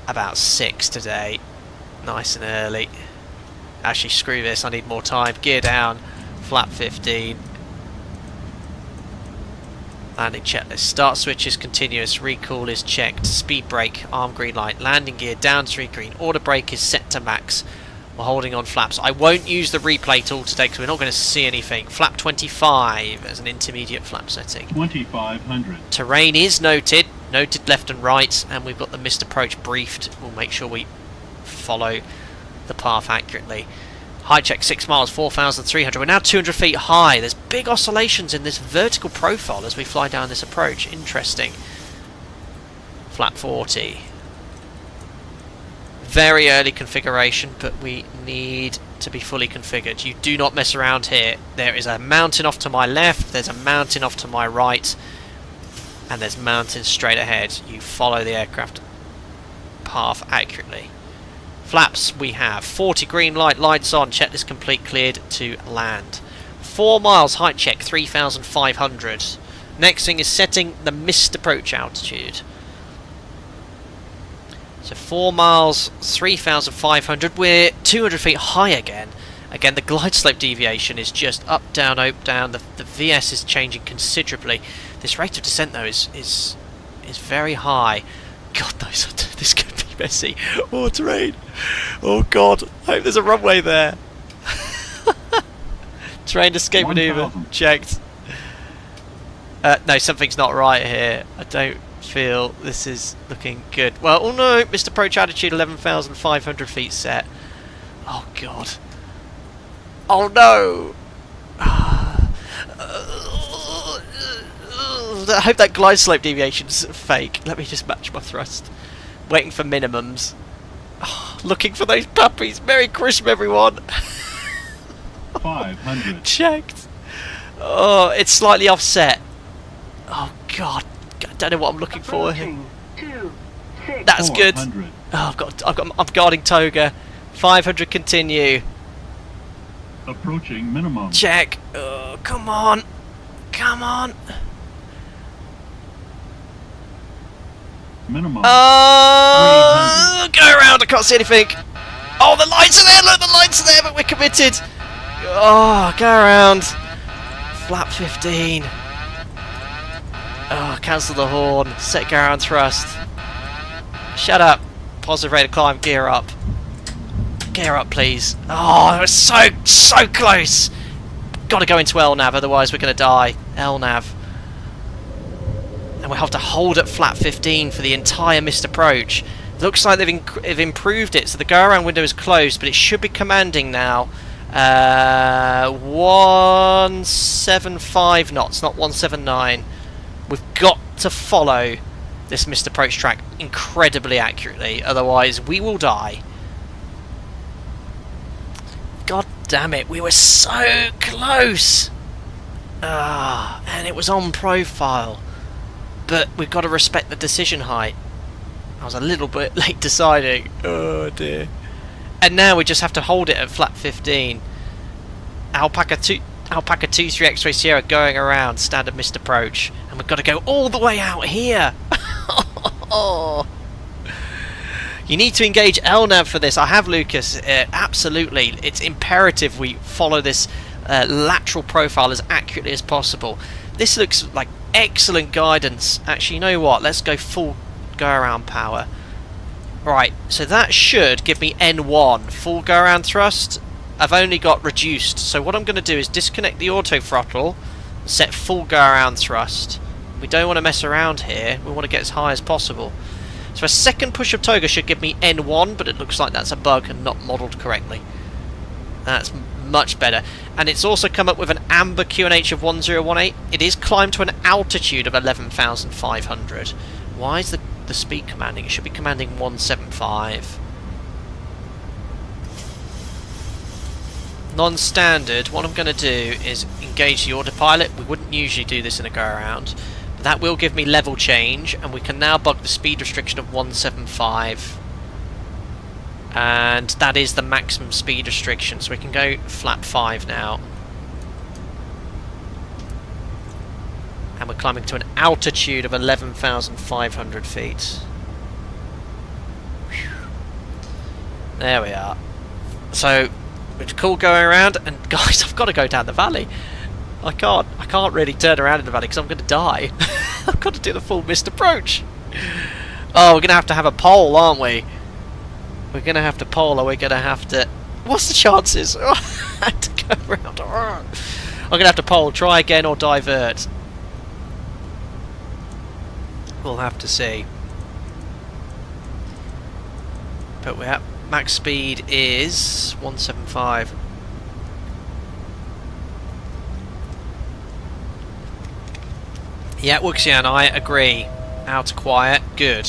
about 6 today. Nice and early. Actually, screw this. I need more time. Gear down. Flap 15. Landing checklist. Start switch is continuous. Recall is checked. Speed brake. Arm green light. Landing gear down 3 green. Order brake is set to max. We're holding on flaps. I won't use the replay tool today because we're not going to see anything. Flap 25 as an intermediate flap setting. 2,500. Terrain is noted. Noted left and right. And we've got the missed approach briefed. We'll make sure we follow the path accurately. Height check 6 miles, 4,300. We're now 200 feet high. There's big oscillations in this vertical profile as we fly down this approach. Interesting. Flat 40. Very early configuration, but we need to be fully configured. You do not mess around here. There is a mountain off to my left, there's a mountain off to my right, and there's mountains straight ahead. You follow the aircraft path accurately. Flaps, we have 40 green light, lights on, checklist complete, cleared to land. 4 miles, height check 3,500. Next thing is setting the missed approach altitude. So 4 miles, 3,500, we're 200 feet high again. Again, the glide slope deviation is just up, down, the VS is changing considerably. This rate of descent though is very high. God knows, this could be messy. Oh, terrain. Oh god, I hope there's a runway there. Terrain escape maneuver, checked. No, something's not right here. I don't feel this is looking good. Well, oh no, missed approach altitude 11,500 feet set. Oh god. Oh no! I hope that glide slope deviation's fake. Let me just match my thrust. Waiting for minimums. Oh, looking for those puppies. Merry Christmas, everyone. 500. Checked. Oh, it's slightly offset. Oh god. I don't know what I'm looking for here. That's good. Oh, I'm guarding Toga. 500 continue. Approaching minimum. Check. Oh, come on. Come on. Minimum. Go around. I can't see anything. Oh, the lights are there. Look, the lights are there, but we're committed. Oh, go around. Flap 15. Oh, cancel the horn. Set gear on thrust. Shut up. Positive rate of climb. Gear up. Gear up, please. Oh, it was so close. Got to go into LNAV, otherwise we're going to die. LNAV. And we have to hold at flat 15 for the entire missed approach. Looks like they've improved it, so the go-around window is closed, but it should be commanding now. 175 knots, not 179. We've got to follow this missed approach track incredibly accurately, otherwise we will die. God damn it, we were so close! And it was on profile. But we've got to respect the decision height. I was a little bit late deciding. Oh dear. And now we just have to hold it at flat 15. Alpaca 23 X-ray Sierra going around, standard missed approach. And we've got to go all the way out here. Oh. You need to engage LNAV for this. I have, Lucas. Absolutely. It's imperative we follow this lateral profile as accurately as possible. This looks like excellent guidance. Actually, you know what? Let's go full go-around power. Right, so that should give me N1. Full go-around thrust. I've only got reduced. So what I'm going to do is disconnect the auto throttle, set full go-around thrust. We don't want to mess around here. We want to get as high as possible. So a second push of Toga should give me N1, but it looks like that's a bug and not modelled correctly. That's much better. And it's also come up with an amber QNH of 1018. It is climbed to an altitude of 11,500. Why is the speed commanding? It should be commanding 175. Non-standard, what I'm going to do is engage the autopilot. We wouldn't usually do this in a go-around. But that will give me level change, and we can now bug the speed restriction of 175. And that is the maximum speed restriction, so we can go flap 5 now. And we're climbing to an altitude of 11,500 feet. Whew. There we are. So it's cool going around, and guys, I've got to go down the valley. I can't really turn around in the valley because I'm going to die. I've got to do the full missed approach. Oh, we're going to have a pole, aren't we? We're going to have to pole, or we're going to have to... What's the chances? I had to go around. I'm going to have to pole, try again, or divert. We'll have to see. but we're at max speed is 175. Yeah, Wuxia and I agree. Out of quiet, good.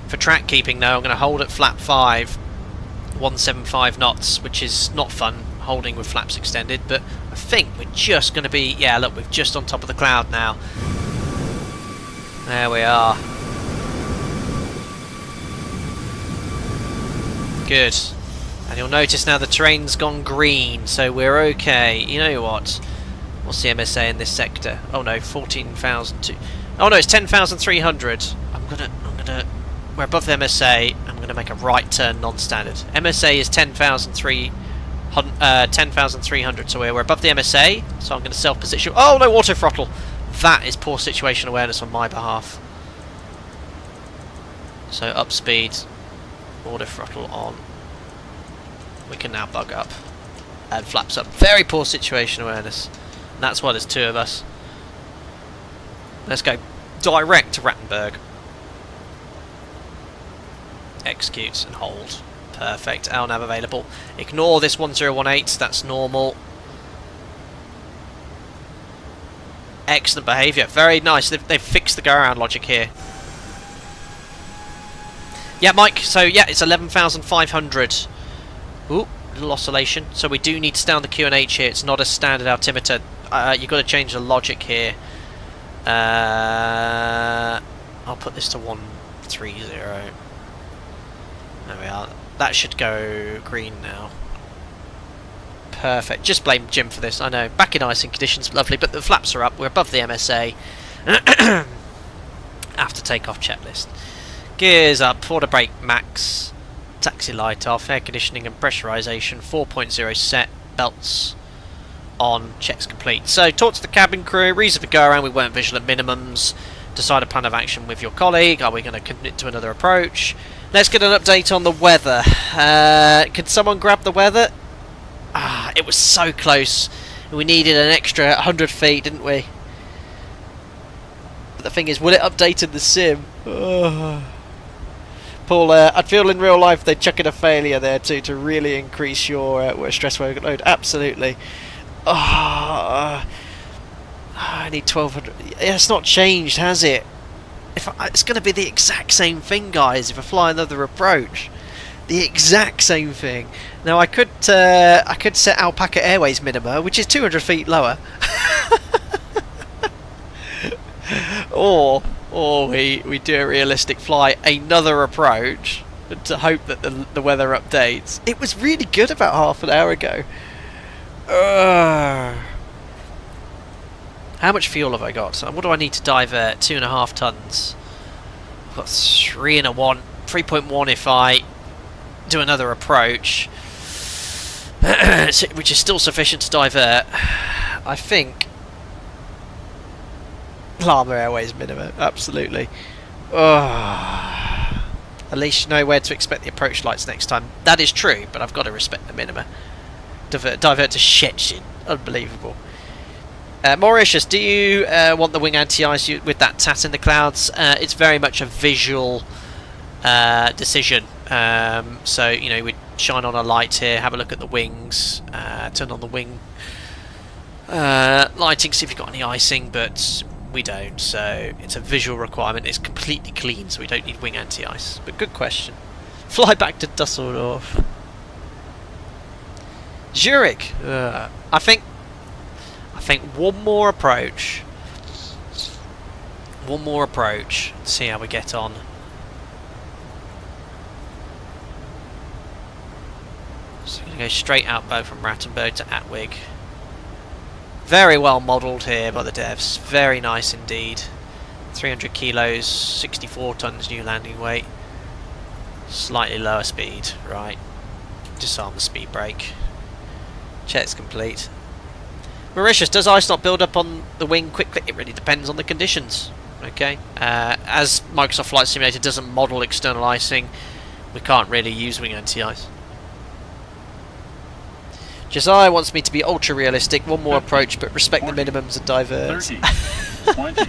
For track keeping though, I'm going to hold at flap 5, 175 knots, which is not fun holding with flaps extended, but I think we're just going to be, yeah, look, we're just on top of the cloud now. There we are. Good. And you'll notice now the terrain's gone green, so we're okay. You know what? What's the MSA in this sector? Oh no, 14,000. Oh no, it's 10,300. We're above the MSA. I'm gonna make a right turn non-standard. MSA is 10,300, so we're above the MSA. So I'm gonna self-position. Oh no, auto throttle. That is poor situation awareness on my behalf. So up speed, auto throttle on. We can now bug up and flaps up. Very poor situation awareness. And that's why there's two of us. Let's go direct to Rattenberg. Execute and hold. Perfect. LNAV available. Ignore this 1018. That's normal. Excellent behaviour. Very nice. They've fixed the go around logic here. Yeah, Mike. So yeah, it's 11,500. Ooh, little oscillation. So we do need to stay on the QNH here. It's not a standard altimeter. You've got to change the logic here. I'll put this to 130. There we are. That should go green now. Perfect. Just blame Jim for this. I know. Back in icing conditions, lovely, but the flaps are up. We're above the MSA. After takeoff checklist. Gears up. Quarter brake max. Taxi light off. Air conditioning and pressurization. 4.0 set. Belts on. Checks complete. So talk to the cabin crew. Reason for go around. We weren't visual at minimums. Decide a plan of action with your colleague. Are we going to commit to another approach? Let's get an update on the weather. Could someone grab the weather? It was so close. We needed an extra 100 feet, didn't we? But the thing is, will it update in the sim? Paul, I'd feel in real life they'd chuck in a failure there too to really increase your stress workload. Absolutely. I need 1200. Yeah, it's not changed, has it? It's going to be the exact same thing, guys, if I fly another approach. The exact same thing. Now I could set Alpaca Airways minima, which is 200 feet lower. or we do a realistic fly, another approach, to hope that the weather updates. It was really good about half an hour ago. How much fuel have I got? So what do I need to divert? 2.5 tons. I've got 3.1 if I do another approach, which is still sufficient to divert. I think Llama Airways minimum, absolutely. At least you know where to expect the approach lights next time. That is true, but I've got to respect the minima. Divert to Szczecin. Unbelievable. Mauritius, do you want the wing anti-ice with that tat in the clouds? It's very much a visual decision. So, you know, we shine on a light here, have a look at the wings, turn on the wing lighting, see if you've got any icing, but we don't. So it's a visual requirement. It's completely clean, so we don't need wing anti-ice. But good question. Fly back to Dusseldorf. Zurich. I think one more approach. See how we get on. So I'm going to go straight outbound from Rattenberg to Atwig. Very well modelled here by the devs. Very nice indeed. 300 kilos, 64 tons new landing weight. Slightly lower speed. Right. Disarm the speed brake. Check's complete. Mauritius, does ice not build up on the wing quickly? It really depends on the conditions. Okay. As Microsoft Flight Simulator doesn't model external icing, we can't really use wing anti-ice. Josiah wants me to be ultra realistic. One more approach, but respect 40, the minimums and divert. 30, 20,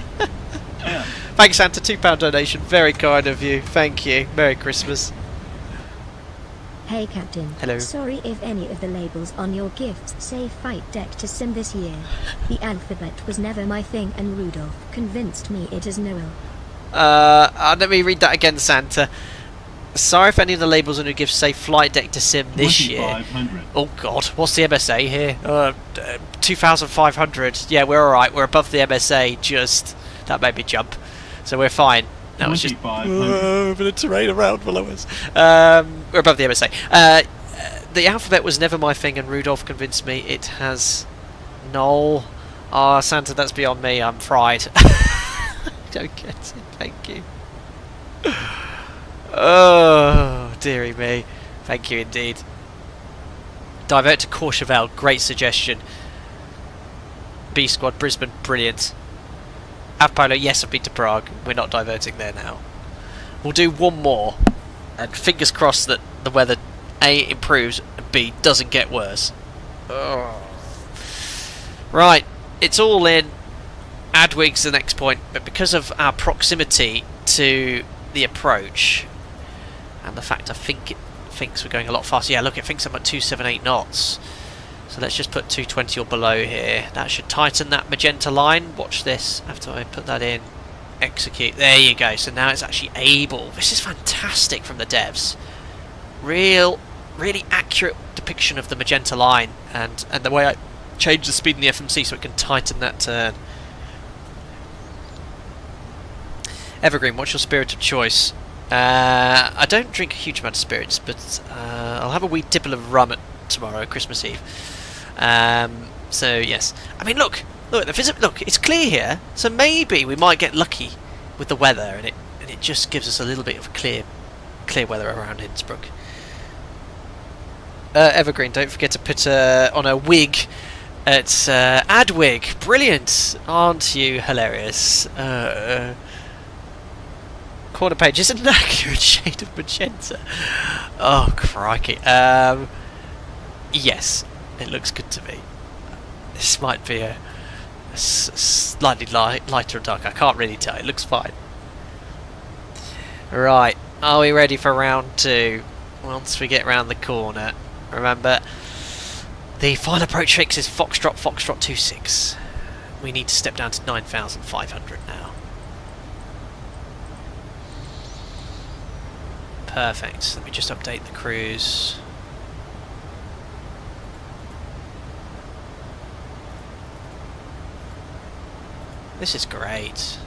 10. Thanks, Santa. £2 donation. Very kind of you. Thank you. Merry Christmas. Hey Captain. Hello. Sorry if any of the labels on your gifts say Flight Deck to Sim this year. The alphabet was never my thing and Rudolph convinced me it is Noel. Let me read that again, Santa. Sorry if any of the labels on your gifts say Flight Deck to Sim this year. Oh god, what's the MSA here? 2,500. Yeah, we're alright. We're above the MSA, just... That made me jump. So we're fine. That was just a bit of terrain around below us. We're above the MSA. The alphabet was never my thing, and Rudolph convinced me it has. Noel. Santa, that's beyond me. I'm fried. Don't get it. Thank you. Oh, dearie me. Thank you indeed. Divert to Courchevel. Great suggestion. B Squad, Brisbane. Brilliant. Polo, yes, I've been to Prague. We're not diverting there now. We'll do one more, and fingers crossed that the weather A improves and B doesn't get worse. Oh. Right, it's all in. Adwig's the next point, but because of our proximity to the approach and the fact I think it thinks we're going a lot faster. Yeah, look, it thinks I'm at 278 knots. So let's just put 220 or below here. That should tighten that magenta line. Watch this. After I put that in, execute. There you go. So now it's actually able. This is fantastic from the devs. Really accurate depiction of the magenta line, and the way I change the speed in the FMC so it can tighten that turn. Evergreen, what's your spirit of choice? I don't drink a huge amount of spirits, but I'll have a wee tipple of rum tomorrow, Christmas Eve. So yes, I mean look, it's clear here, so maybe we might get lucky with the weather, and it just gives us a little bit of clear weather around Innsbruck. Evergreen, don't forget to put on a wig. It's Adwig, brilliant, aren't you hilarious? Corner page is an accurate shade of magenta. Oh crikey. Yes, it looks good to me. This might be a slightly lighter or darker. I can't really tell. It looks fine. Right, are we ready for round 2? Once we get round the corner, remember the final approach fix is Foxtrot 26. We need to step down to 9,500 now. Perfect. Let me just update the cruise. This is great.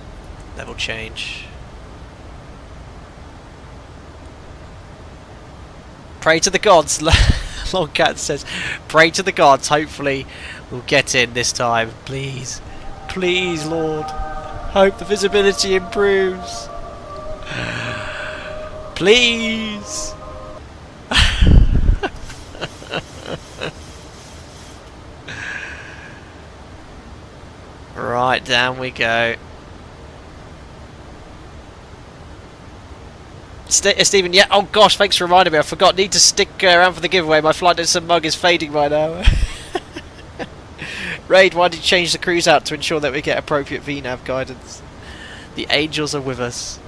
Level change. Pray to the gods. Longcat says, pray to the gods. Hopefully we'll get in this time. Please. Please, Lord. Hope the visibility improves. Please. Right, down we go. Stephen, yeah, oh gosh, thanks for reminding me. I forgot. Need to stick around for the giveaway. My Flight Deck mug is fading by now. Raid, why did you change the cruise out to ensure that we get appropriate VNAV guidance? The angels are with us.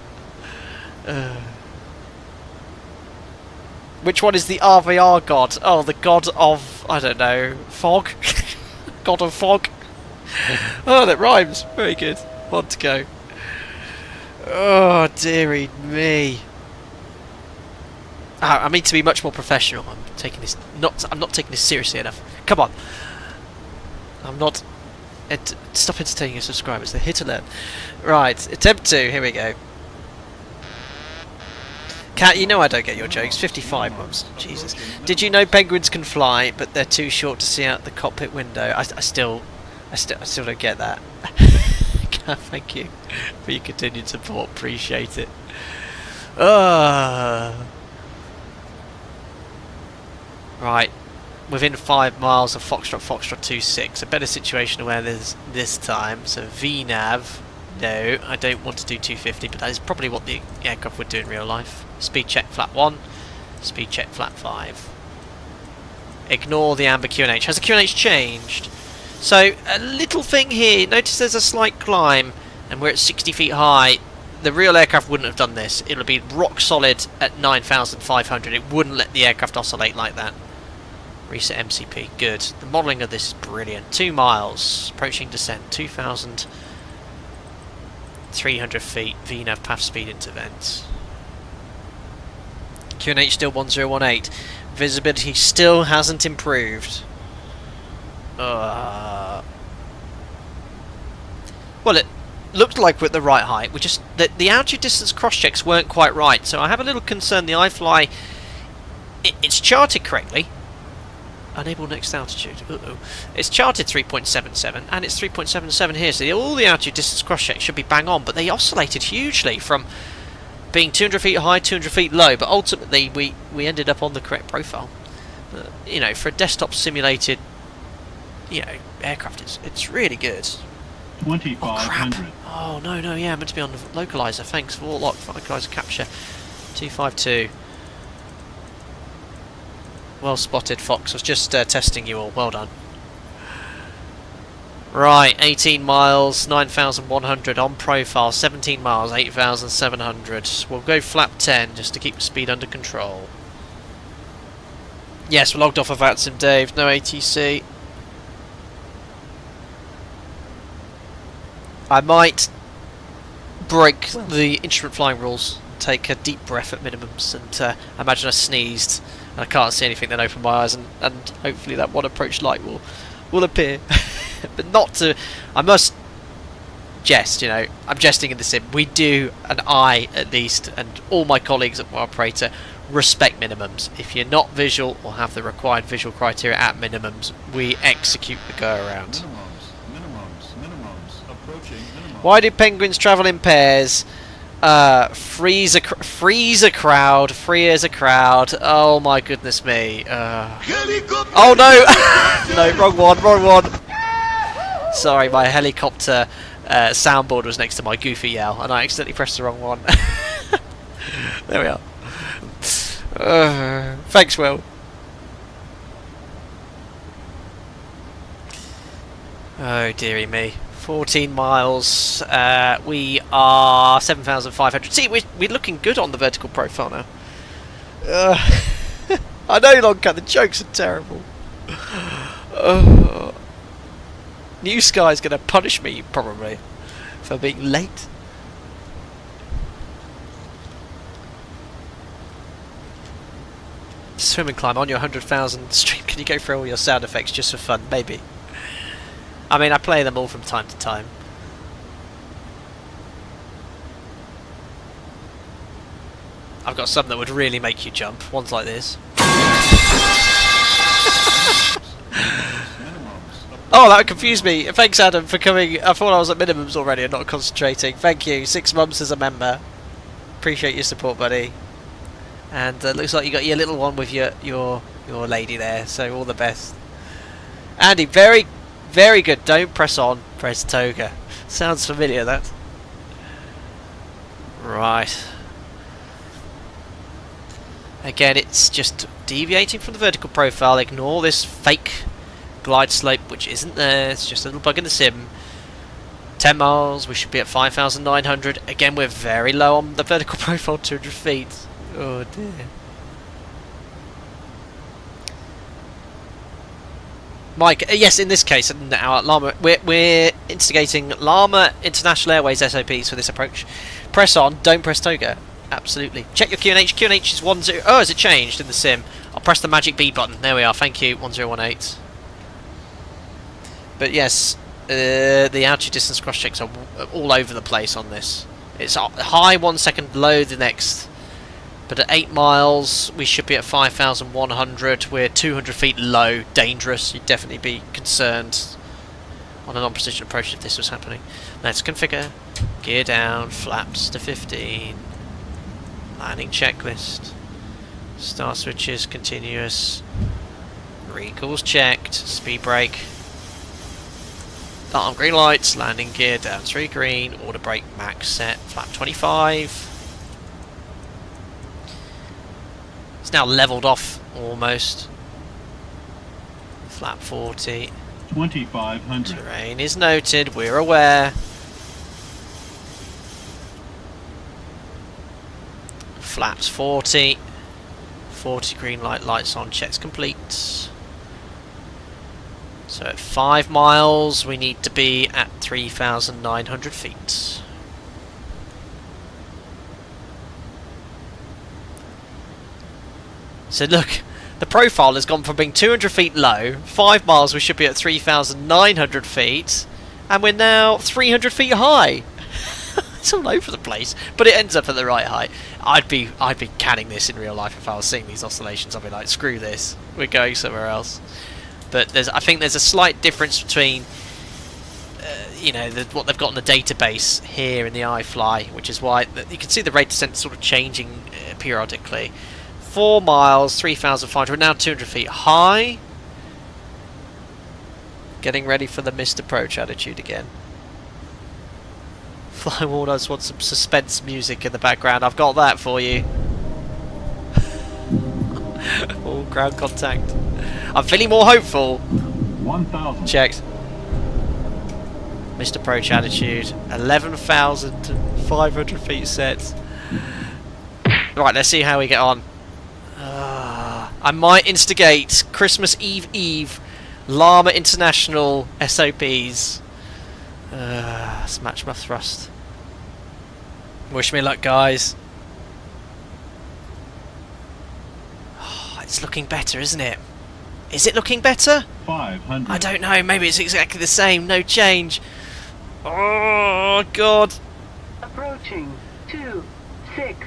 Which one is the RVR god? Oh, the god of, I don't know, fog? God of fog? Oh, that rhymes. Very good. On to go. Oh, dearie me. I need to be much more professional. I'm not taking this seriously enough. Come on. I'm not. Stop entertaining your subscribers. They're here to learn. Right, attempt 2. Here we go. Cat, you know I don't get your jokes. 55 months. Jesus. Did you know penguins can fly, but they're too short to see out the cockpit window? I still don't get that. Thank you for your continued support. Appreciate it. Right. Within 5 miles of Foxtrot 26. A better situation where there's this time. So VNAV. No, I don't want to do 250, but that is probably what the aircraft would do in real life. Speed check flat 1. Speed check flat 5. Ignore the amber QNH. Has the QNH changed? So, a little thing here. Notice there's a slight climb, and we're at 60 feet high. the real aircraft wouldn't have done this. It would be rock solid at 9,500. It wouldn't let the aircraft oscillate like that. Reset MCP, good. The modelling of this is brilliant. 2 miles, approaching descent, 2,300 feet, VNAV path speed into vents. QNH still 1018. Visibility still hasn't improved. Well, it looked like we're at the right height. We just the altitude distance cross checks weren't quite right, so I have a little concern. The iFly, it's charted correctly. Unable next altitude. It's charted 3.77 and it's 3.77 here. So all the altitude distance cross checks should be bang on, but they oscillated hugely from being 200 feet high, 200 feet low. But ultimately, we ended up on the correct profile. You know, for a desktop simulated, you know, aircraft, it's really good. 2,500. Oh no, yeah, I'm meant to be on the localizer. Thanks for all localizer capture. 252. Well spotted, Fox. I was just testing you all. Well done. Right, 18 miles, 9,100 on profile. 17 miles, 8,700. We'll go flap 10 just to keep the speed under control. Yes, we're logged off of VATSIM, Dave. No ATC. I might break the instrument flying rules. Take a deep breath at minimums and imagine I sneezed. I can't see anything, then open my eyes and hopefully that one approach light will appear. But not to... I must jest, you know. I'm jesting in the sim. We do, and I at least, and all my colleagues at my operator, respect minimums. If you're not visual or have the required visual criteria at minimums, we execute the go around. Minimums, approaching minimums. Why do penguins travel in pairs? Freeze a crowd. Oh my goodness me. Oh no! No, wrong one. Sorry, my helicopter soundboard was next to my goofy yell and I accidentally pressed the wrong one. There we are. Thanks, Will. Oh dearie me. 14 miles, we are 7,500. See, we're looking good on the vertical profile now. I know, Longcat, the jokes are terrible. New Sky's going to punish me, probably, for being late. Swim and climb on your 100,000 stream. Can you go through all your sound effects just for fun? Maybe. I mean, I play them all from time to time. I've got some that would really make you jump. Ones like this. Oh, that would confuse me. Thanks, Adam, for coming. I thought I was at minimums already and not concentrating. Thank you. 6 months as a member. Appreciate your support, buddy. And looks like you got your little one with your lady there. So all the best. Andy, very good. Don't press on. Press toga. Sounds familiar, that. Right. Again, it's just deviating from the vertical profile. Ignore this fake glide slope, which isn't there. It's just a little bug in the sim. 10 miles. We should be at 5,900. Again, we're very low on the vertical profile. 200 feet. Oh dear. Mike, yes, in this case, our Llama, we're instigating Llama International Airways SOPs for this approach. Press on, don't press toga. Absolutely. Check your QNH. QNH is 10. Oh, has it changed in the sim? I'll press the magic B button. There we are. Thank you. 1018. But yes, the altitude distance cross checks are all over the place on this. It's high 1 second, low the next. But at 8 miles, we should be at 5,100. We're 200 feet low, dangerous. You'd definitely be concerned on a non-precision approach if this was happening. Let's configure. Gear down, flaps to 15. Landing checklist. Star switches, continuous. Recalls checked. Speed brake. Start on green lights. Landing gear down 3 green. Order brake max set. Flap 25. It's now levelled off almost. Flap 40. 2,500. Terrain is noted. We're aware. flaps. 40. 40 green light, lights on, checks complete. So at 5 miles we need to be at 3,900 feet. So look, the profile has gone from being 200 feet low, 5 miles we should be at 3,900 feet, and we're now 300 feet high. It's all over the place, but it ends up at the right height. I'd be canning this in real life if I was seeing these oscillations. I'd be like, screw this, we're going somewhere else. But I think there's a slight difference between, you know, what they've got in the database here in the iFly, which is why you can see the rate of descent sort of changing periodically. 4 miles, 3,500, now 200 feet high. Getting ready for the missed approach attitude again. Flying Wall does want some suspense music in the background. I've got that for you. All ground contact. I'm feeling more hopeful. 1,000. Checked. Missed approach attitude. 11,500 feet set. Right, let's see how we get on. I might instigate Christmas Eve Llama International SOPs. Smash my thrust. Wish me luck, guys. Oh, it's looking better, isn't it? Is it looking better? 500. I don't know. Maybe it's exactly the same. No change. Oh God. Approaching 26.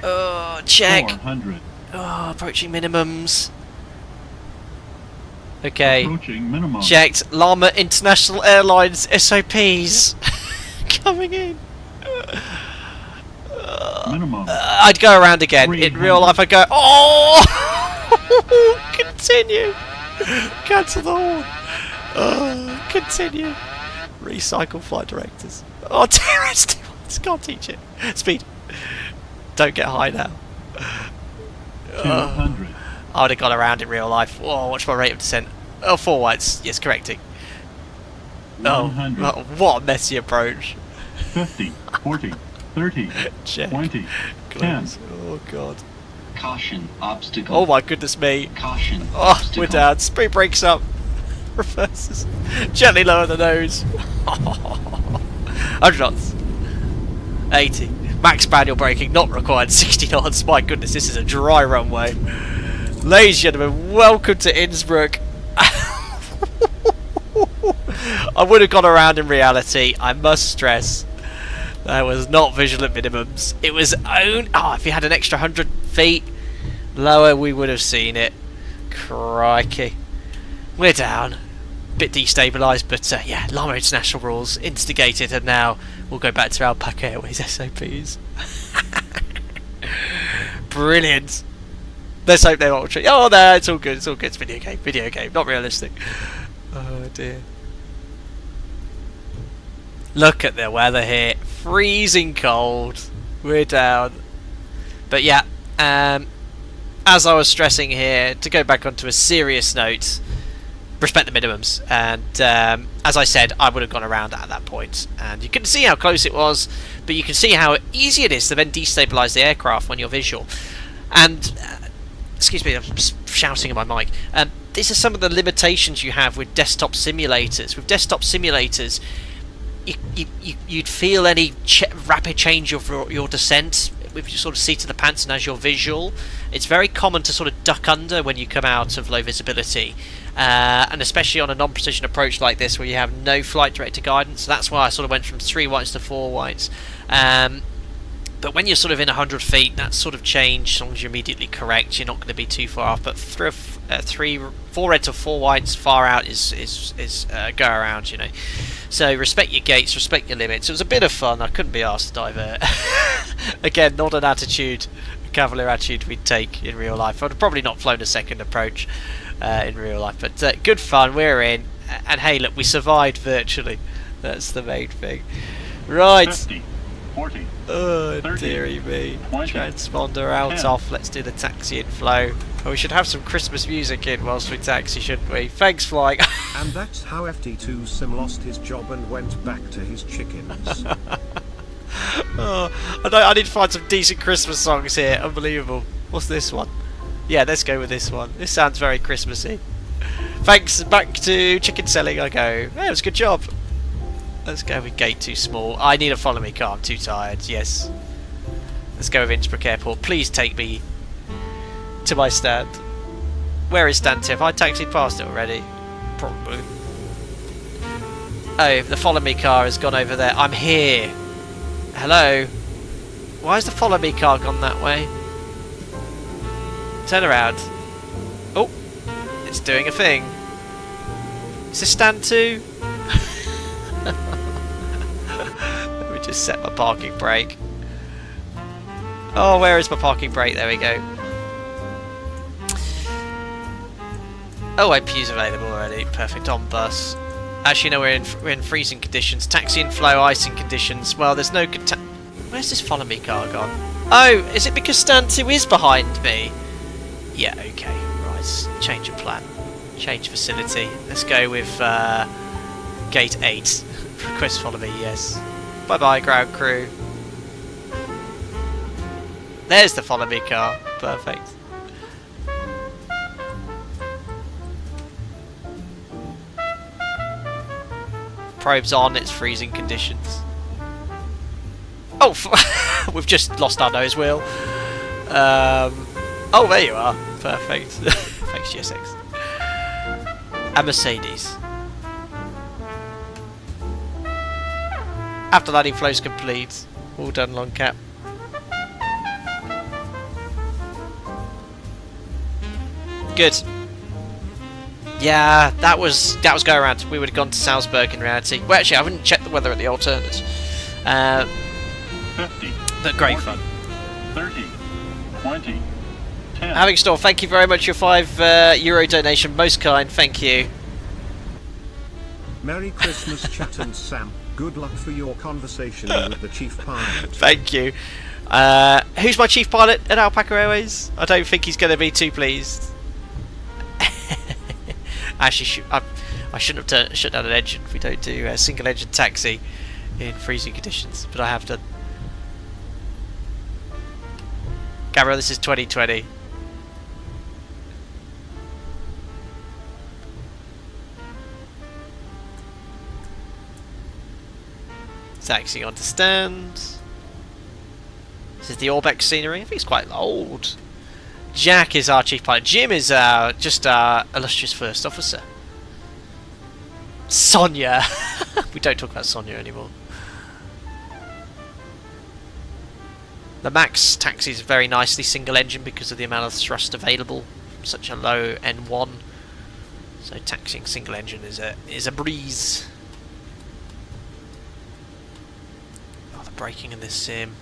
Oh, check. 400. Oh, approaching minimums. Okay. Approaching minimum. Checked. Llama International Airlines SOPs coming in. Minimum. I'd go around again. In real life, I'd go. Oh! Continue. Cancel the horn. Continue. Recycle flight directors. Oh, TRS-21. Can't teach it. Speed. Don't get high now. 200. I would have gone around in real life. Oh, watch my rate of descent. Oh, 4 whites. Yes, correcting. Oh, what a messy approach. 50, 40, 30, Check. 20, Close. 10. Oh God. Caution, obstacle. Oh my goodness me. Caution, Oh, obstacle. we're down. Speed brakes up. Reverses. Gently lower the nose. 100 knots. 80. Max manual braking not required. 60 knots. My goodness, this is a dry runway. Ladies and gentlemen, welcome to Innsbruck. I would have gone around in reality. I must stress. That was not visual at minimums. It was if you had an extra 100 feet lower, we would have seen it. Crikey. We're down. Bit destabilised, but yeah, Llama International rules instigated, and now we'll go back to Alpaca Airways SOPs. Brilliant. Let's hope they're ultra. Oh no, it's all good. It's all good. It's video game, not realistic. Oh dear. Look at the weather here. Freezing cold. We're down. But yeah, as I was stressing here, to go back onto a serious note, respect the minimums. And as I said, I would have gone around at that point. And you can see how close it was, but you can see how easy it is to then destabilise the aircraft when you're visual. And excuse me, I'm shouting at my mic. These are some of the limitations you have with desktop simulators. With desktop simulators, you'd feel any rapid change of your descent with your sort of seat of the pants and as your visual. It's very common to sort of duck under when you come out of low visibility, and especially on a non-precision approach like this where you have no flight director guidance. So that's why I sort of went from 3 whites to 4 whites. But when you're sort of in 100 feet, that sort of change, as long as you're immediately correct, you're not going to be too far off. But 4 reds or 4 whites far out is go around, you know. So respect your gates, respect your limits. It was a bit of fun. I couldn't be asked to divert. Again, not an attitude, a cavalier attitude we'd take in real life. I'd have probably not flown a second approach in real life. But good fun. We're in, and hey, look, we survived virtually. That's the main thing. Right. 50, 40, oh 30, dearie me. 20, Transponder out 10. off. Let's do the taxi and flow. Oh, we should have some Christmas music in whilst we taxi, shouldn't we? Thanks, flying. And that's how FT2 Sim lost his job and went back to his chickens. Oh, I need to find some decent Christmas songs here. Unbelievable. What's this one? Yeah, let's go with this one. This sounds very Christmassy. Thanks. Back to chicken selling I go. Hey, it was a good job. Let's go with gate too small. I need a follow me car. I'm too tired. Yes. Let's go with Innsbruck Airport. Please take me to my stand. Where is stand 2? Have I taxied past it already? Probably. Oh, the follow me car has gone over there. I'm here. Hello. Why has the follow me car gone that way? Turn around. Oh, it's doing a thing. Is this stand 2? Let me just set my parking brake. Oh, where is my parking brake? There we go. Oh, IPU's available already. Perfect. On bus. Actually, no, we're in freezing conditions. Taxi and flow icing conditions. Well, there's no... Where's this follow me car gone? Oh, is it because stand 2 is behind me? Yeah, okay. Right, change of plan. Change facility. Let's go with gate 8. Request follow me, yes. Bye-bye, ground crew. There's the follow me car. Perfect. Probe's on, it's freezing conditions. Oh, we've just lost our nose wheel. Oh, there you are. Perfect. Thanks, GSX. A Mercedes. After landing, flow's complete. All done, long cap. Good. Yeah, that was going around. We would have gone to Salzburg in reality. Well, actually, I haven't checked the weather at the alternates. 50. But great 40, fun. 30, 20, 10. Having store, thank you very much for your €5 donation. Most kind, thank you. Merry Christmas, Chat and Sam. Good luck for your conversation with the chief pilot. Thank you. Who's my chief pilot at Alpaca Airways? I don't think he's going to be too pleased. Actually, I shouldn't have shut down an engine if we don't do a single engine taxi in freezing conditions, but I have done. Camera, this is 2020. Taxiing onto stand. This is the Orbeck scenery. I think it's quite old. Jack is our chief pilot. Jim is just our illustrious first officer. Sonia. We don't talk about Sonia anymore. The Max taxis very nicely single engine because of the amount of thrust available from such a low N1. So taxiing single engine is a breeze. Oh, the braking in this sim.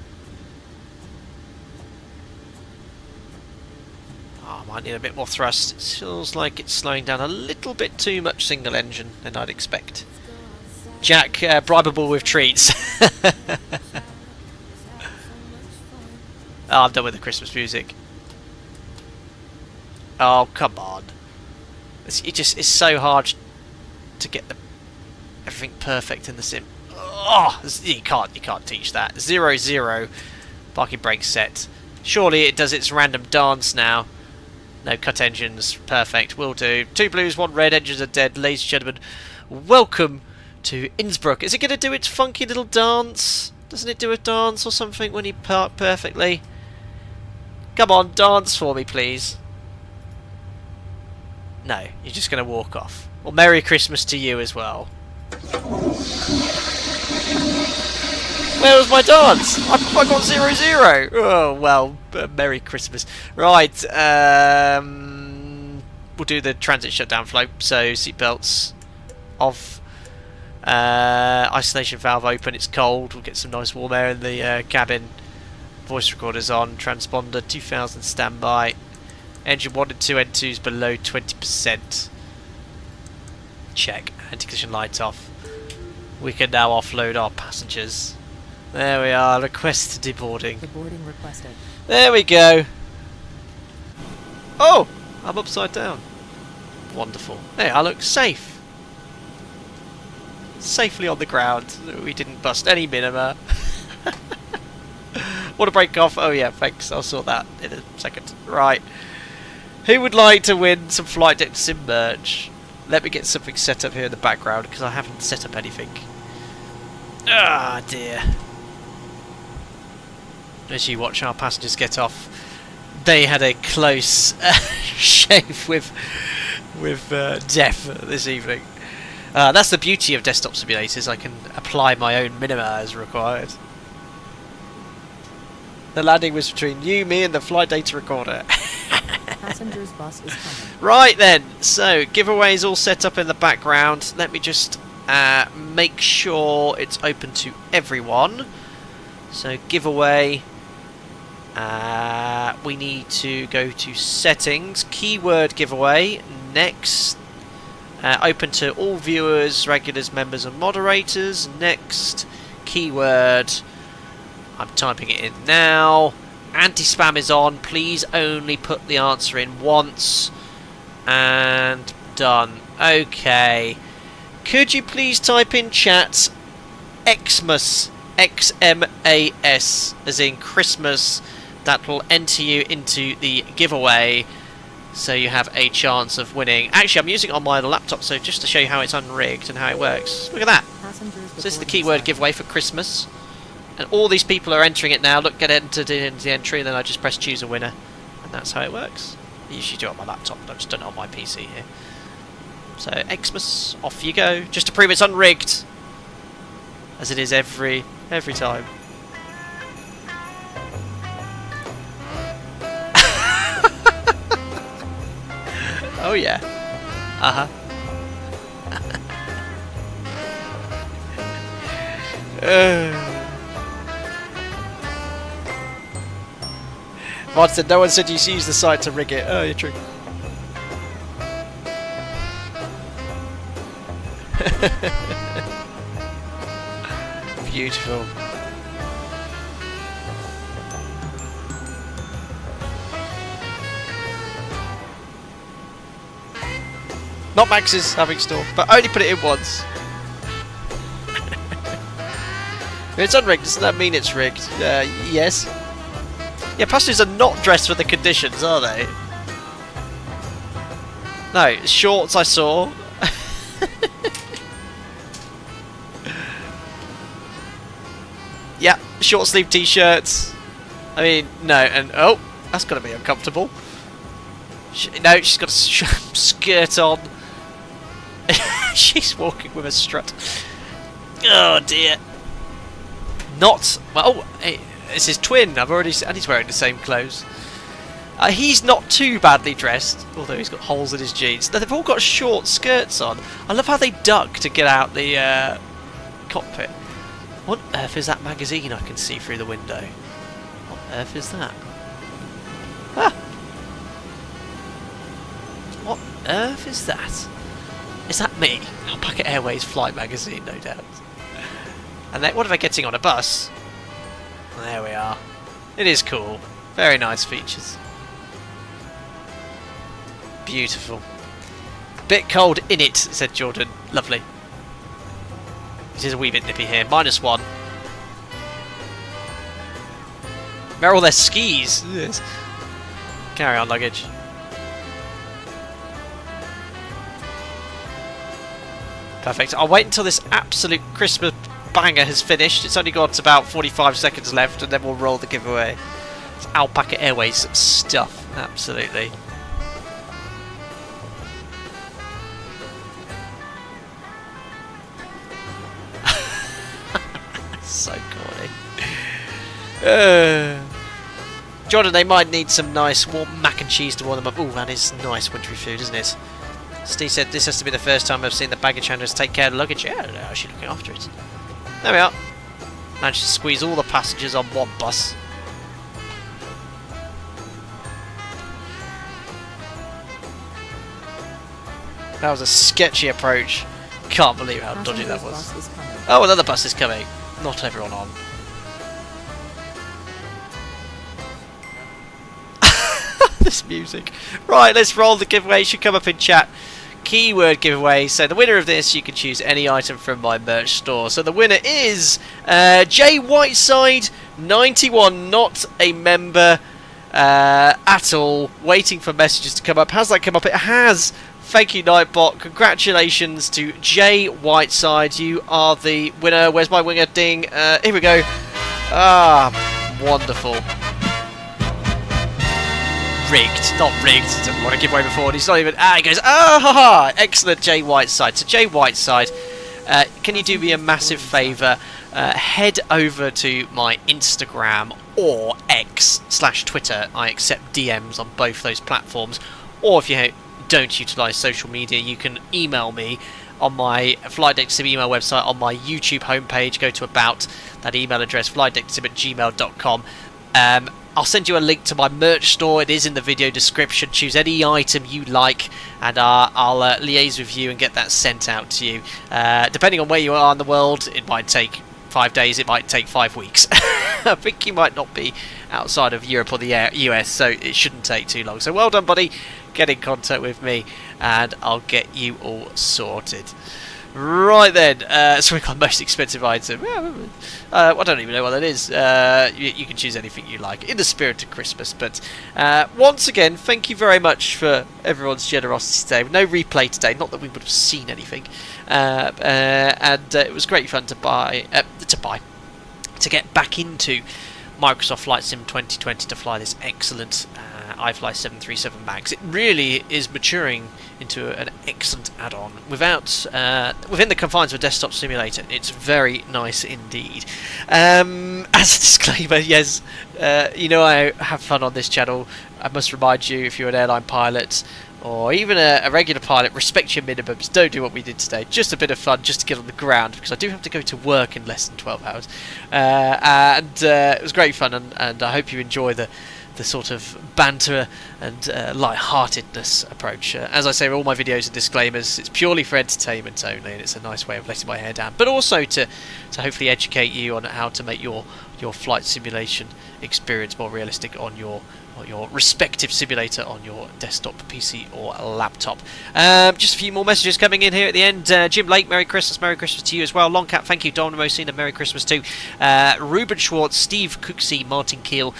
Oh, I might need a bit more thrust. It feels like it's slowing down a little bit too much single engine than I'd expect. Jack, bribable with treats. Oh, I'm done with the Christmas music. Oh, come on. It's so hard to get everything perfect in the sim. Oh, you can't teach that. 0-0 parking brake set. Surely it does its random dance now. No cut engines, perfect, will do. 2 blues, 1 red, engines are dead, ladies and gentlemen. Welcome to Innsbruck. Is it going to do its funky little dance? Doesn't it do a dance or something when you park perfectly? Come on, dance for me, please. No, you're just going to walk off. Well, Merry Christmas to you as well. Where was my dance? I got 0-0. Oh, well, Merry Christmas. Right, we'll do the transit shutdown flow. So, seatbelts off. Isolation valve open, it's cold. We'll get some nice warm air in the cabin. Voice recorders on. Transponder 2000 standby. Engine 1 and 2 N2s below 20%. Check. Anti-collision light off. We can now offload our passengers. There we are. Request deboarding. Deboarding requested. There we go. Oh, I'm upside down. Wonderful. Hey, I look safe. Safely on the ground. We didn't bust any minima. Want to break off? Oh yeah, thanks. I'll sort that in a second. Right. Who would like to win some flight deck sim merch? Let me get something set up here in the background because I haven't set up anything. Ah dear. As you watch our passengers get off, they had a close shave with death this evening. That's the beauty of desktop simulators. I can apply my own minima as required. The landing was between you, me, and the flight data recorder. Passenger's bus is coming. Right then, so giveaways all set up in the background. Let me just make sure it's open to everyone. So giveaway, we need to go to settings, keyword giveaway, next, open to all viewers, regulars, members and moderators, next, keyword, I'm typing it in now. Anti-spam is on. Please only put the answer in once. And done. Okay. Could you please type in chat Xmas, X-M-A-S, as in Christmas. That will enter you into the giveaway, so you have a chance of winning. Actually, I'm using it on my laptop, so just to show you how it's unrigged and how it works. Look at that. So this is the keyword giveaway for Christmas. And all these people are entering it now. Look, get entered into the entry, and then I just press choose a winner. And that's how it works. I usually do it on my laptop, but I've just done it on my PC here. So, Xmas, off you go. Just to prove it's unrigged. As it is every time. Oh yeah. Uh-huh. Monster, no one said you use the site to rig it. Oh, you're true. Beautiful. Not Max's having store, but only put it in once. If it's unrigged, doesn't that mean it's rigged? Yes. Yeah, passengers are not dressed for the conditions, are they? No, shorts I saw. Yeah, short sleeve t-shirts. I mean, no, and oh, that's gotta be uncomfortable. No, she's got a skirt on. She's walking with a strut. Oh dear. Not well. Oh, it's his twin. I've already, and he's wearing the same clothes. He's not too badly dressed, although he's got holes in his jeans. They've all got short skirts on. I love how they duck to get out the cockpit. What on earth is that magazine I can see through the window? What on earth is that? Ah! What on earth is that? Is that me? Alpaca Airways flight magazine, no doubt. And then, what am I getting on a bus? There we are. It is cool. Very nice features. Beautiful. Bit cold in it, said Jordan. Lovely. It is a wee bit nippy here. -1. Where are all their skis? Yes. Carry on luggage. Perfect. I'll wait until this absolute Christmas banger has finished. It's only got about 45 seconds left, and then we'll roll the giveaway. It's Alpaca Airways stuff. Absolutely. So corny. Jordan, they might need some nice warm mac and cheese to warm them up. Ooh, that is nice wintry food, isn't it? Steve said this has to be the first time I've seen the baggage handlers take care of the luggage. Yeah, they're actually looking after it. There we are. Managed to squeeze all the passengers on one bus. That was a sketchy approach. Can't believe how dodgy that was. Oh, another bus is coming. Not everyone on. This music. Right, let's roll the giveaway. Should come up in chat. Keyword giveaway. So the winner of this, you can choose any item from my merch store. So the winner is Jay Whiteside 91, not a member at all. Waiting for messages to come up. Has that come up? It has. Thank you, Nightbot. Congratulations to Jay Whiteside. You are the winner. Where's my winger? Ding. Here we go. Ah, wonderful. Rigged. Not rigged. Didn't want to give away before. He's not even... he goes, ah, ha, ha. Excellent, Jay Whiteside. So, Jay Whiteside, can you do me a massive favour? Head over to my Instagram or X/Twitter. I accept DMs on both those platforms. Or if you don't utilise social media, you can email me on my Flight Deck Sim email website on my YouTube homepage. Go to About, that email address, flightdecksim@gmail.com. I'll send you a link to my merch store. It is in the video description. Choose any item you like, and I'll liaise with you and get that sent out to you. Depending on where you are in the world, it might take 5 days, it might take 5 weeks. I think you might not be outside of Europe or the US, so it shouldn't take too long. So well done, buddy. Get in contact with me, and I'll get you all sorted. Right then, so we've got most expensive item. I don't even know what that is. You can choose anything you like, in the spirit of Christmas. But once again, thank you very much for everyone's generosity today. No replay today, not that we would have seen anything. And it was great fun to get back into Microsoft Flight Sim 2020 to fly this excellent iFly 737 MAX. It really is maturing into an excellent add-on within the confines of a desktop simulator. It's very nice indeed. As a disclaimer, yes, I have fun on this channel. I must remind you, if you're an airline pilot or even a regular pilot, respect your minimums. Don't do what we did today. Just a bit of fun, just to get on the ground, because I do have to go to work in less than 12 hours. It was great fun, and I hope you enjoy the sort of banter and light-heartedness approach. As I say, all my videos and disclaimers, it's purely for entertainment only, and it's a nice way of letting my hair down, but also to hopefully educate you on how to make your flight simulation experience more realistic on your respective simulator on your desktop, PC or laptop. Just a few more messages coming in here at the end. Jim Lake, Merry Christmas to you as well. Longcat, thank you. Don Mosina, Merry Christmas too. Ruben Schwartz, Steve Cooksey, Martin Keel,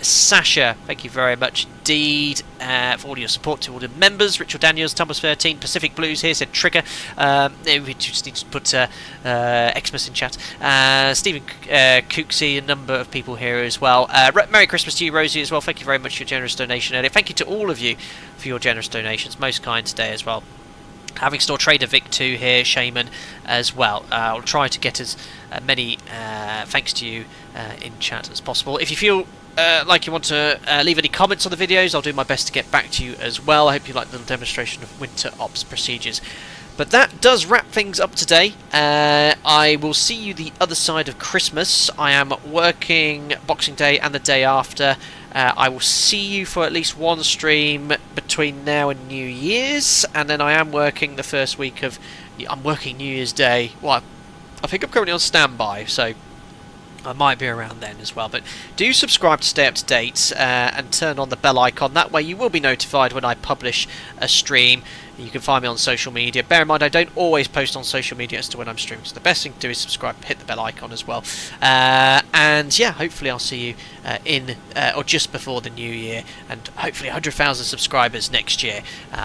Sasha, thank you very much indeed for all your support to all the members. Richard Daniels, Thomas 13, Pacific Blues here said Trigger. We just need to put Xmas in chat. Stephen Cooksey, a number of people here as well. Merry Christmas to you, Rosie, as well. Thank you very much for your generous donation earlier. Thank you to all of you for your generous donations. Most kind today as well. Having Store Trader Vic 2 here, Shaman as well. I'll try to get as many thanks to you in chat as possible. If you feel like you want to leave any comments on the videos, I'll do my best to get back to you as well. I hope you like the little demonstration of winter ops procedures. But that does wrap things up today. I will see you the other side of Christmas. I am working Boxing Day and the day after. I will see you for at least one stream between now and New Year's, and then I am working the first week of... I'm working New Year's Day. Well, I think I'm currently on standby, so I might be around then as well. But do subscribe to stay up to date and turn on the bell icon. That way you will be notified when I publish a stream. You can find me on social media. Bear in mind, I don't always post on social media as to when I'm streaming, so the best thing to do is subscribe, hit the bell icon as well. And yeah, hopefully I'll see you in or just before the new year, and hopefully 100,000 subscribers next year.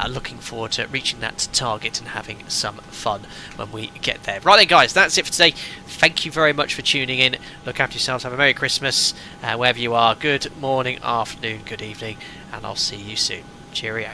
Looking forward to reaching that target and having some fun when we get there. Right then, guys, that's it for today. Thank you very much for tuning in. Look after yourselves. Have a Merry Christmas wherever you are. Good morning, afternoon, good evening, and I'll see you soon. Cheerio.